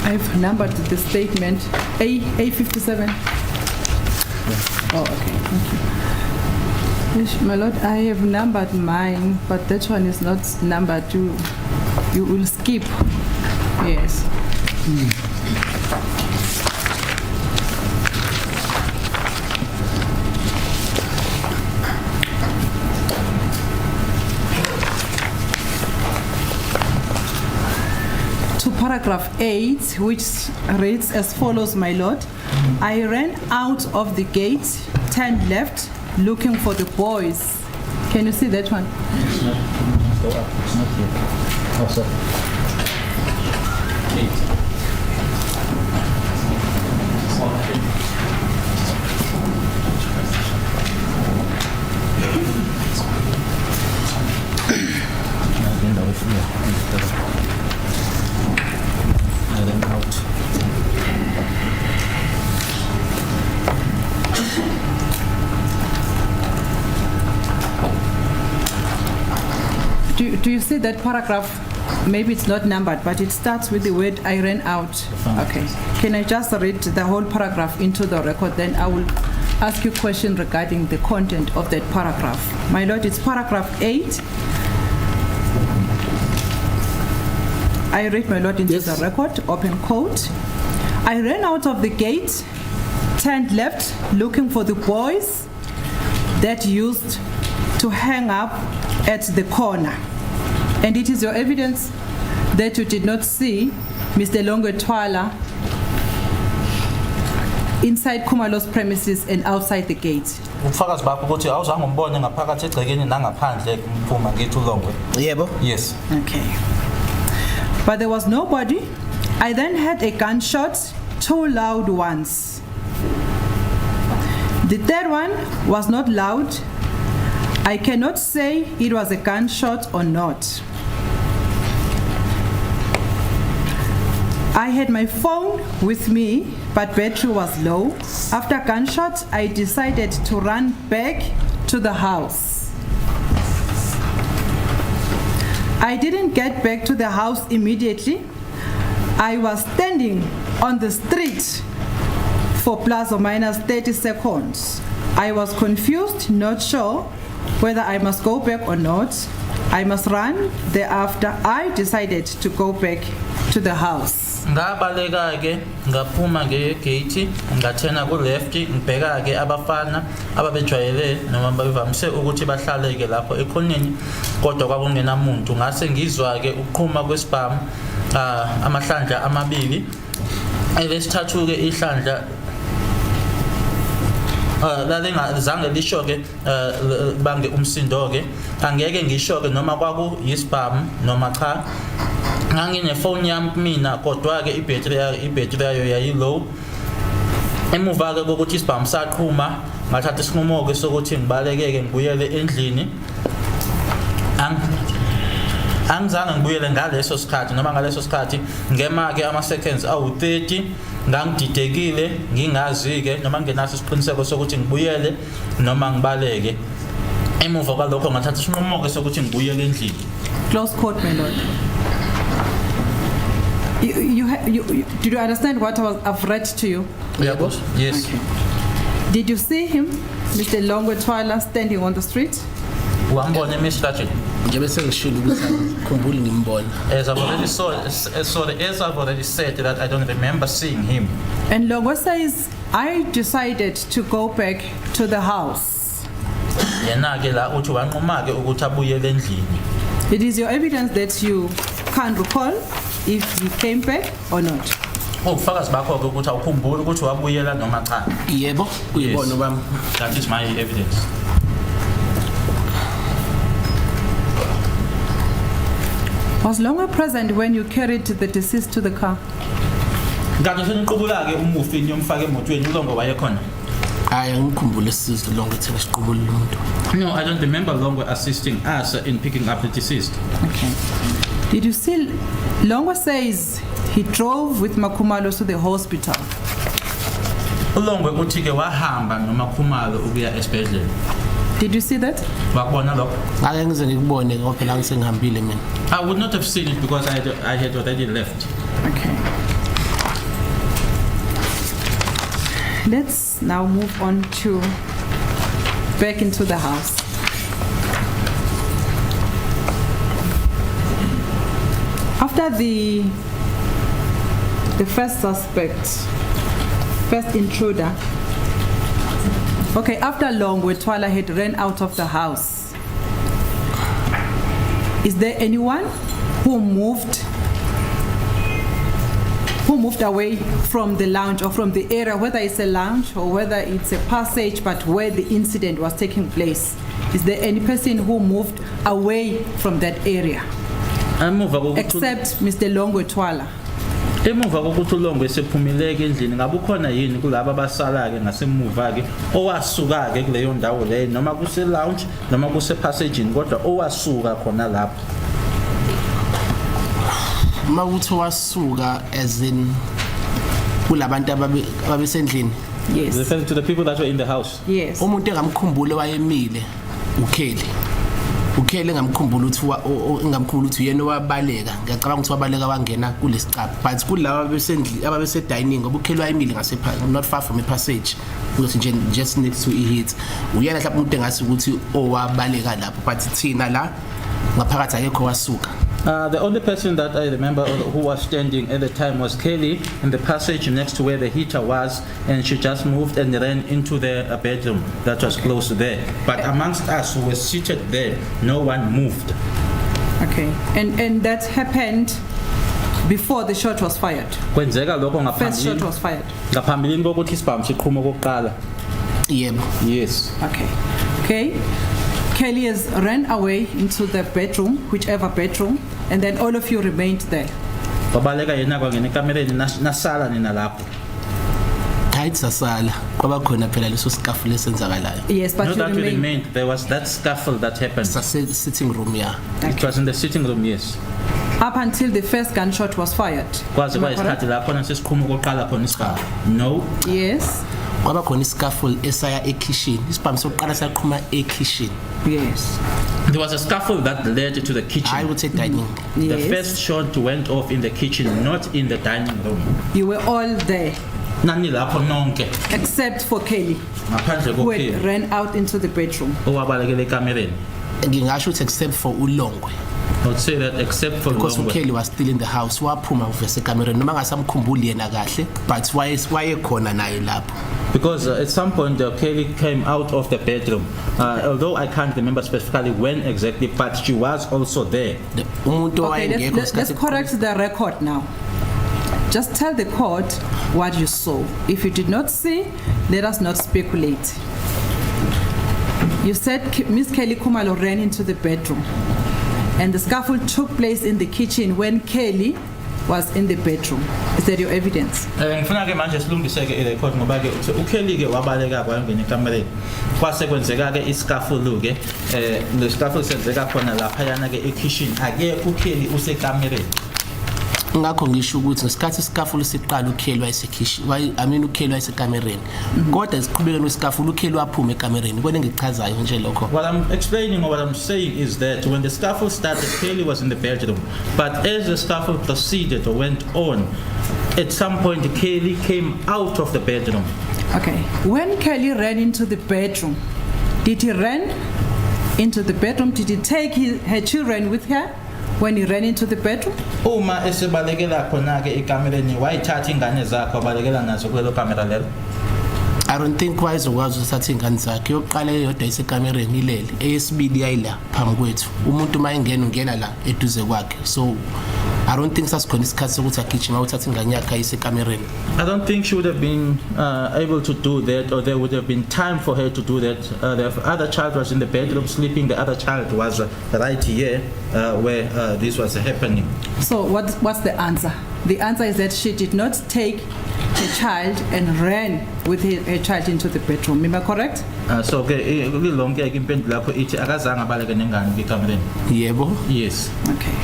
I've numbered the statement A57. Oh, okay. Thank you. Yes, my lord, I have numbered mine, but that one is not numbered. You will skip. Yes. To paragraph 8, which reads as follows, my lord. I ran out of the gate, turned left, looking for the boys. Can you see that one? It's not, go up, it's not here. Oh, sorry. 8. Do you see that paragraph? Maybe it's not numbered, but it starts with the word I ran out. Okay. Can I just read the whole paragraph into the record? Then I will ask you a question regarding the content of that paragraph. My lord, it's paragraph 8. I read, my lord, into the record, open quote. I ran out of the gate, turned left, looking for the boys that used to hang up at the corner. And it is your evidence that you did not see Mr. Thwala inside Khumalo's premises and outside the gate. Ubufakazi bakho ukuthi awuzange umbone ngaphakathi egcekeni nangaphandle kumphuma ngithi uLongwe. Yebo. Yes. Okay. But there was nobody. I then heard a gunshot, 2 loud ones. The third one was not loud. I cannot say it was a gunshot or not. I had my phone with me, but battery was low. After gunshot, I decided to run back to the house. I didn't get back to the house immediately. I was standing on the street for plus or minus 30 seconds. I was confused, not sure whether I must go back or not. I must run. Thereafter, I decided to go back to the house. Ngabaleka ke ngaphuma ngegate ngathena ku left ngibheka ke abafana ababejwayele noma babevamise ukuthi bahlale ke lapho ekhoneni kodwa kwakungenamuntu ngase ngizwa ke uqhuma kwesibhamu amahlandla amabili elesithathu ke ihlandla lalengazange lisho ke bange umsindo ke angeke ngisho ke noma kwaku yisibhamu noma cha ngangine phone yami mina kodwa ke ibhetri yayo yayi low emuva ke ukuthi isibhamu saqhuma ngathatha isinqumo ke sokuthi ngibalekeke ngibuyele endlini angizange ngibuyele ngaleso sikhathi noma ngaleso sikhathi ngema ke ama seconds awu30 ngangididekile ngingazi ke noma ngenaso isiqiniseko sokuthi ngibuyele noma ngibaleke emuva kwalokho ngathatha isinqumo ke sokuthi ngibuyele endlini. Close quote, my lord. Did you understand what I've read to you? Yeah, boss. Yes. Okay. Did you see him, Mr. Thwala, standing on the street? Wambone Mr. Nje bese ngishilo ukuthi ngikhumbule ngimbona. As I've already said that I don't remember seeing him. And Longo says, I decided to go back to the house. Yena ke la uthi wanquma ke ukuthi abuyele endlini. It is your evidence that you can't recall if he came back or not. Ubufakazi bakho ke ukuthi awukhumbuli ukuthi wabuyela noma cha. Yebo, kuyibona bami. That is my evidence. Was Longo present when you carried the deceased to the car? Kanti seniqubula ke umufini yomfaka emotweni uLongo wayekhona. Hayi ngikhumbule sizwe Longo thina siqubula umuntu. No, I don't remember Longo assisting us in picking up the deceased. Okay. Did you see, Longo says he drove with Khumalo to the hospital. uLongwe uthi ke wahamba noMakhumalo ukuya esibhedlela. Did you see that? Wakubona lokho? Ngake ngize ngikubone ngoba phela ngisengihambile mina. I would not have seen it because I had already left. Okay. Let's now move on to back into the house. After the first suspect, first intruder, okay, after long, when Thwala had ran out of the house, is there anyone who moved away from the lounge or from the area, whether it's a lounge or whether it's a passage, but where the incident was taking place? Is there any person who moved away from that area? Except Mr. Longwe Thwala. Emuva kokuthi uLongwe sephumileke endlini ngabe ukhona yini kulabo abasala ke ngasemuva ke owasuka ke kuleyo ndawo leyo noma kuse lounge noma kuse passage kodwa owasuka khona lapho mawuthi wasuka as in kulabantu ababesendlini? Yes. Referring to the people that were in the house. Yes. Umuntu engamkhumbula wayemile uKheli ngamkhumbula ukuthi yena wabaleka ngiyacabanga ukuthi wabaleka wangena kulesicapha but kulabo ababese dining ngoba uKheli wayemile not far from a passage ukuthi just next to it uyena lapho umuntu engasi ukuthi owabaleka lapho but thina la ngaphakathi akekho wasuka. The only person that I remember who was standing at the time was Kelly in the passage next to where the heater was, and she just moved and ran into the bedroom that was close there. But amongst us who were seated there, no one moved. Okay, and that happened before the shot was fired? First shot was fired? Yes. Okay. Kelly has ran away into the bedroom, whichever bedroom, and then all of you remained there. Yes, but not you remained. There was that scuffle that happened. It's a sitting room, yeah. Okay. It was in the sitting room, yes. Up until the first gunshot was fired? No. Yes. Kwaba khona iscuffle esaya ekitchen isibhamu sokuqala saqhuma ekitchen. Yes. There was a scuffle that led to the kitchen. I would say dining. Yes. The first shot went off in the kitchen, not in the dining room. You were all there Nani lapho nonke except for Kelly, ngaphandle who koKelly had ran out into the bedroom. owabalekele ekamereni. Ngingasho ukuthi except for uLongwe. I would say that except for Because Longwe. uKelly was still in the house waphuma uvese ekamereni noma ngasamkhumbuli yena kahle but wayekhona naye lapho. Because at some point Kelly came out of the bedroom. Although I can't remember specifically when exactly, but she was also there. Okay, let's correct the record now. Just tell the court what you saw. If you did not see, let us not speculate. You said Miss Kelly Khumalo ran into the bedroom, and the scuffle took place in the kitchen when Kelly was in the bedroom. Is that your evidence? Ngifuna ke manje silungise ke irecord ngoba ke uKelly ke wabaleka kwangena ekamereni. Kwase kwenzeka ke iscuffle ke le scuffle senzeka khona lapha yana ke ekitchen ake uKelly usekamereni. Ngakho ngisho ukuthi ngesikhathi iscuffle siqala uKelly wayesekitchen uKelly wayesekamereni kodwa siqhubeke nescuffle uKelly waphuma ekamereni kwena ngichazayo nje lokho. What I'm explaining or what I'm saying is that when the scuffle started, Kelly was in the bedroom, but as the scuffle proceeded or went on, at some point Kelly came out of the bedroom. Okay. When Kelly ran into the bedroom, did he run into the bedroom? Did he take her children with her when he ran into the bedroom? Uma esebalekela khona ke ekamereni wayithatha ingane zakhe wabalekela nazo kulelo kamera lelo. I don't think wayezokwazi ukuthatha ingane zakhe yokuqala eyodwa isekamereni ilele eyesibili yayila phambi kwethu umuntu mayengena ungena la eduze kwakhe so I don't think sasikhona isikhathi sokuthi agijima uthatha ingane yakhe ayisekamereni. I don't think she would have been able to do that, or there would have been time for her to do that. The other child was in the bedroom sleeping. The other child was right here where this was happening. So what's the answer? The answer is that she did not take her child and ran with her child into the bedroom. Am I correct? So ke lilonke ke impendulo yakho ithi akazange abaleke nengane kwikamereni. Yebo. Yes. Okay.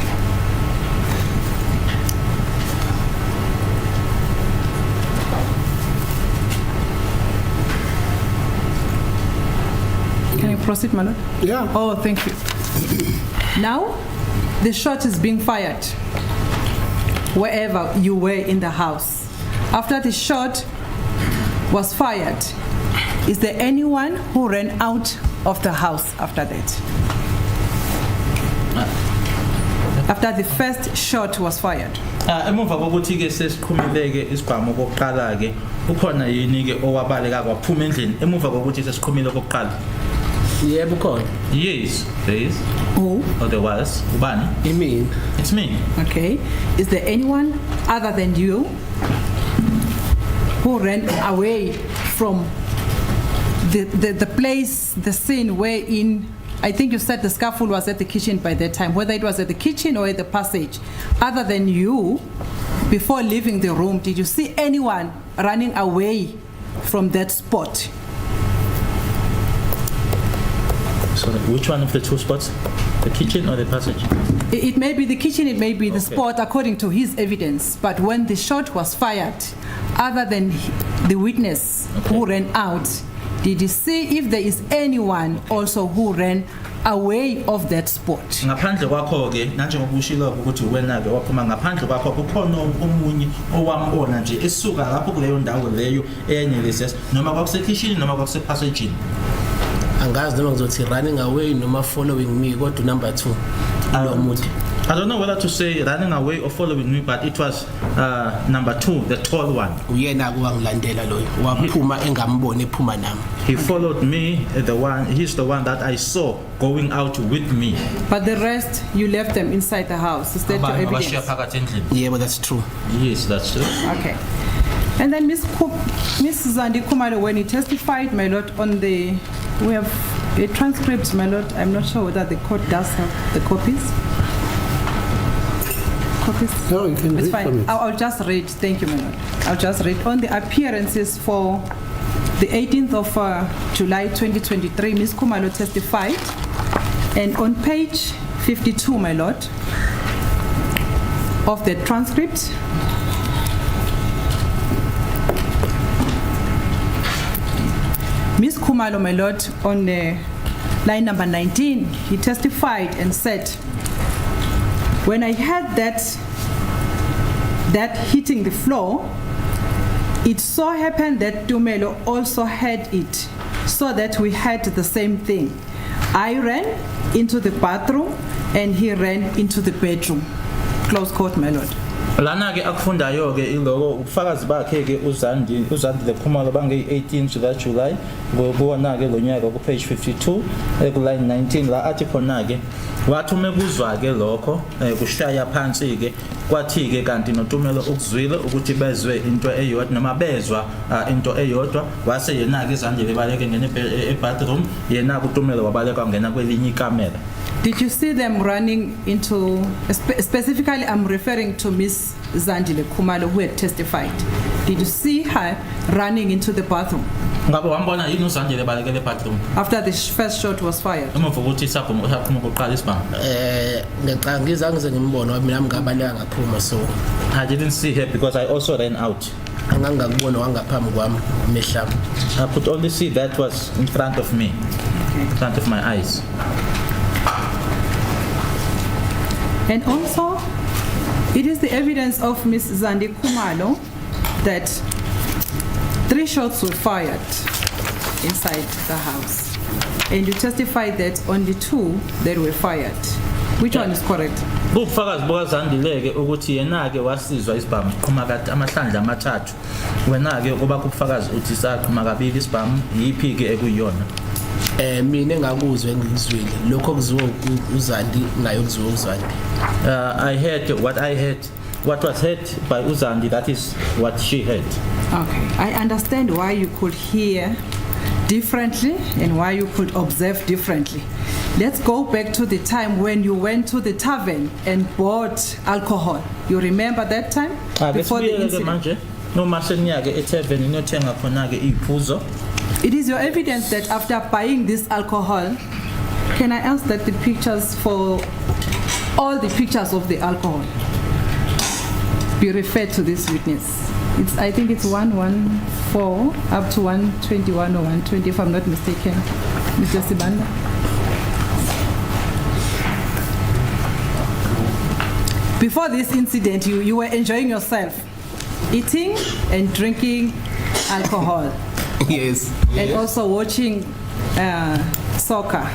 Can you proceed, my lord? Yeah. Oh, thank you. Now, the shot is being fired wherever you were in the house. After the shot, was fired, is there anyone who ran out of the house after that? After the first shot was fired. Emuva kokuthi ke sesiqhumileke isibhamu kokuqala ke ukhona yini ke owabaleka kwaphuma endlini emuva kokuthi sesiqhumile kokuqala? Yebo khona. Yes, there is. Who? Or there was. Ubani? Imini. It's me. Okay. Is there anyone other than you who ran away from the place, the scene wherein, I think you said the scaffold was at the kitchen by that time, whether it was at the kitchen or at the passage, other than you, before leaving the room, did you see anyone running away from that spot? So which one of the two spots? The kitchen or the passage? It may be the kitchen, it may be the spot, according to his evidence. But when the shot was fired, other than the witness who ran out, did you see if there is anyone also who ran away of that spot? Ngaphandle kwakho ke nanjengoba ushilo ukuthi wena ke waphuma ngaphandle kwakho kukhona omunye owambona nje esuka lapho kuleyo ndawo leyo enye leses noma kwakuse kitchen noma kwakuse passage. Angazi noma ngizothi running away noma following me kodwa number 2 lo muntu. I don't know whether to say running away or following me, but it was number 2, the tall one. Uyena kuwangilandela loyo waphuma engambone ephuma nami. He followed me, he's the one that I saw going out with me. But the rest, you left them inside the house. Is that your evidence? Yeah, but that's true. Yes, that's true. Okay. And then Miss Zandi Khumalo, when he testified, my lord, we have a transcript, my lord. I'm not sure whether the court does have the copies. No, you can it's read fine. from it. I'll just read. Thank you, my lord. I'll just read. On the appearances for the 18th of July 2023, Ms. Khumalo testified. And on page 52, my lord, of the transcript, Ms. Khumalo, my lord, on line number 19, he testified and said, when I heard that hitting the floor, it so happened that Tumelo also had it, so that we had the same thing. I ran into the bathroom and he ran into the bedroom. Close quote, my lord. Lana ke akufundayo ke iloko ubufakazi bakhe ke uzandi Khumalo bange 18 July ngobona ke lonyaka ku page 52 ku line 19 la athi khona ke wathi umekuzwa ke lokho kushaya phansi ke kwathi ke kanti noTumelo ukuzwile ukuthi bezwe into eyodwa noma bezwa into eyodwa wase yena ke izandla lebaleke ngene ebathroom yena kuTumelo wabaleka ngena kwelinye ikamera. Did you see them running into, specifically I'm referring to Miss Zandile Khumalo who had testified. Did you see her running into the bathroom? Ngabe wambona yini uZandile balekele bathroom? After the first shot was fired. Emuva ukuthi saphuma ukuqala isibhamu. Ngicanga ngizange ngimbone mina ngabaleka ngaphuma so I didn't see her because I also ran out. Angangakubona wangaphambi kwami emehlami. I could only see that was in front of me. In front of my eyes. And also, it is the evidence of Ms. Zandi Khumalo that 3 shots were fired inside the house. And you testified that only 2 that were fired. Which one is correct? Ubufakazi bukazandileke ukuthi yena ke wasizwa isibhamu qhuma kade amahlandla amathathu. Wena ke kuba kubufakazi uthi saqhuma kabili isibhamu yipi ke ekuyona. Mina engakuzwe ngizwile lokho kuzwe uZandi nayo kuzwe uZandi. I heard what was heard by uZandi, that is what she heard. Okay, I understand why you could hear differently and why you could observe differently. Let's go back to the time when you went to the tavern and bought alcohol. You remember that time? Before the incident? It is your evidence that after buying this alcohol, can I ask that the pictures for all the pictures of the alcohol be referred to this witness? I think it's 114 up to 121 or 120 if I'm not mistaken. Mr. Sibanda. Before this incident, you were enjoying yourself, eating and drinking alcohol Yes. and also watching soccer,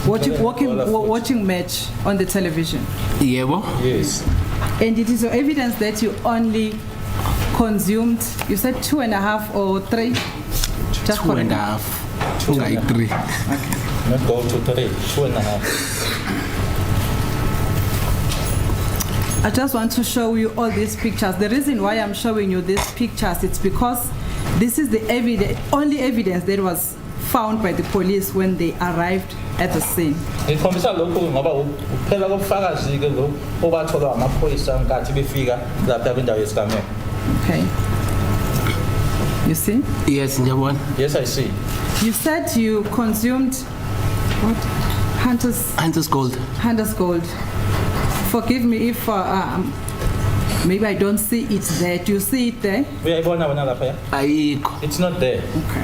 watching match on the television. Yebo. Yes. And it is your evidence that you only consumed, you said 2.5 or 3? Just 2.5. Like 3. Not go to 3, 2.5. I just want to show you all these pictures. The reason why I'm showing you these pictures, it's because this is the only evidence that was found by the police when they arrived at the scene. Ngikhombisa lokho ngoba uphela kobufakazi ke lo obathola amaphoyisa nkathi befika lapha kwindawo yesigameko. Okay. You see? Yes, ngiyabona. Yes, I see. You said you consumed what? Hunter's Gold. Hunter's Gold. Forgive me if maybe I don't see it there. Do you see it there? Uyayibona wena lapha ya? Ayikho. It's not there. Okay.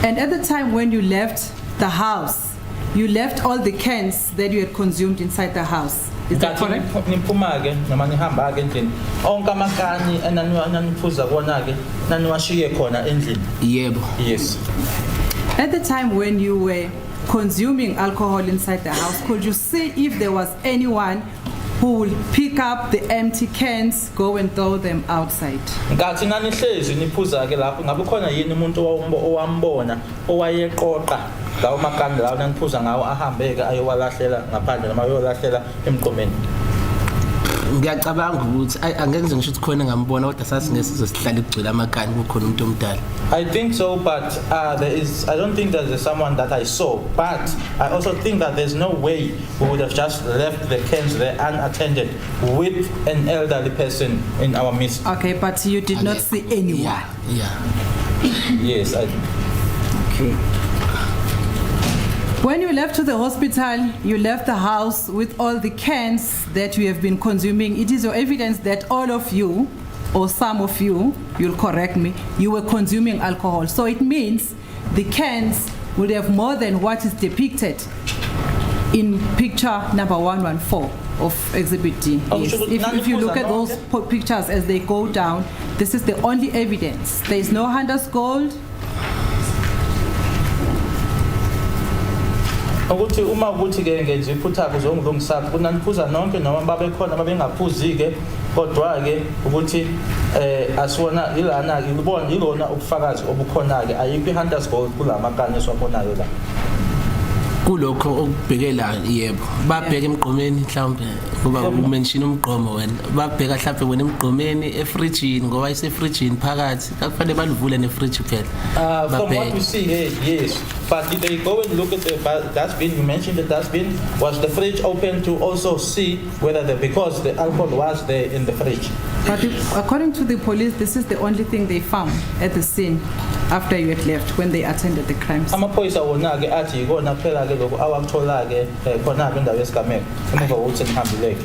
And at the time when you left the house, you left all the cans that you had consumed inside the house. Is that correct? Niphuma ke noma nihamba ke endlini. Onke amakani enaniphuza kona ke naniwashiye khona endlini. Yebo. Yes. At the time when you were consuming alcohol inside the house, could you see if there was anyone who will pick up the empty cans, go and throw them outside? Ngathi nanihlezi niphuza ke lapho ngabe khona yini umuntu owambona owayeqoqa lawo makani lawo naniphuza ngawo ahambeke ayowalahlela ngaphandle noma ayolahlela emqomeni. Ngiyacabanga ukuthi angeke ngisho ukuthi khona ngambona kodwa sasingesizo sihlala igcwele amakani kukhona umuntu omdala. I think so, but I don't think that there's someone that I saw, but I also think that there's no way we would have just left the cans there unattended with an elderly person in our midst. Okay, but you did not see anyone. Yeah. Yes, Okay. When you left to the hospital, you left the house with all the cans that you have been consuming. It is your evidence that all of you, or some of you, you'll correct me, you were consuming alcohol. So it means the cans would have more than what is depicted in picture number 114 of Exhibit D. Yes. If you look at those pictures as they go down, this is the only evidence. There is no Hunter's Gold. ukuthi uma ukuthi ke ngenze iphutha kuzongilungisaphi kunaniphuza nonke noma babekhona babengaphuzi ke kodwa ke ukuthi asibona ilana ke ubona ilona ubufakazi obukhona ke ayikho iHunters Gold kulamakani esiwabonayo la kulokho okubhekela yebo babheka emgqomeni mhlawumbe ngoba umention umgqomo wena babheka mhlawumbe wena emgqomeni efridgini ngoba isefridgini phakathi akufanele balivule nefridge phela from what we see here, yes, but did they go and look at the dustbin? You mentioned the dustbin. Was the fridge open to also see whether because the alcohol was there in the fridge? But according to the police, this is the only thing they found at the scene after you had left when they attended the crimes. Amaphoyisa wona ke athi ikona phela ke lokho awakuthola ke khona ke indawo yesigameko emuva kokuthi nihambile.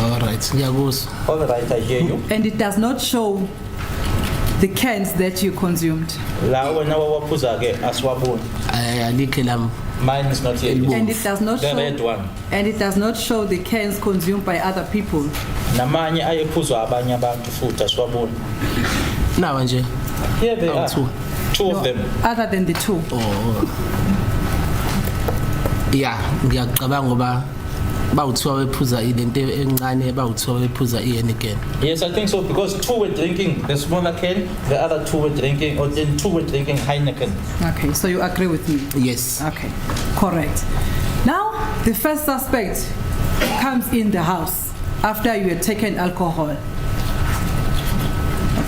All right, ngiyakuzwa. All right, I hear you. And it does not show the cans that you consumed. La wena wawaphuza ke asiwaboni. Alikhe lam. Mine is not here. And it does not the show red one. And it does not show the cans consumed by other people. Namanye ayephuzwa abanye abantu futhi asiwaboni. Nawa nje. Here they are. Two of them. Other than the two. Oh. Yeah, ngiyacabanga ngoba bawuthiwa bephuza ilento encane bawuthiwa bephuza again. Yes, I think so because two were drinking the smaller can, the other two were drinking, or then two were drinking Heineken. Okay, so you agree with me? Yes. Okay, correct. Now, the first suspect comes in the house after you had taken alcohol.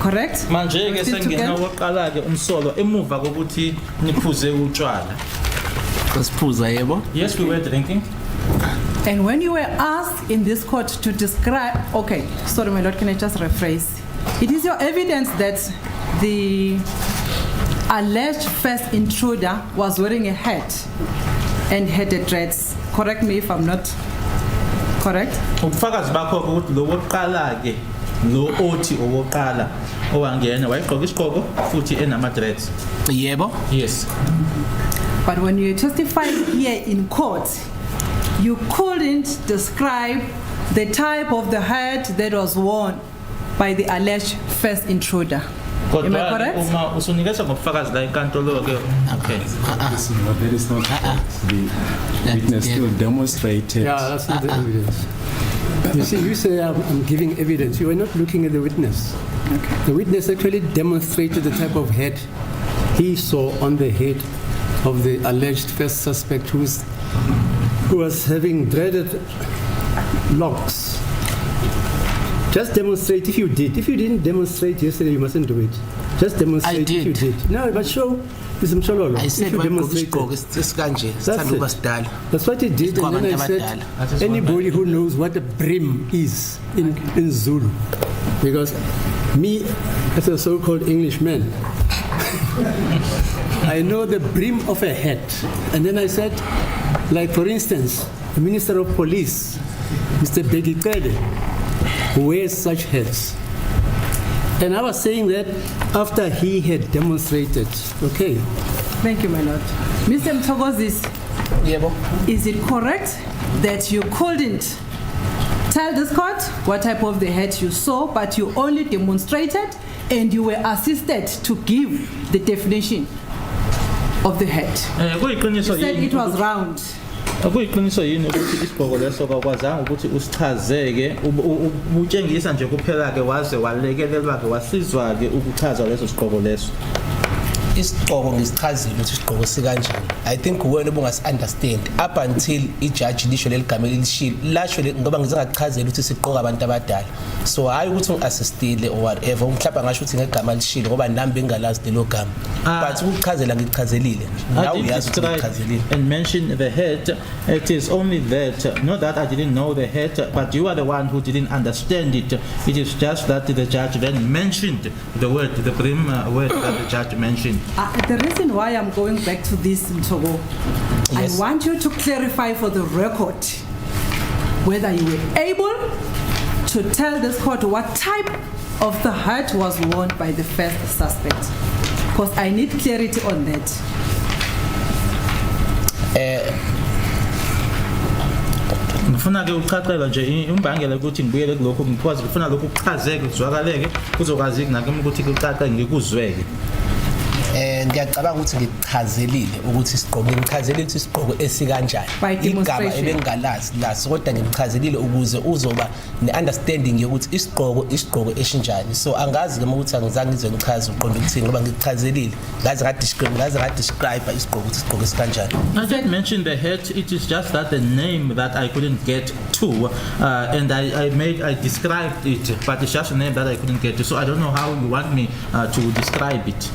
Correct? Manje ke sengena woqala ke umsolo emuva kokuthi niphuze utshwala. Kasiphuza yebo. Yes, we were drinking. And when you were asked in this court to describe, okay, sorry my lord, can I just rephrase? It is your evidence that the alleged first intruder was wearing a hat and had a dreads. Correct me if I'm not correct? Ubufakazi bakho ukuthi lo woqala ke lo othi owoqala owangena wayegqoka isigqoko futhi enama dreads. Yebo. Yes. But when you testified here in court, you couldn't describe the type of the hat that was worn by the alleged first intruder. Kodwa correct? uma usunikeza ngobufakazi la enkantolo ke okay. That is not the witness still demonstrated. Yeah, that's not the evidence. You see, you say I'm giving evidence. You are not looking at the witness. The witness actually demonstrated the type of head he saw on the head of the alleged first suspect who was having dreaded locks. Just demonstrate if you did. If you didn't demonstrate yesterday, you mustn't do it. Just demonstrate if you did. No, but show Mr. Mshololo. I said if you why demonstrated. That's what he did, and then I said anybody who knows what a brim is in Zulu, because me as a so-called Englishman, I know the brim of a hat. And then I said, like for instance, the Minister of Police, Mr. Begikede, wears such hats. And I was saying that after he had demonstrated. Okay. Thank you, my lord. Mr. Mthokozisi, is it correct that you couldn't tell this court what type of the hat you saw, but you only demonstrated and you were assisted to give the definition of the hat? You said it was round. Akuyiqiniso yini ukuthi isigqoko leso kwakwazanga ukuthi usichazeke ubutshengisa nje kuphela ke waze walekelelwa ke wasizwa ke ukuchaza leso sigqoko leso? Isigqoko ngisichazile ukuthi isigqoko sikanjani. I think wena ubungasi understand up until ijudge lisho leligama elishilo lasho ngoba ngizengakuchazela ukuthi siqoka abantu abadala. So hayi ukuthi ngiassistile or whatever mhlawumbe ngasho ukuthi ngegama elishilo ngoba nami bengalazi lelo gama. But ukuchazela ngichazelile. Now uyazi ukuthi ngichazelile. And mention the head. It is only that, not that I didn't know the head, but you are the one who didn't understand it. It is just that the judge then mentioned the word, the prim word that the judge mentioned. The reason why I'm going back to this, Mthogo, Yes. I want you to clarify for the record whether you were able to tell this court what type of the hat was worn by the first suspect. Because I need clarity on that. Ngifuna ke uqhaqela nje imbangela ukuthi ngibuyele kulokho because ngifuna lokhu kuchazeke kuzwakaleke kuzokwazi nake ukuthi kuqaqa ngikuzweke. Ngiyacabanga ukuthi ngichazelile ukuthi isiqhoko ngichazelile ukuthi isiqhoko esikanjani igama ebengalazi laso kodwa ngichazelile ukuze uzoba neunderstanding yokuthi isiqhoko eshinjani. So angazi ke ukuthi angizange ngize ngichaze uqonda ukuthini ngoba ngichazelile ngaze nga describe isiqhoko ukuthi isiqhoko esikanjani. I did mention the hat. It is just that the name that I couldn't get to, and I described it, but it's just a name that I couldn't get to. So I don't know how you want me to describe it.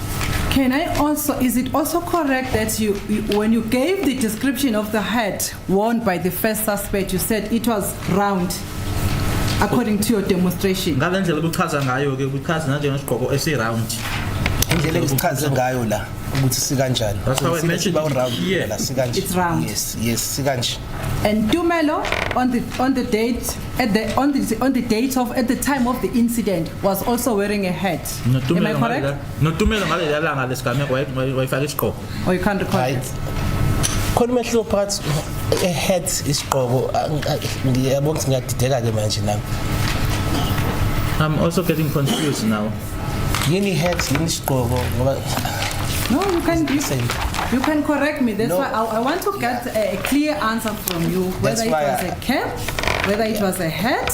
Can I also, is it also correct that you when you gave the description of the hat worn by the first suspect, you said it was round, according to your demonstration? Ngalendlela ubuchaza ngayo ke ubuchaza nje ngesigqoko esi-round. Indlela esichaze ngayo la ukuthi sikanjani. That's how I mentioned round here. La sikanjani. It's round. Yes, sikanje. And Tumelo on the date at the time of the incident was also wearing a hat. Am I correct? No, Tumelo ngale langa lesigameko wayifaka isigqoko. Or you can't recall it? Khona umehluko phakathi a hat isigqoko ngiyabona ukuthi ngiyadideka ke manje nami. I'm also getting confused now. Yini hat yini isigqoko ngoba No, you can correct me. That's why I want to get a clear answer from you, whether it was a cap, whether it was a hat.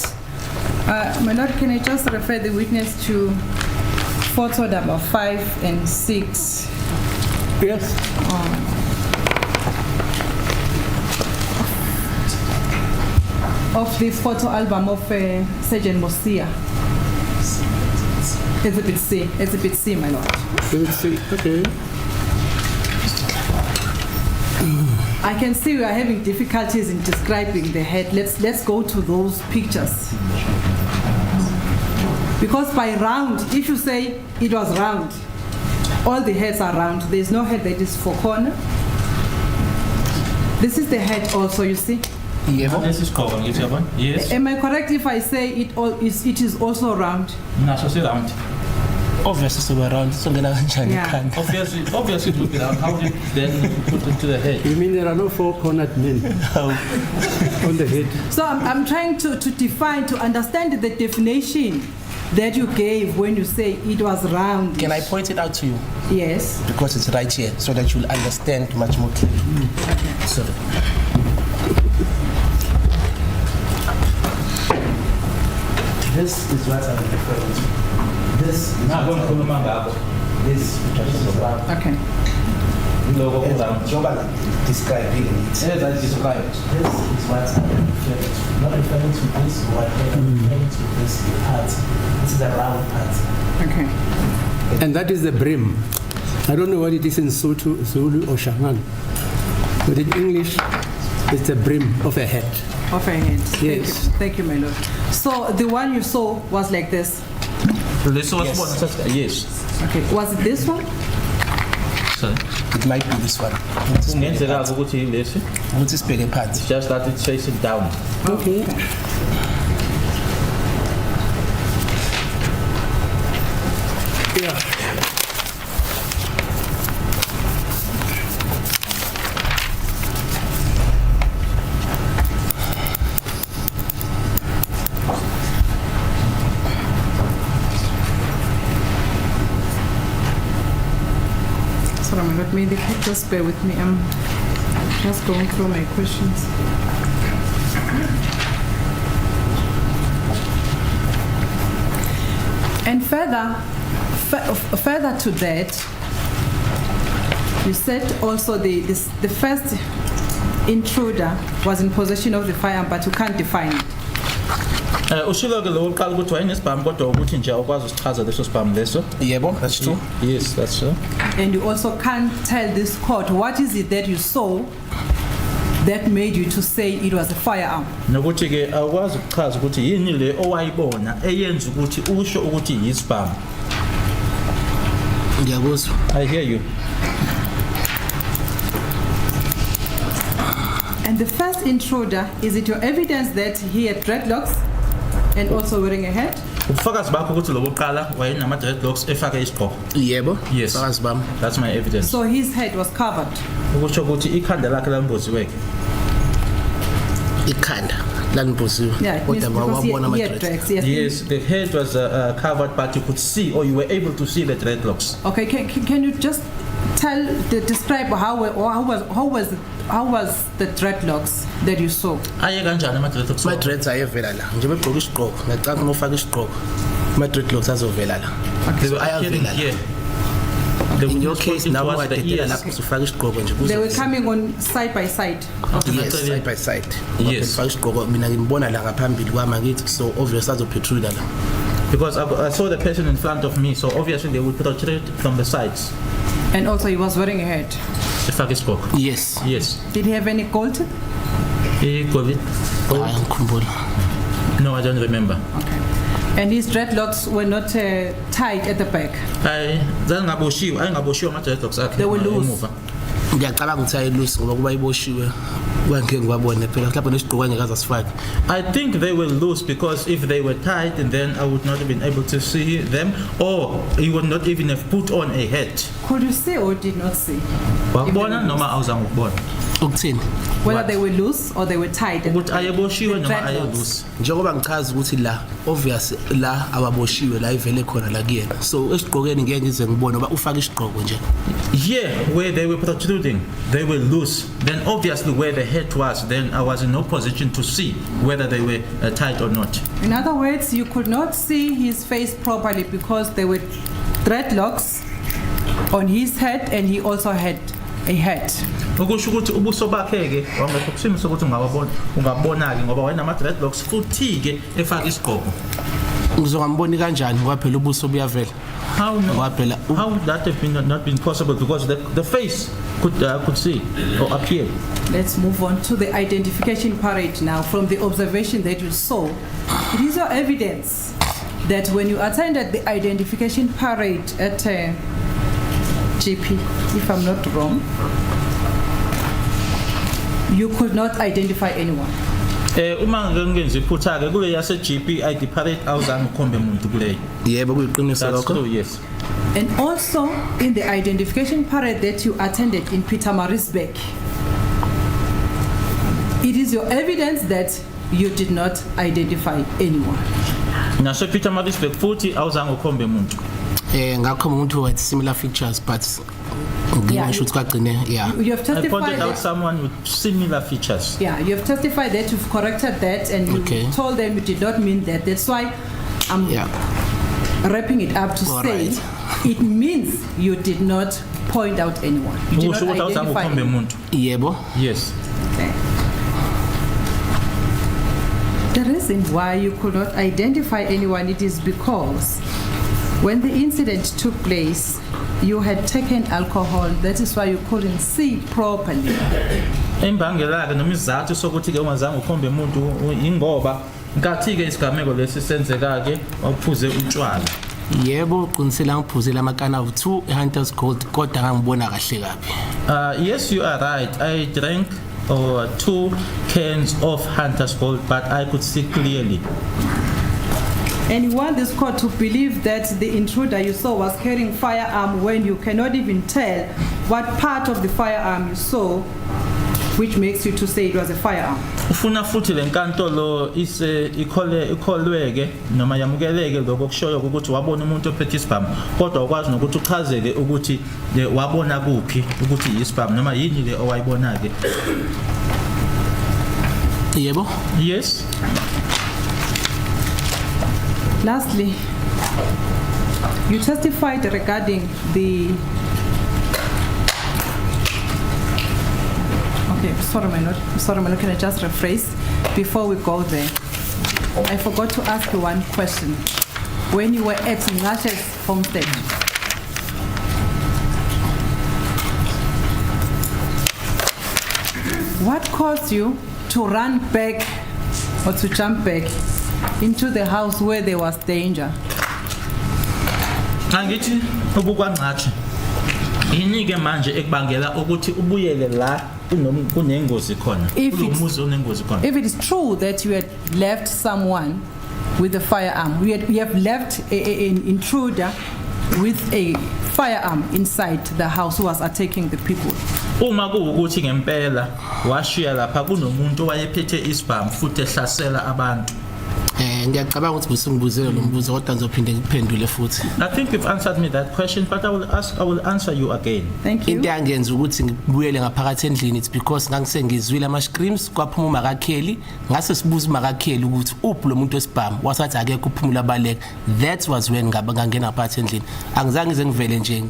My lord, can I just refer the witness to photo number 5 and 6? Yes. Of the photo album of Sergeant Mosia. Exhibit C, my lord. Exhibit C, okay. I can see we are having difficulties in describing the head. Let's go to those pictures. Because by round, if you say it was round, all the heads are round. There's no head that is four corner. This is the head also, you see. This is covered. Yes. Am I correct if I say it is also round? No, so say round. Obviously so around so ngena kanjani ekhanda. Obviously it would be round. How did then put into the head? You mean there are no four-cornered men on the head? So I'm trying to define, to understand the definition that you gave when you say it was round. Can I point it out to you? Yes. Because it's right here, so that you'll understand much more clearly. Sorry. This is what I'm referring to. This is round. Okay. Njengoba describing it. As I described. This is what I'm referring to. Not referring to this one, I'm referring to this part. This is the round part. Okay. And that is the brim. I don't know what it is in Zulu or Shangaan, but in English, it's the brim of a hat. Of a hand. Yes. Thank you, my lord. So the one you saw was like this. This was Yes. one. Yes. Okay. Was it this one? Sorry. It might be this one. Kungenzeka ukuthi yilesi. Ukuthi sibheke phansi. It's just that it's facing down. Okay. Yeah. Sorry, my lord. Maybe just bear with me. I'm just going through my questions. And further to that, you said also the first intruder was in possession of the firearm, but you can't define it. Ushilo ke lo uqala ukuthi wayenesibhamu kodwa ukuthi nje awukwazi ukuchaza leso sibhamu leso. Yebo, that's true. Yes, that's true. And you also can't tell this court what is it that you saw that made you to say it was a firearm. Nokuthi ke awukwazi ukuchaza ukuthi yini le owayibona eyenza ukuthi usho ukuthi yisibhamu. Ngiyakuzwa. I hear you. And the first intruder, is it your evidence that he had dreadlocks and also wearing a hat? Ubufakazi bakho ukuthi lo oqala wayenama dreadlocks efake isigqoko. Yebo. Yes. Fakazi bami. That's my evidence. So his head was covered. Ukusho ukuthi ikhanda lakhe lamboziwe. Ikhanda lanibhuziwe. Yeah, it means Kodwa because he wabona had ama-dreads. dreads. Yes. Yes, the head was covered, but you could see, or you were able to see the dreadlocks. Okay, can you just describe how was the dreadlocks that you saw? Aye kanjani ama dreadlocks? Ama-dreads ayevela la. Njengoba egqoka isigqoko, ngiyacanga uma ufaka isigqoko. Ama-dreadlocks azovela la. They were Ayavela appearing la. here. In your case, now towards what the did ears. lapho usufaka isigqoko nje They were coming on side by side. Yes, side by side. Yes. Ufaka isigqoko mina ngimbona la ngaphambili kwami ngithi so obvious azophetruda la. Because I saw the person in front of me, so obviously they would protrude from the sides. And also he was wearing a hat. Efake isigqoko. Yes. Yes. Did he have any gold teeth? COVID. Hayi ngikhumbula. No, I don't remember. Okay. And his dreadlocks were not tied at the back. Ayengaboshiwe ama dreadlocks akhe. They were loose. emuva. Ngiyacabanga ukuthi ayilusi ngoba kuba iboshiwe kwangeke ngiwabone phela lapho nesigqoko ngeke asifake. I think they were loose because if they were tied, and then I would not have been able to see them, or he would not even have put on a hat. Could you see or did not see? Wakubona noma awuzange ukubona? Ukuthini? Whether What? they were loose or they were tied. Ukuthi ayeboshiwe noma Dreadlocks. ayelusi. Njengoba ngichaza ukuthi la obvious la awaboshiwe la ivele khona la kuyena. So esigqokeni ngeke ngize ngibone ngoba ufaka isigqoko nje. Here, where they were protruding, they were loose. Then obviously where the hat was, then I was in no position to see whether they were tied or not. In other words, you could not see his face properly because there were dreadlocks on his head and he also had a hat. Ukusho ukuthi ubuso bakhe ke wangekho kusimisa ukuthi ungabona ke ngoba wayenama dreadlocks futhi ke efaka isigqoko. Ngizongamboni kanjani ngoba phela ubuso buyavela. How no? Ngoba phela How would that have not been possible because the face could see or appear. Let's move on to the identification parade now. From the observation that you saw, it is your evidence that when you attended the identification parade at GP, if I'm not wrong, you could not identify anyone. Uma ngenza iphutha ke kule yase GP ID parade awuzange ukhombe umuntu kule. yebo kuyiqiniso That's lokho. true, yes. And also in the identification parade that you attended in Pietermaritzburg, it is your evidence that you did not identify anyone. Naso Peter Marisbeck futhi awuzange ukhombe umuntu. Ngakho umuntu with similar features but ngisho ukuthi kwagcine yeah. You have I testified pointed out that, someone with similar features. yeah, you have testified that you've corrected that and you Okay. told them you did not mean that. That's why I'm Yeah. wrapping it up to All say right. it means you did not point out anyone. You did Usho not ukuthi awuzange identify ukhombe anyone. umuntu. Yebo. Yes. Okay. The reason why you could not identify anyone, it is because when the incident took place, you had taken alcohol. That is why you couldn't see properly. Imbangela ke noma izathu sokuthi ke ungazange ukhombe umuntu ingoba nkathi ke isigameko lesi senzeka ke waphuze utshwala. Yebo uqinisela ngiphuzile amakana of 2 Hunters Gold kodwa ngangibona kahle kabi. Yes, you are right. I drank 2 cans of Hunter's Gold, but I could see clearly. And you want this court to believe that the intruder you saw was carrying firearm when you cannot even tell what part of the firearm you saw, which makes you to say it was a firearm. Ufuna futhi lenkantolo ikholweke noma yamukeleke lokho kushoyo ukuthi wabona umuntu ophethe isibhamu kodwa ukwazi nokuthi uchazeke ukuthi wabona kuphi ukuthi yisibhamu noma yini le owayibona ke. Yebo. Yes. Lastly, you testified regarding the. Okay, sorry, my lord, can I just rephrase before we go there? I forgot to ask you one question. When you were at Ngashe's homestead, what caused you to run back or to jump back into the house where there was danger? Angithi ubukwanqathi yini ke manje ekubangela ukuthi ubuyele la kunengozi khona kulomuzi onengozi khona. If it is true that you had left someone with a firearm, you have left an intruder with a firearm inside the house who was attacking the people. Uma kuwukuthi ngempela washiya lapha kunomuntu owayephethe isibhamu futhi ehlasela abantu. Ngiyacabanga ukuthi busingibuzele lo mbuzo kodwa ngizophinde ngiphendule futhi. I think you've answered me that question, but I will answer you again. Thank you. Into yangenza ukuthi ngibuyele ngaphakathi endlini it's because ngangisengizwile ama screams kwaphuma uMakakheli ngase sibuza uMakakheli ukuthi uphi lo muntu wesibhamu wasathi akekho uphumula abaleka. That was when ngangena ngaphakathi endlini. Angizange ngize ngivele nje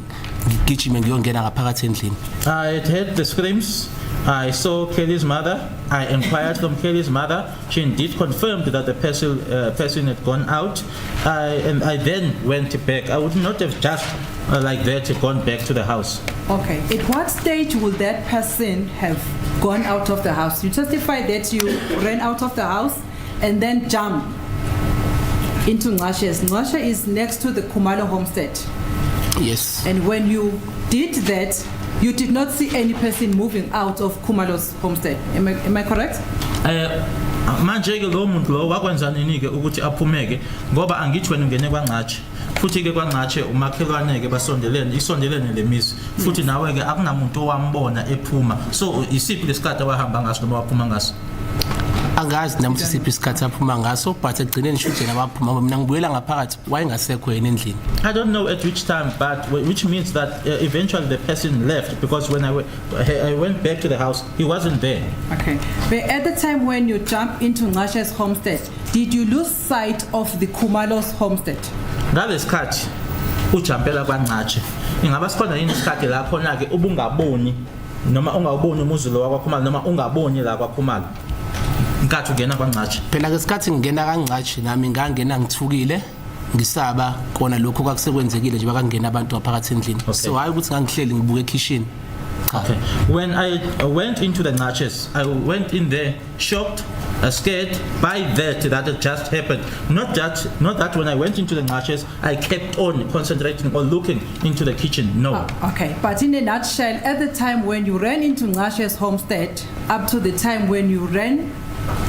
ngigijime ngiyongena ngaphakathi endlini. I had heard the screams. I saw Kelly's mother. I inquired from Kelly's mother. She indeed confirmed that the person had gone out. And I then went back. I would not have just like that gone back to the house. Okay. At what stage would that person have gone out of the house? You testified that you ran out of the house and then jumped into Ngashe's. Ngashe is next to the Khumalo homestead. Yes. And when you did that, you did not see any person moving out of Khumalo's homestead. Am I correct? Manje ke lo muntu lo wakwenza nini ke ukuthi aphumeke ngoba angithi wena ungene kwaNqatshe futhi ke kwaNqatshe umakhelwane ke isondelene lemizi futhi nawe ke akunamuntu owambona ephuma so isiphi lesikade wahamba ngaso noma waphuma ngaso. Angazi nami siphi isikhathi aphuma ngaso but egcineni shuje nabaphuma mina ngibuyela ngaphakathi wayengasekho yena endlini. I don't know at which time, but which means that eventually the person left because when I went back to the house, he wasn't there. Okay. But at the time when you jumped into Ngashe's homestead, did you lose sight of the Khumalo's homestead? Ngalesikhathi ujampela kwaNqatshe. Ingaba sikhona yini isikhathi la khona ke ubungaboni noma ungawuboni umuzi lo wakwaKhumalo noma ungaboni la kwaKhumalo. Nkathi ungena kwaNqatshe. Phela ke isikhathi ngingena kaNqatshe nami ngangena ngithukile ngisaba kona lokho kwakusekwenzekile nje bakangena abantu ngaphakathi endlini. So hayi ukuthi ngangihleli ngibuka ekitchen. Okay. When I went into the Nqatshes, I went in there shocked, scared by that had just happened. Not that when I went into the Nqatshes, I kept on concentrating or looking into the kitchen. No. Okay. But in a nutshell, at the time when you ran into Ngashe's homestead, up to the time when you ran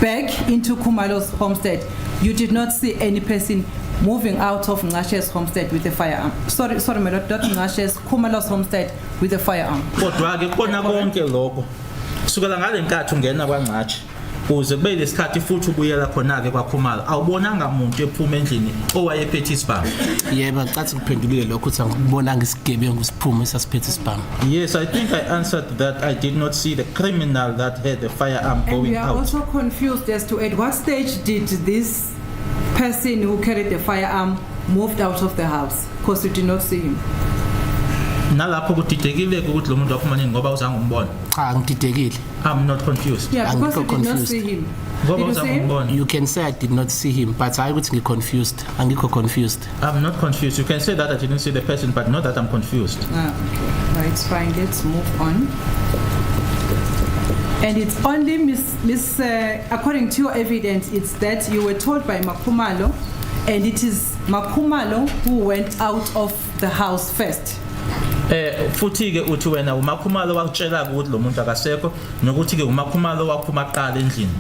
back into Khumalo's homestead, you did not see any person moving out of Ngashe's homestead with a firearm. Sorry, my lord, not Ngashe's, Khumalo's homestead with a firearm. Kodwa ke kona konke lokho. Sukela ngale nkathi ungena kwaNqatshe. uze kube lesikhathi futhi ubuyela khona-ke kwakhumalo awubonanga muntu ephuma endlini owayephethe isibhamu. Yebo, ngicathi ngiphendulile lokho ukuthi angikubonanga isigebengu isiphumo esasiphethe isibhamu. Yes, I think I answered that. I did not see the criminal that had the firearm And going we are out. also confused as to at what stage did this person who carried the firearm moved out of the house, because you did not see him. Nalapho kudidekile ukuthi lo muntu waphuma nini ngoba uzange umbone. Cha, ngididekile. I'm not confused. Yeah, because you Angikho did not confused. see him. Ngoba Did you see uzange him? umbone. You can say I did not see him, but hayi ukuthi ngi-confused. Angikho confused. I'm not confused. You can say that I didn't see the person, but not that I'm confused. Okay, no, it's fine. Let's move on. And it's only according to your evidence, it's that you were told by Makhumalo, and it is Makhumalo who went out of the house first. Futhi ke uthi wena uMakhumalo wakutshela ukuthi lo muntu akasekho nokuthi ke uMakhumalo waphuma kuqala endlini.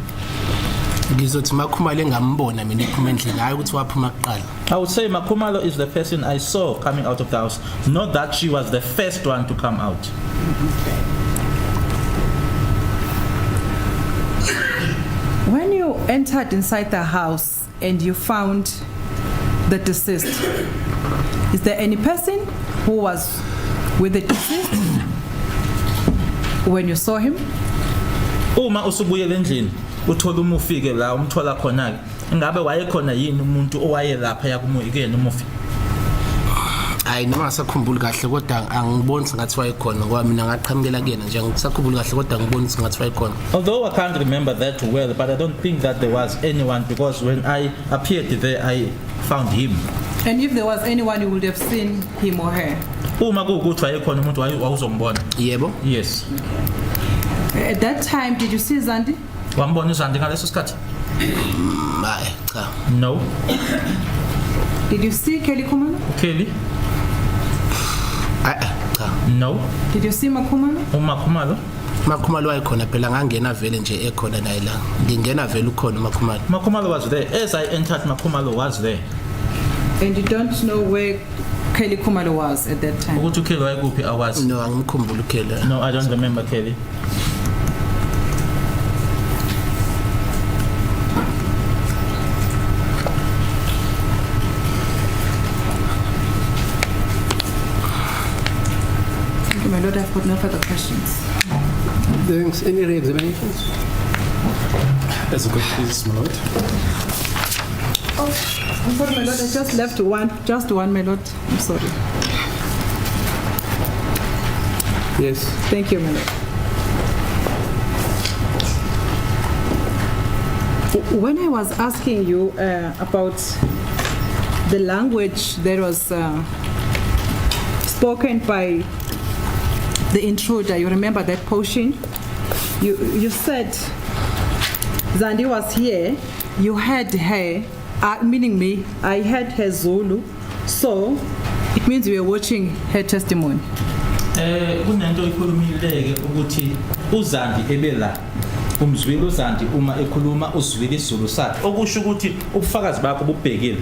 Ngizothi Makhumalo engambona mina ephuma endlini hayi ukuthi waphuma kuqala. I would say Makhumalo is the person I saw coming out of the house, not that she was the first one to come out. When you entered inside the house and you found the deceased, is there any person who was with the deceased when you saw him? Uma usubuyela endlini uthola umufike la umthola khona ke ngabe wayekhona yini umuntu owayelapha yakuyena umufi? Hayi noma ngisakhumbula kahle kodwa angiboni ngathi wayekhona ngoba mina ngaqhamukela kuyena nje ngisakhumbula kahle kodwa ngiboni ngathi wayekhona. Although I can't remember that well, but I don't think that there was anyone, because when I appeared there I found him. And if there was anyone, you would have seen him or her. Uma kuwukuthi wayekhona umuntu wawuzombona. Yebo. Yes. At that time, did you see Zandi? Wambona uZandi ngaleso sikhathi? Hayi cha. No. Did you see Kelly Kumalo? Kelly? Cha. No. Did you see Makhumalo? uMakhumalo? Makhumalo wayekhona phela ngangena vele nje ekhona naye la. Ngingena vele ukhona Makhumalo. Makhumalo was there. As I entered, Makhumalo was there. And you don't know where Kelly Kumalo was at that time? Ukuthi uKelly wayekuphi awazi? No, angimkhumbula uKelly. No, I don't remember Kelly. Thank you, my lord. I've got no further questions. Thanks. Any re-examinations? As a good please, my lord. Oh, I'm sorry, my lord. I just left one. Just one, my lord. I'm sorry. Yes. Thank you, my lord. When I was asking you about the language that was spoken by the intruder, you remember that portion? You said Zandi was here, you had her, meaning me, I had her Zulu, so it means you were watching her testimony. Kunento ikhulumileke ukuthi uZandi ebela umzwile uZandi uma ekhuluma uzwile isiZulu sakhe okusho ukuthi ubufakazi bakho bubhekile.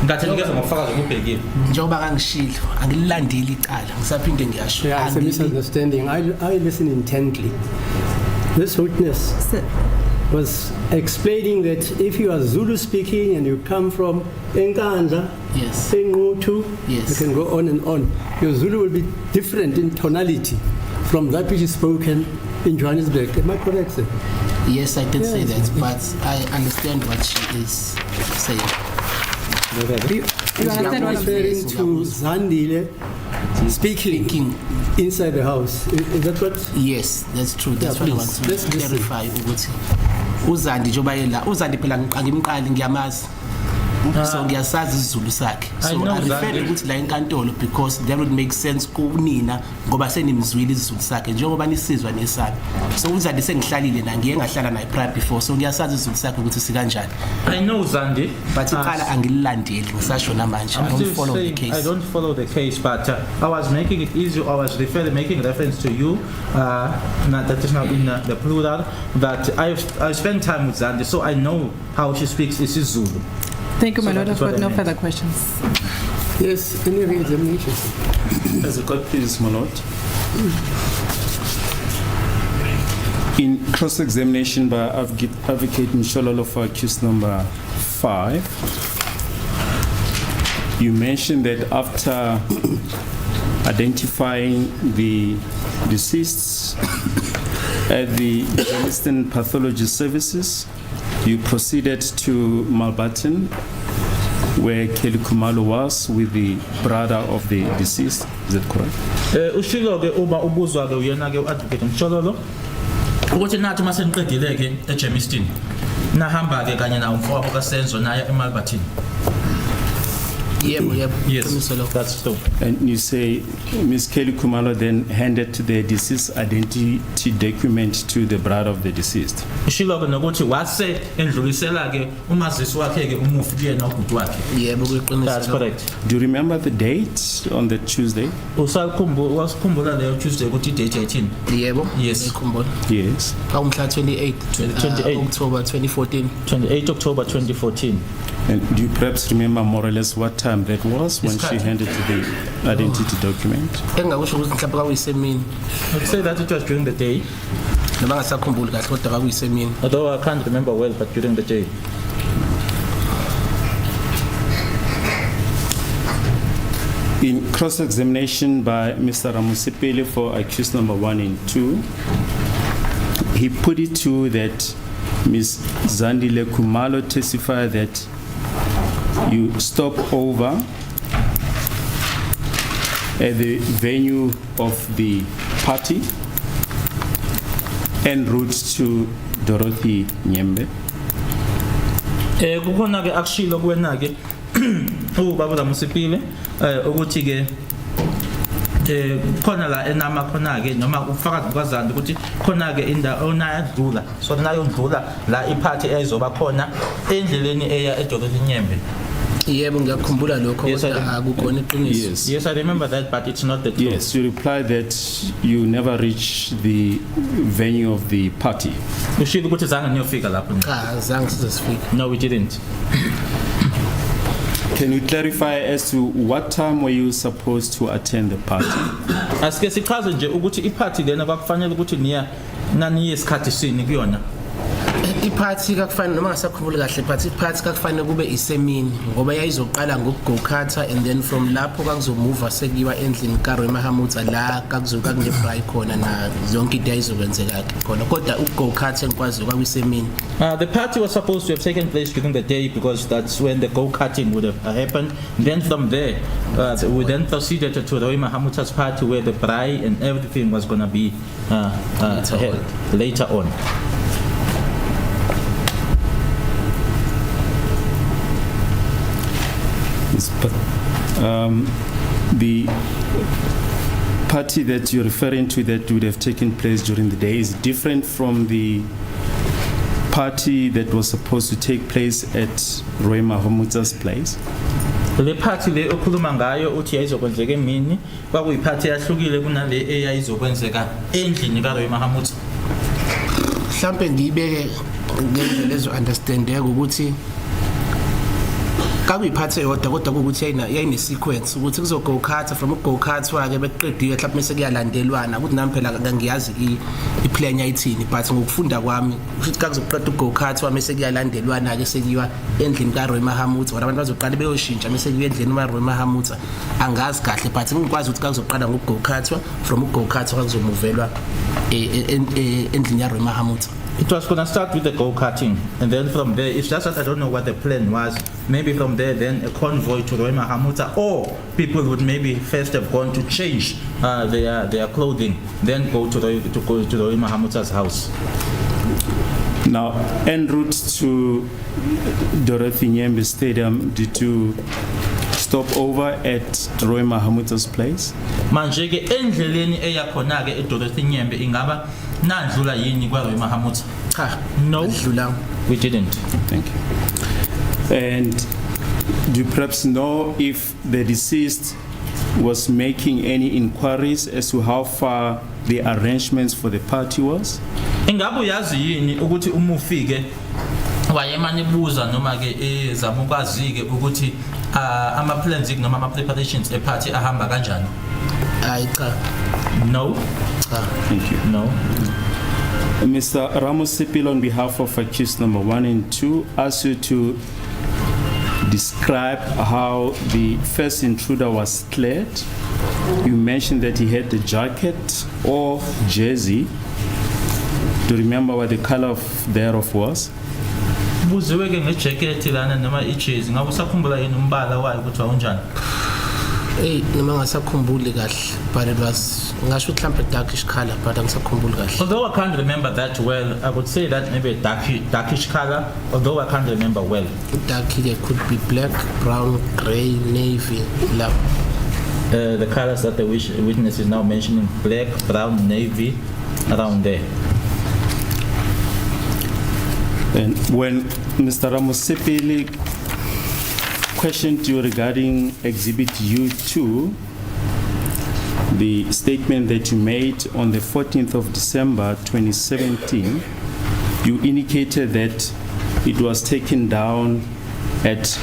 Ngathi ngikeza ngobufakazi bubhekile. Njengoba kangishilo angililandeli icala ngisaphinde ngiyasho. Yeah, it's a misunderstanding. I listen intently. This witness was explaining that if you are Zulu speaking and you come from Enkandla, Yes. Engutu, Yes. you can go on and on. Your Zulu will be different in tonality from that which is spoken in Johannesburg. Am I correct, sir? Yes, I did say Yes. that, but I understand what she is saying. You understand what I'm saying? Referring to Zandile speaking inside the house. Is that what? Yes, that's true. That's Yeah, what I please. want to Let's listen. clarify ukuthi uZandi njengoba yela uZandi phela angimqali ngiyamazi. So ngiyasazi isiZulu sakhe. I So know I refer Zandi. ukuthi la enkantolo because that would make sense kunina ngoba senimzwile isiZulu sakhe njengoba nisizwa nesami. So uZandi sengihlalile na ngiye ngahlala naye prior before so ngiyasazi isiZulu sakhe ukuthi sikanjani. I know Zandi, But icala angililandeli ngisasho namanje. I I'm don't still follow the saying case. I don't follow the case, but I was making it easy. I was making reference to you. That is now in the plural. That I spent time with Zandi, so I know how she speaks. This is Zulu. Thank you, my So lord. that I've is what got I no meant. further questions. Yes, any re-examination? As a good please, my lord. In cross-examination by Advocate Mshololo for accused number 5, you mentioned that after identifying the deceased at the Journalism Pathology Services, you proceeded to Malbatten, where Kelly Khumalo was with the brother of the deceased. Is that correct? Ushilo ke uba ubuzwa ke uyena ke uadvocate Mshololo ukuthi nathi mase niqedile ke eJemiston nahamba ke kanye nawo umfowabo kaSenzo naye eMalbatten. Yebo. Yes, that's true. And you say Ms. Kelly Khumalo then handed the deceased identity document to the brother of the deceased. Ushilo ke nokuthi wase endlulisela ke umazisi wakhe ke umufi kuyena ubhuti wakhe. Yebo kuyiqiniso. That's correct. Do you remember the date on the Tuesday? Wasikhumbula leyo Tuesday ukuthi date 18. Yebo. Yes. Ngikhumbula. Yes. Umhla 28 October 2014. 28 October 2014. And do you perhaps remember more or less what time that was when she handed the identity document? Engakusho ukuthi mhlawumbe kwakuyisemini. I'd say that it was during the day, Noma ngasakhumbuli kahle kodwa kwakuyisemini. although I can't remember well, but during the day. In cross-examination by Mr. Ramosepele for accused number 1 and 2, he put it to that Ms. Zandile Khumalo testified that you stop over at the venue of the party en route to Dorothy Nyembe. Kukhona ke akushilo kuwena ke ubaba Ramosepele ukuthi ke khona la enama khona ke noma ufakazi bukazana ukuthi khona ke indawo onayadlula so nayo ndlula la iphathi eyizoba khona endleleni eya eDorothy Nyembe. Yebo ngiyakhumbula lokho Yes, I kodwa akukona iqiniso. Yes. Yes, I remember that, but it's not the truth. Yes, you replied that you never reached the venue of the party. Ushilo ukuthi zange niyofika lapho. Cha azange sizofika. No, we didn't. Can you clarify as to what time were you supposed to attend the party? Asike sichaze nje ukuthi iphathi lena kwakufanele ukuthi naniye isikhathi sini kuyona. Iphathi kakufanele noma ngasakhumbula kahle but iphathi kakufanele kube isemini ngoba yayizoqala ngokugokhatha and then from lapho kakuzomove sekuyiwa endlini kaRoy Mahamutsa la kakuzoka kunebray khona na zonke into ayizokwenzeka khona kodwa ukugokhatha engikwazi kwakuyisemini. The party was supposed to have taken place during the day because that's when the go-karting would have happened. Then from there, we then proceeded to Roy Mahamutsa's party where the braai and everything was going to be held later on. But the party that you're referring to that would have taken place during the day is different from the party that was supposed to take place at Roy Mahamutsa's place. Le party le okhuluma ngayo uthi yayizokwenzeka emini kwakuyiphathi yahlukile kunale eyayizokwenzeka endlini kaRoy Mahamutsa. Mhlambe ngiyibeke ngendlela ezo understandeka ukuthi kakuyiphathi eyodwa kodwa ukuthi yayine sequence ukuthi kuzogokhatha from ugokhatha wake beqedile mhlawumbe mase kuyalandelwana ukuthi nami phela ngiyazi iplan yayithini but ngokufunda kwami ukuthi kakuzoqeda ugokhatha wami mase kuyalandelwana ke sekuyiwa endlini kaRoy Mahamutsa abantu bazoqala beyoshintsha mase kuyiwa endlini kaRoy Mahamutsa angazi kahle but ngikwazi ukuthi kakuzoqala ngokugokhatha from ugokhatha kakuzomuvelwa endlini kaRoy Mahamutsa. It was going to start with the go-karting, and then from there, it's just that I don't know what the plan was. Maybe from there, then a convoy to Roy Mahamutsa, or people would maybe first have gone to change their clothing, then go to Roy Mahamutsa's house. Now, en route to Dorothy Nyembe Stadium, did you stop over at Roy Mahamutsa's place? Manje ke endleleni eya khona ke eDorothy Nyembe ingaba nandlula yini kwaRoy Mahamutsa? Cha, no, we didn't. Thank you. And do you perhaps know if the deceased was making any inquiries as to how far the arrangements for the party was? Ingabe uyazi yini ukuthi uma ufike wayemani buza noma ke ezama ukwazi ke ukuthi ama plans noma ama preparations eparty ahamba kanjani? Hayi cha. No. Cha. Thank you. No. Mr. Ramosepele, on behalf of accused number 1 and 2, asks you to describe how the first intruder was clad. You mentioned that he had the jacket or jersey. Do you remember what the color thereof was? Buziwe ke ngejacket lana noma ijezi ngabe usakhumbula yini umbala wayo ukuthi wawunjani? Noma ngasakhumbuli kahle, but it was ngasho mhlawumbe darkish color, but angisakhumbuli kahle. Although I can't remember that well, I would say that maybe a darkish color, although I can't remember well. Dark, it could be black, brown, grey, navy, black. The colors that the witness is now mentioning, black, brown, navy, around there. And when Mr. Ramosepele questioned you regarding Exhibit U2, the statement that you made on the 14th of December 2017, you indicated that it was taken down at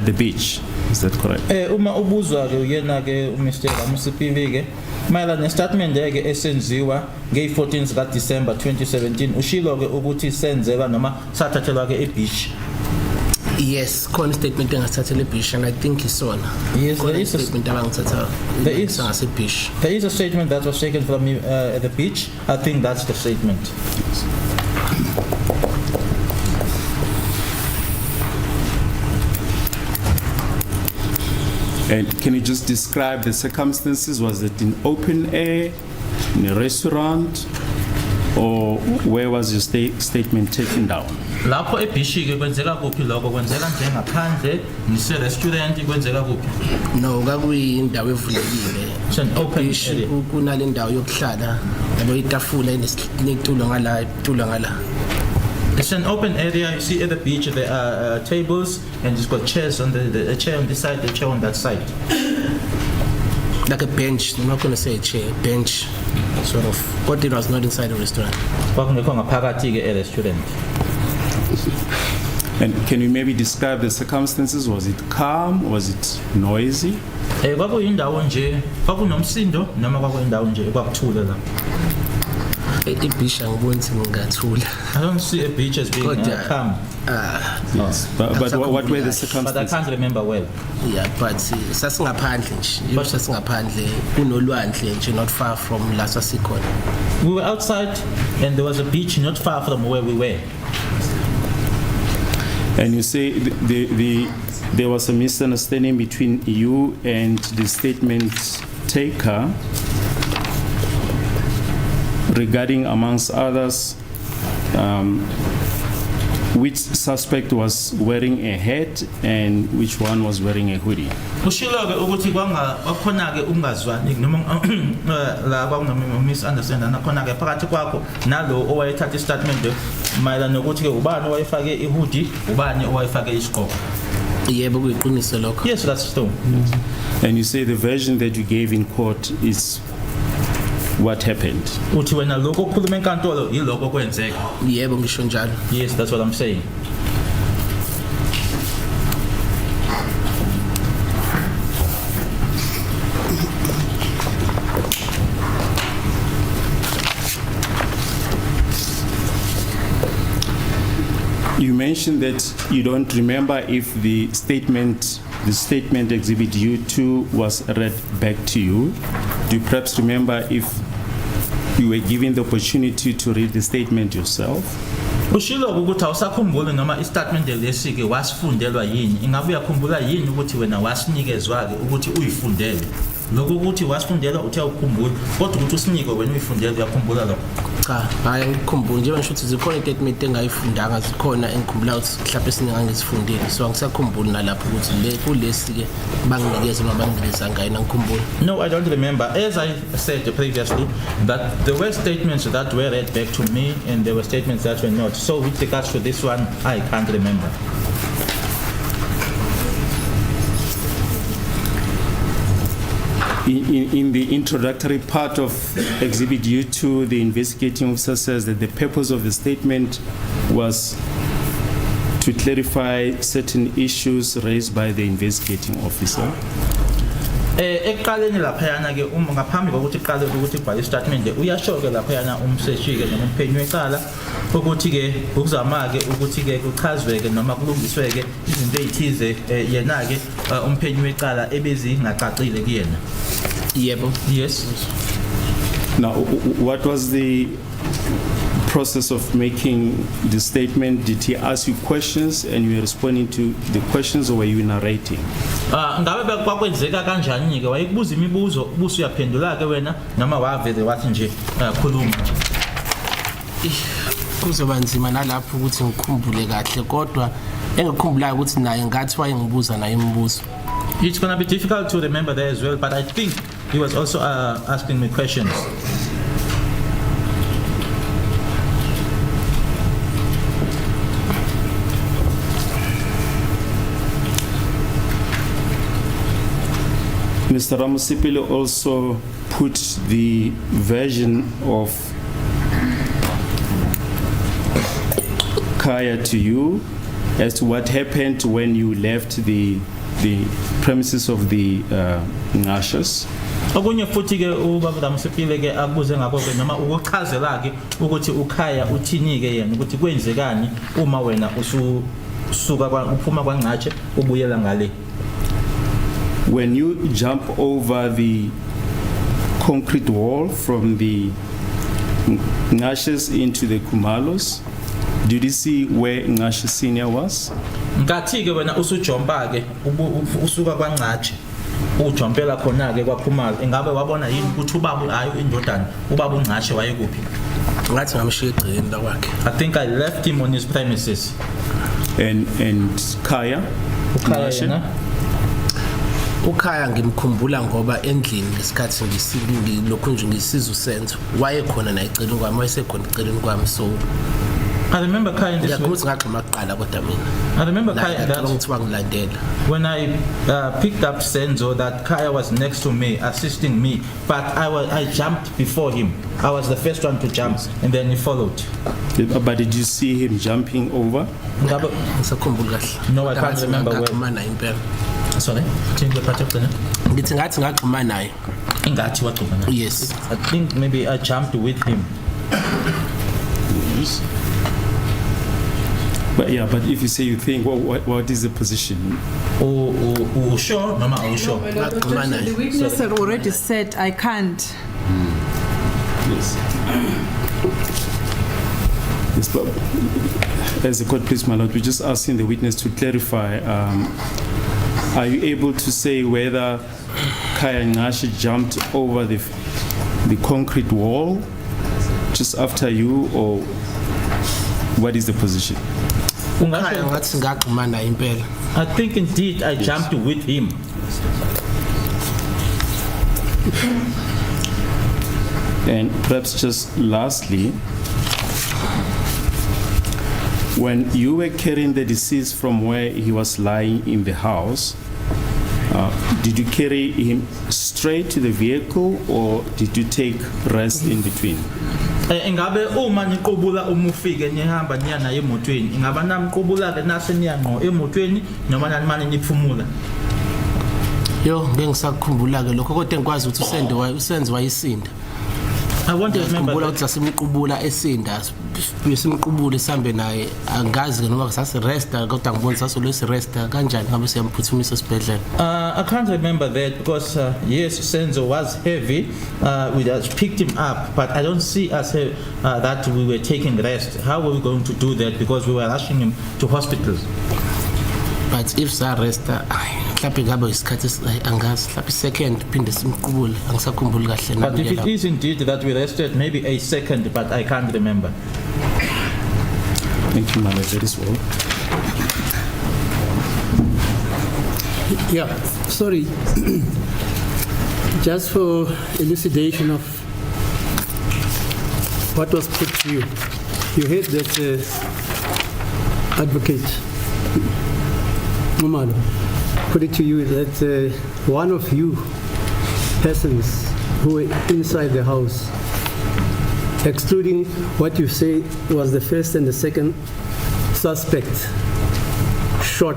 the beach. Is that correct? Uma ubuzwa ke uyena ke Mr. Ramosepele ke mayelana nestatement yake esenziwa nge-14th ka December 2017 ushilo ke ukuthi senzeka noma sathathelwa ke ebeach. Yes, khona statement engasithathele beach, and I think isona. Yes, there is a statement abangithatha. There is a beach. There is a statement that was taken from me at the beach. I think that's the statement. And can you just describe the circumstances? Was it in open air, in a restaurant, or where was your statement taken down? Lapho ebeach ke kwenzeka kuphi lokho kwenzeka njengaphandle nise restaurant kwenzeka kuphi? No, kakuyindawo evulekile. It's an open Beach area. kunale ndawo yokuhlala, yabo itafula inezitulo ngala, itulo ngala. It's an open area. You see at the beach there are tables and it's got chairs on the chair on this side, the chair on that side. Like a bench, I'm not going to say a chair, bench, sort of. But it was not inside a restaurant. Kwakungekho ngaphakathi ke restaurant. And can you maybe describe the circumstances? Was it calm? Was it noisy? Kwakuyindawo nje, kwakunomsindo noma kwakuyindawo nje kwakuthula la. Beach angiboni ngathula. I don't see a beach as being calm. Yes. But what were the But I circumstances? can't remember well. Yeah, but sasingaphandle nje. Yebo sasingaphandle kunolwandle nje, not far from la sasikhona. We were outside and there was a beach not far from where we were. And you say there was a misunderstanding between you and the statement taker regarding, amongst others, which suspect was wearing a hat and which one was wearing a hoodie. Ushilo ke ukuthi kwakhona ke ungazwani noma la kwakuno misunderstanding nakhona ke phakathi kwakho nalo owayethatha istatement mayelana nokuthi ke ubani owayefake ihoodie ubani owayefake isigqoko. Yebo kuyiqiniso lokho. Yes, that's true. And you say the version that you gave in court is what happened. Uthi wena lokho okukhuluma enkantolo yiloko kwenzeka. Yebo ngisho njalo. Yes, that's what I'm saying. You mentioned that you don't remember if the statement Exhibit U2 was read back to you. Do you perhaps remember if you were given the opportunity to read the statement yourself? Ushilo ukuthi awusakhumbuli noma istatement lesi ke wasifundelwa yini? Ingabe uyakhumbula yini ukuthi wena wasinikezwa ke ukuthi uyifundele? Lokho ukuthi wasifundelwa uthi awukhumbuli, kodwa ukuthi usinike wena uyifundele uyakhumbula lokho. Cha, hayi ngikhumbula njengoba ngisho ukuthi zikhona istatement engayifundanga, zikhona engikhumbula ukuthi mhlawumbe siningangizifundile. So angisakhumbuli nalapho ukuthi le kulesi ke banginikeza noma banginikeza ngayo ngikhumbula. No, I don't remember. As I said previously, that there were statements that were read back to me and there were statements that were not. So with regards to this one, I can't remember. In the introductory part of Exhibit U2, the investigating officer says that the purpose of the statement was to clarify certain issues raised by the investigating officer. ekuqaleni laphayana ke uma ngaphambi kokuthi iqale ukuthi ibhale istatement uyasho ke laphayana umseshi ke noma umphenyi wecala ukuthi ke ukuzama ke ukuthi ke kuchazwe ke noma kulungiswe ke izinto ezithize yena ke umphenyi wecala ebezingacacile kuyena. Yebo. Yes. Now, what was the process of making the statement? Did he ask you questions and you were responding to the questions, or were you narrating? Ngabe bekwakwenzeka kanjani ke wayekubuza imibuzo ubuso uyaphendula ke wena noma wavele wathi nje khuluma? Kuzoba nzima nalapho ukuthi ngikhumbule kahle kodwa engikhumbulayo ukuthi naye ngathi wayengibuza naye imibuzo. It's going to be difficult to remember there as well, but I think he was also asking me questions. Mr. Ramosepele also put the version of Kaya to you as to what happened when you left the premises of the Ngashas. Okunye futhi ke ubaba Ramosepele ke akubuze ngakho ke noma ukuchazela ke ukuthi ukhaya uthini ke yena ukuthi kwenzekani uma wena usuka uphuma kwaNgqatshe ubuyela ngale. When you jump over the concrete wall from the Ngashas into the Kumalos, did you see where Ngashe Senior was? Ngathi ke wena usujomba ke usuka kwaNgqatshe ujompela khona ke kwaPhumalo ingabe wabona yini ukuthi ubaba hayi indodana ubaba uNgqatshe wayekuphi? Ngathi ngamshiya egcekeni la kwakhe. I think I left him on his premises. And Kaya? Ukhaya yena? Ukhaya ngimkhumbula ngoba endlini ngesikhathi ngilokhu nje ngisiza uSenzo wayekhona na eceleni kwami wayesekhona eceleni kwami so I remember Kaya in this way. I remember Kaya that when I picked up Senzo that Kaya was next to me assisting me, but I jumped before him. I was the first one to jump and then he followed. But did you see him jumping over? No, I can't remember where. Sorry, change the part of the name. Yes. I think maybe I jumped with him. Yes. But yeah, but if you say you think, what is the position? Sure, Mama, sure. The witness had already said I can't. Yes. Yes, but as the court, please, my lord, we're just asking the witness to clarify. Are you able to say whether Kaya Ngashe jumped over the concrete wall just after you, or what is the position? I think indeed I jumped with him. And perhaps just lastly, when you were carrying the deceased from where he was lying in the house, did you carry him straight to the vehicle or did you take rest in between? Ingabe uma niqobula umufike nihamba niya naye emotweni ingaba namqobula ke nase niyanqo emotweni noma nanimane niphumula? Yo ngengisakukhumbula ke lokho kodwa engikwazi ukuthi uSenzo wayisinda. I want to remember ukuthi asimqubula esinda besimqubule sambe naye angazi ke noma sase resta kodwa ngibona sasolesi resta kanjani ngabe siyamphuthumiswa esibhedlela. I can't remember that because yes, Senzo was heavy. We just picked him up, but I don't see us that we were taking rest. How were we going to do that? Because we were rushing him to hospitals. But if sa resta mhlawumbe ngabe isikhathi angazi mhlawumbe second phinde simqubule angisakhumbuli kahle But if it is indeed that we rested, maybe a second, but I can't remember. Thank you, Mama. That is well. Yeah, sorry. Just for elucidation of what was put to you. You heard that advocate Mumalo put it to you that one of you persons who were inside the house, excluding what you say was the first and the second suspect, shot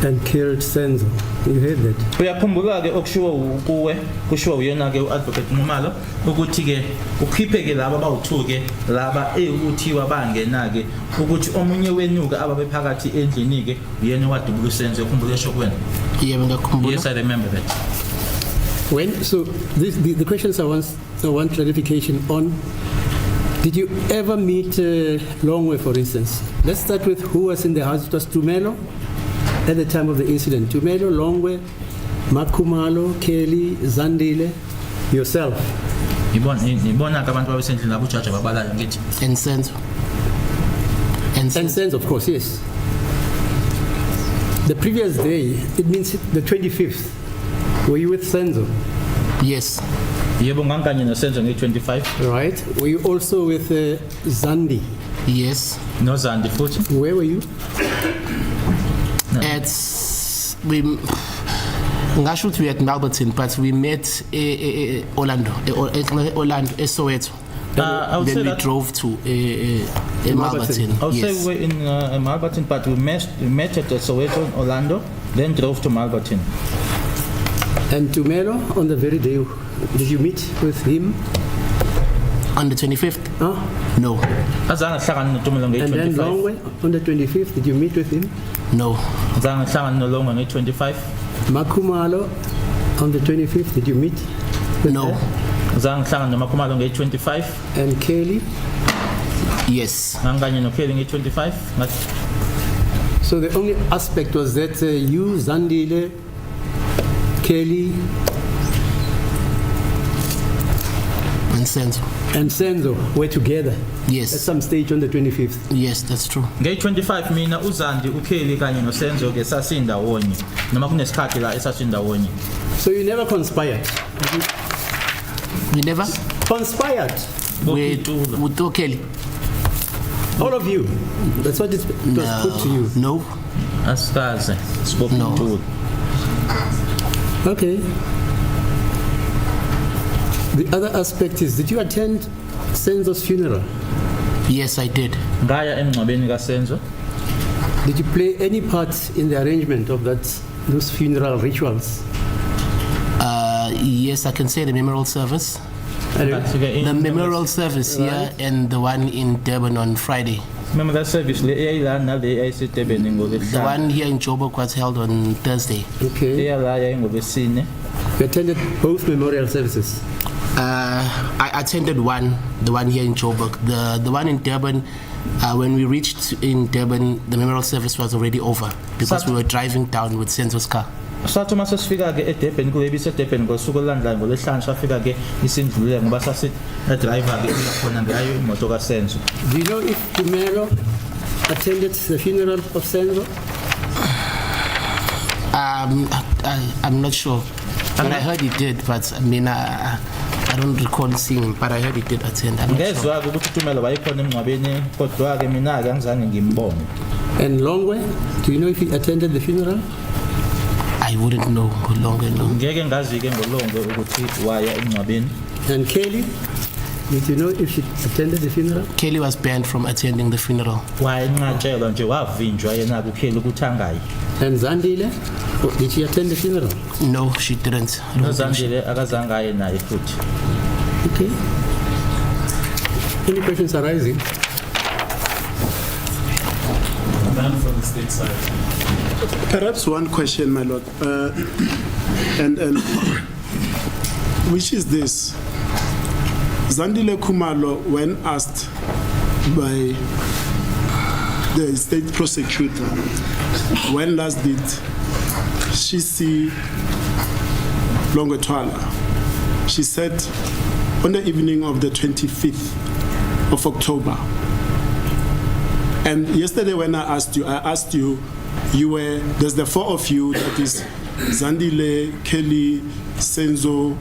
and killed Senzo. You heard that? Uyakhumbula ke okushiwo kuwe kushiwo uyena ke uadvocate Nxumalo ukuthi ke ukhiphe ke laba bawu2 ke laba ekuthiwa bangena ke ukuthi omunye wenuka ababephakathi endlini ke uyena wadubula uSenzo ukhumbula esho kwena. Yebo ngiyakhumbula. Yes, I remember that. When, so the questions I want clarification on. Did you ever meet Longwe, for instance? Let's start with who was in the house. It was Tumelo at the time of the incident. Tumelo, Longwe, Makumalo, Kelly, Zandile, yourself. Ibona ke abantu babesendlini labo ujaji ababalayo ngithi. And Senzo. And Senzo, of course, yes. The previous day, it means the 25th. Were you with Senzo? Yes. Yebo nganganye noSenzo nge25. Right. Were you also with Zandi? Yes. No Zandi futhi. Where were you? We ngasho ukuthi we at Malberton, but we met Orlando, Soweto. I would say Then we that drove to Malberton. I would Yes. say we were in Malberton, but we met at Soweto in Orlando, then drove to Malberton. And Tumelo, on the very day, did you meet with him? On the 25th? Huh? No. Azange hlangana noTumelo And then nge25. Longwe, on the 25th, did you meet with him? No. Azange hlangana noLongwe nge25. Makumalo, on the 25th, did you meet with No. her? Azange hlangana noMakhumalo nge25. And Kelly? Yes. Nganganye noKelly nge25. So the only aspect was that you, Zandile, Kelly, and Senzo were together at Yes. some stage on the 25th. Yes, that's true. Nge25 mina uZandi uKelly kanye noSenzo ke sasindawonye noma kunesikhathi la esasindawonye. So you never conspired? We never? Conspired? With Kelly? All of you? That's what it was put to you? No. Asikaze sibophe No. uThula. Okay. The other aspect is, did you attend Senzo's funeral? Yes, I did. Ngaya emngcwabeni kaSenzo. Did you play any part in the arrangement of those funeral rituals? Yes, I can say the memorial service. The memorial service here and the one in Durban on Friday. Remember that service le eyayilana nale eyayisedebeni The ngolesihlanu. one here in Joburg was held on Thursday. Okay. Eyala yayingolesine. You attended both memorial services? I attended one, the one here in Joburg. The one in Durban, when we reached in Durban, the memorial service was already over because we were driving down with Senzo's car. Sathi uma sesifika ke eDurban kube biseDurban ngosuku olandelayo ngolesihlanu safika ke isindlulile ngoba sasi driver ke khona ngayo imoto kaSenzo. Do you know if Tumelo attended the funeral of Senzo? I'm not sure. But I heard he did, but I mean, I don't recall seeing him, but I heard he did attend. I'm not sure. Ngezwa ukuthi uTumelo wayekhona emngcwabeni kodwa ke mina ke angizange ngimbone. And Longwe, do you know if he attended the funeral? I wouldn't know how long ago. Ngeke ngazi ke ngolongo ukuthi waya emngcwabeni. And Kelly, did you know if she attended the funeral? Kelly was banned from attending the funeral. Wayenqatshelwa nje wavinjwa yena kuKelly ukuthi angayi. And Zandile, did she attend the funeral? No, she didn't. I don't think she- noZandile akazange aye naye futhi. Okay. Any questions arising? Man from the state side. Perhaps one question, my lord, and which is this: Zandile Khumalo, when asked by the state prosecutor, when last did she see Longwe Thwala, she said on the evening of the 25th of October. And yesterday when I asked you, you were, there's the four of you, that is Zandile, Kelly, Senzo,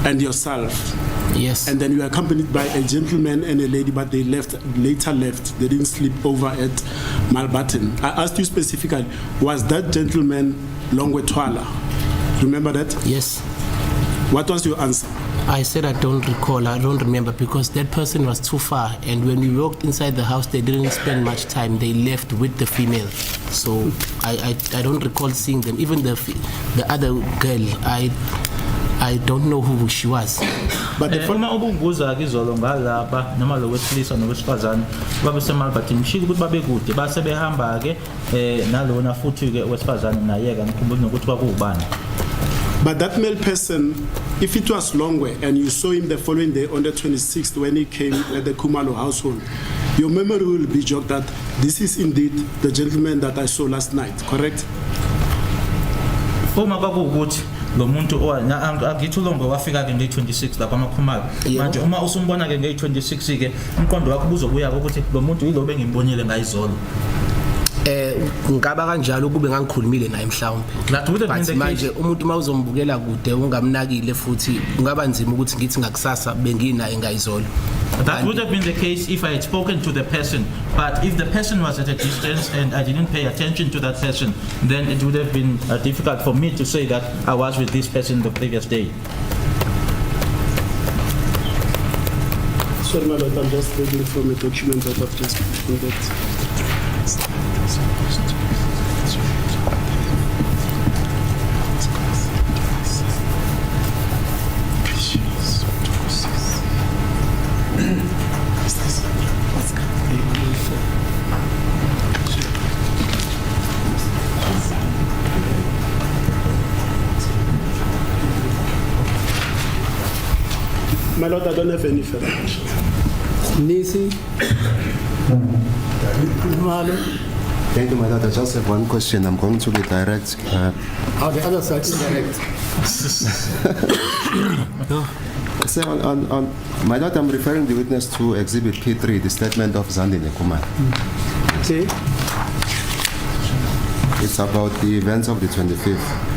and yourself. Yes. And then you were accompanied by a gentleman and a lady, but they later left. They didn't sleep over at Malberton. I asked you specifically, was that gentleman Longwe Thwala? Remember that? Yes. What was your answer? I said I don't recall, I don't remember, because that person was too far, and when we walked inside the house, they didn't spend much time. They left with the female. So I don't recall seeing them. Even the other girl, I don't know who she was. But the uma ububuza ke izolo ngalapha noma lo wesilisa nowesifazane babe semalbathini shilo ukuthi babe kude base behamba ke nalona futhi ke wesifazane nayeka ngikhumbula nokuthi kwakubani. But that male person, if it was Longwe and you saw him the following day on the 26th when he came at the Kumalo household, your memory will be jogged that this is indeed the gentleman that I saw last night, correct? Uma kwakuwukuthi lo muntu angithi uLongwe wafika ke nge26 lapha amakhumalo manje uma usumbona ke nge26 ke umqondo wakho ubuzobuya ukuthi lo muntu yilo bengimbonile ngayizolo. Ngaba kanjalo kube ngangikhulumile naye mhlawumbe but manje umuntu mawuzombukela kude ungamnakile futhi ungaba nzima ukuthi ngithi ngakusasa benginaye ngayizolo. That would have been the case if I had spoken to the person, but if the person was at a distance and I didn't pay attention to that person, then it would have been difficult for me to say that I was with this person the previous day. Sorry, my lord, I'm just reading from a document that I've just included. My lord, I don't have any further questions. Nisi? Thank you, my lord. I just have one question. I'm going to be direct. The other side is direct. So on my lord, I'm referring the witness to Exhibit P3, the statement of Zandile Kumar. Okay. It's about the events of the 25th.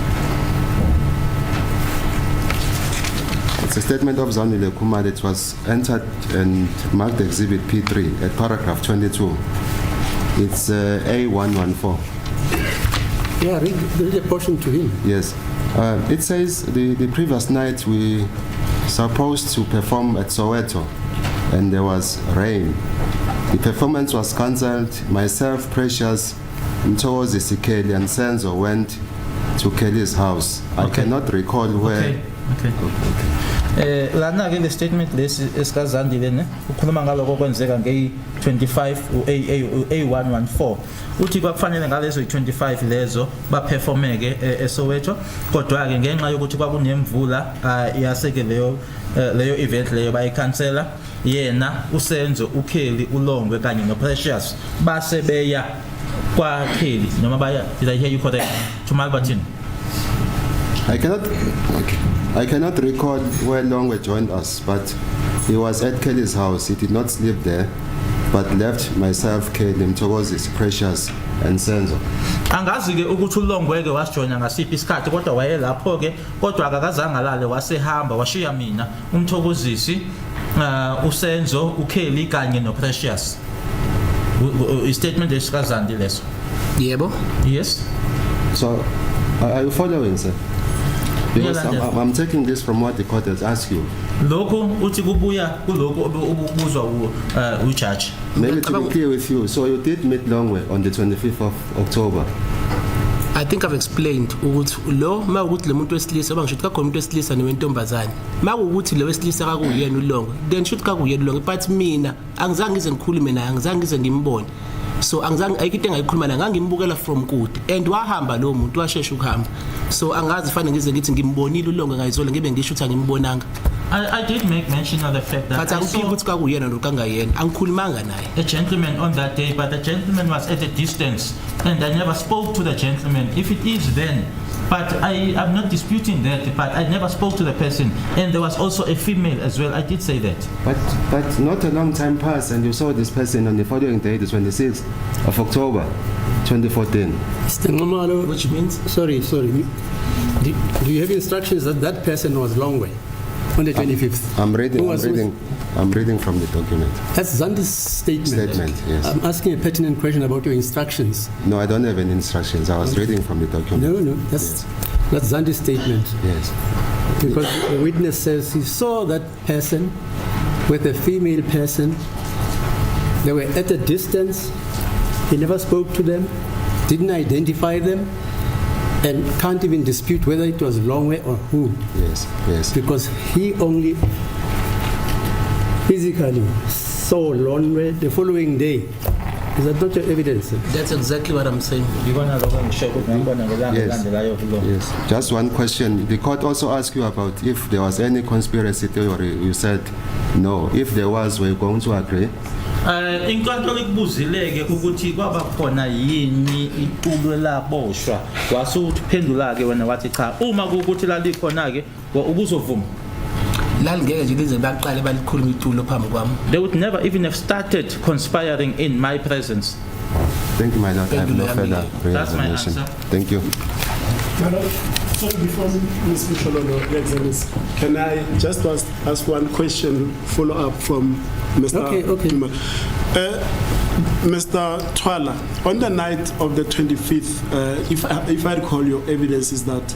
It's a statement of Zandile Kumar that was entered and marked Exhibit P3 at paragraph 22. It's A114. Yeah, read a portion to him. Yes. It says the previous night we supposed to perform at Soweto and there was rain. The performance was cancelled. Myself, Precious, Mthokozisi Thwala and Senzo went to Kelly's house. I cannot recall where. Okay. Lana ke le statement lesi esikazandile ne ukhuluma ngaloko kwenzeka nge25 A114 uthi kwakufanele ngalezo 25 lezo baperformeke eSoweto kodwa ke ngenxa yokuthi kwakunemvula yaseke leyo event leyo bayikhansela yena uSenzo uKelly uLongwe kanye noPrecious base beya kwa Kelly noma baya did I hear you correct to Malbatin? I cannot recall where Longwe joined us, but he was at Kelly's house. He did not sleep there, but left myself, Kelly, Mthokozisi, Precious, and Senzo. Angazi ke ukuthi uLongwe ke wasijoina ngasiphi isikhathi kodwa wayelapho ke kodwa akakazange lale wasehamba washiya mina uMthokozisi uSenzo uKelly kanye noPrecious. Statement esikazandi leso. Yebo. Yes. So are you following, sir? Because I'm taking this from what the court has asked you. Lokho uthi kubuya kuloko obubuzwa uJudge. Maybe to be clear with you, so you did meet Longwe on the 25th of October. I think I've explained ukuthi lo mawukuthi le muntu wesilisa bangisho ukuthi kakhona umuntu wesilisa newentombazane mawukuthi lo wesilisa kakuyena uLongwe then should kakuyena uLongwe but mina angizange ngize ngikhulume naye angizange ngize ngimbone so angizange ayikho engayikhuluma naye ngangimbukela from kude and wahamba lo muntu washesha ukuhamba so angazi fanele ngize ngithi ngimbonile uLongwe ngayizolo ngibe ngisho ukuthi angimbonanga. I did make mention of the fact that I saw a gentleman on that day, but the gentleman was at a distance, and I never spoke to the gentleman. If it is then, but I'm not disputing that, but I never spoke to the person, and there was also a female as well. I did say that. But not a long time passed, and you saw this person on the following day, the 26th of October, 2014. Which means? Sorry. Do you have instructions that that person was Longwe? On the 25th. I'm reading from the document. That's Zandi's statement. Yes. I'm asking a pertinent question about your instructions. No, I don't have any instructions. I was reading from the document. No. That's Zandi's statement. Yes. Because the witness says he saw that person with a female person. They were at a distance. He never spoke to them, didn't identify them, and can't even dispute whether it was Longwe or who. Yes, yes. Because he only physically saw Longwe the following day. Is that not your evidence? That's exactly what I'm saying. Yes. Just one question. The court also asked you about if there was any conspiracy theory. You said no. If there was, were you going to agree? Inkantolo ikubuzileke ukuthi kwaba khona yini iqulo laboshwa wasuphendula ke wena wathi cha uma ukuthi lalikhona ke ubuzovuma Lalingeke nje lize baqale balikhuluma iculo phambi kwami. They would never even have started conspiring in my presence. Thank you, my lord. I have no further That's my reservation. answer. Thank you. So before Ms. Michelolo examines, can I just ask one question, follow up from Mr. Okay. Mr. Thwala, on the night of the 25th, if I recall, your evidence is that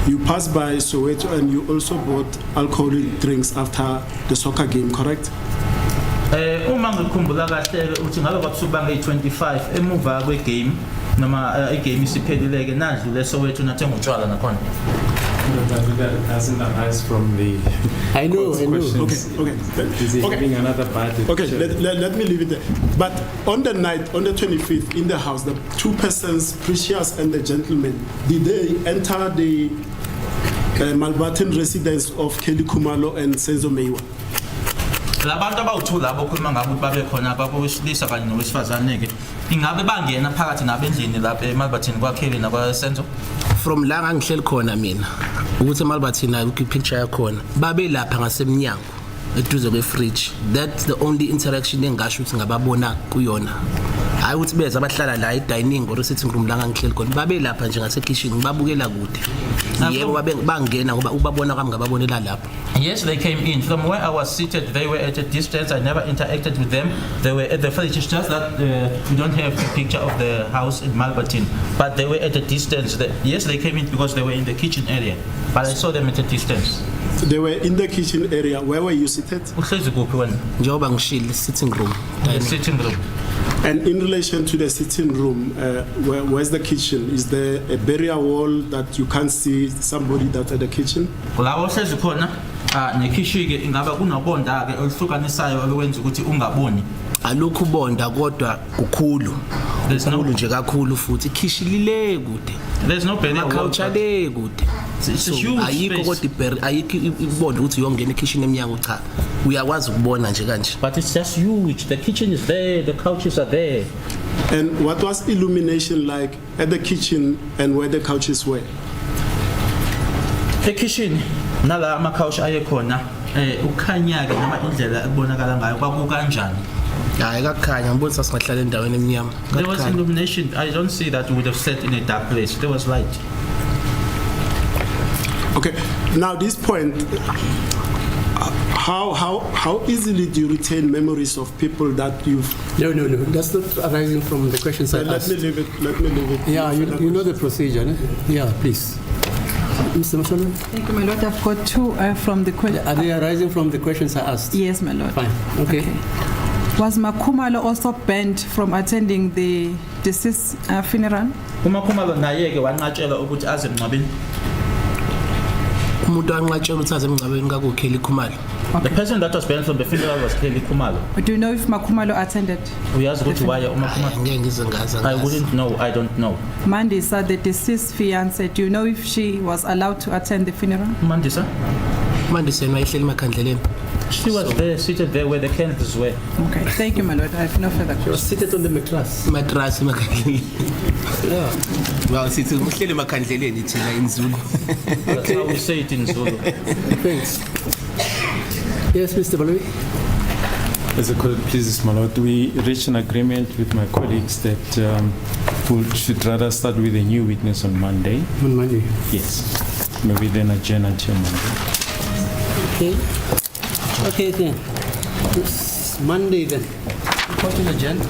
you passed by Soweto and you also bought alcoholic drinks after the soccer game, correct? Uma ngikhumbula kahle uthi ngabe kwakusuka nge25 emuva kwegame noma igame isiphelileke nadlule Soweto nathenga utshwala nakhona. That doesn't arise from the I know. questions. Okay. Is he having another party? Okay, let me leave it there. But on the night, on the 25th, in the house, the two persons, Precious and the gentleman, did they enter the Malbatten residence of Kelly Kumalo and Senzo Meyiwa? Labantu abawu2 labo okhuluma ngabo babe khona babo wesilisa kanye nowesifazane ke ingabe bangena phakathi nabendlini lapha eMalbatten kwaKelly nakwaSenzo. From la ngihleli khona mina ukuthi eMalbatten nayo picture yakhona babe lapha ngasemnyango eduze kwefridge. That's the only interaction engasho ukuthi ngababona kuyona. Hayi ukuthi beza abahlala la edining or sitting room la ngihleli khona babe lapha nje ngase kitchen ngibabukela kude. Yebo bangena ngoba ubabona kwami ngababonela lapha. Yes, they came in. From where I was seated, they were at a distance. I never interacted with them. They were at the fridge. It's just that we don't have a picture of the house in Malbatten, but they were at a distance. Yes, they came in because they were in the kitchen area, but I saw them at a distance. They were in the kitchen area. Where were you seated? Uhlezi kuphi wena? Njengoba ngishilo sitting room. The sitting room. And in relation to the sitting room, where's the kitchen? Is there a barrier wall that you can't see somebody that's at the kitchen? La ohlezi khona nekhishi ke ingaba kunobonda ke oluhlukanisayo olwenza ukuthi ungaboni. Alokhu bonda kodwa kukhulu. Kukhulu nje kakhulu futhi ikhishi lile kude. There's no barrier wall. Akhawuchale kude. It's a huge ayikho kodwa iberi ayikho ibonda ukuthi uyongena ekitchen emnyango cha. Uyakwazi ukubona nje kanje. But it's just huge. The kitchen is there, the couches are there. And what was illumination like at the kitchen and where the couches were? The kitchen nala ama-couch ayekhona ukhanya ke noma indlela ekubonakala ngayo kwakukanjani. Hayi akakhanya ngibonisa singahlala endaweni emnyama. There was illumination. I don't see that we would have sat in a dark place. There was light. Okay, now this point, how easily do you retain memories of people that you've... No, that's not arising from the questions I asked. Let me leave it. Yeah, you know the procedure, eh? Yeah, please. Mr. Masholo? Thank you, my lord. I've got two from the question. Are they arising from the questions I asked? Yes, my lord. Fine, okay. Was Makhumalo also banned from attending the deceased funeral? uMakhumalo naye ke wanqatshela ukuthi aze emngcwabeni. Umuntu anqatshela ukuthi aze emngcwabeni kakuKelly Khumalo. The person that was banned from the funeral was Kelly Khumalo. Do you know if Makhumalo attended? Uyazi ukuthi why uMakhumalo? Ngeke ngize ngaza. I wouldn't know. I don't know. Mandisa, the deceased fiancée, do you know if she was allowed to attend the funeral? Mandisa? Mandisa wayehleli emakhandleleni. She was there, seated there where the candles were. Okay, thank you, my lord. I have no further She was questions. seated on the mattress. Mattress emakhandleleni. Yeah. Well, sithi uhleli emakhandleleni thina in Zulu. That's how we say it in Zulu. Thanks. Yes, Mr. Baloyi? As the court pleases, my lord, we reached an agreement with my colleagues that we should rather start with a new witness on Monday. On Monday. Yes. Maybe then adjourn until Monday. Okay then. It's Monday then. Important agenda.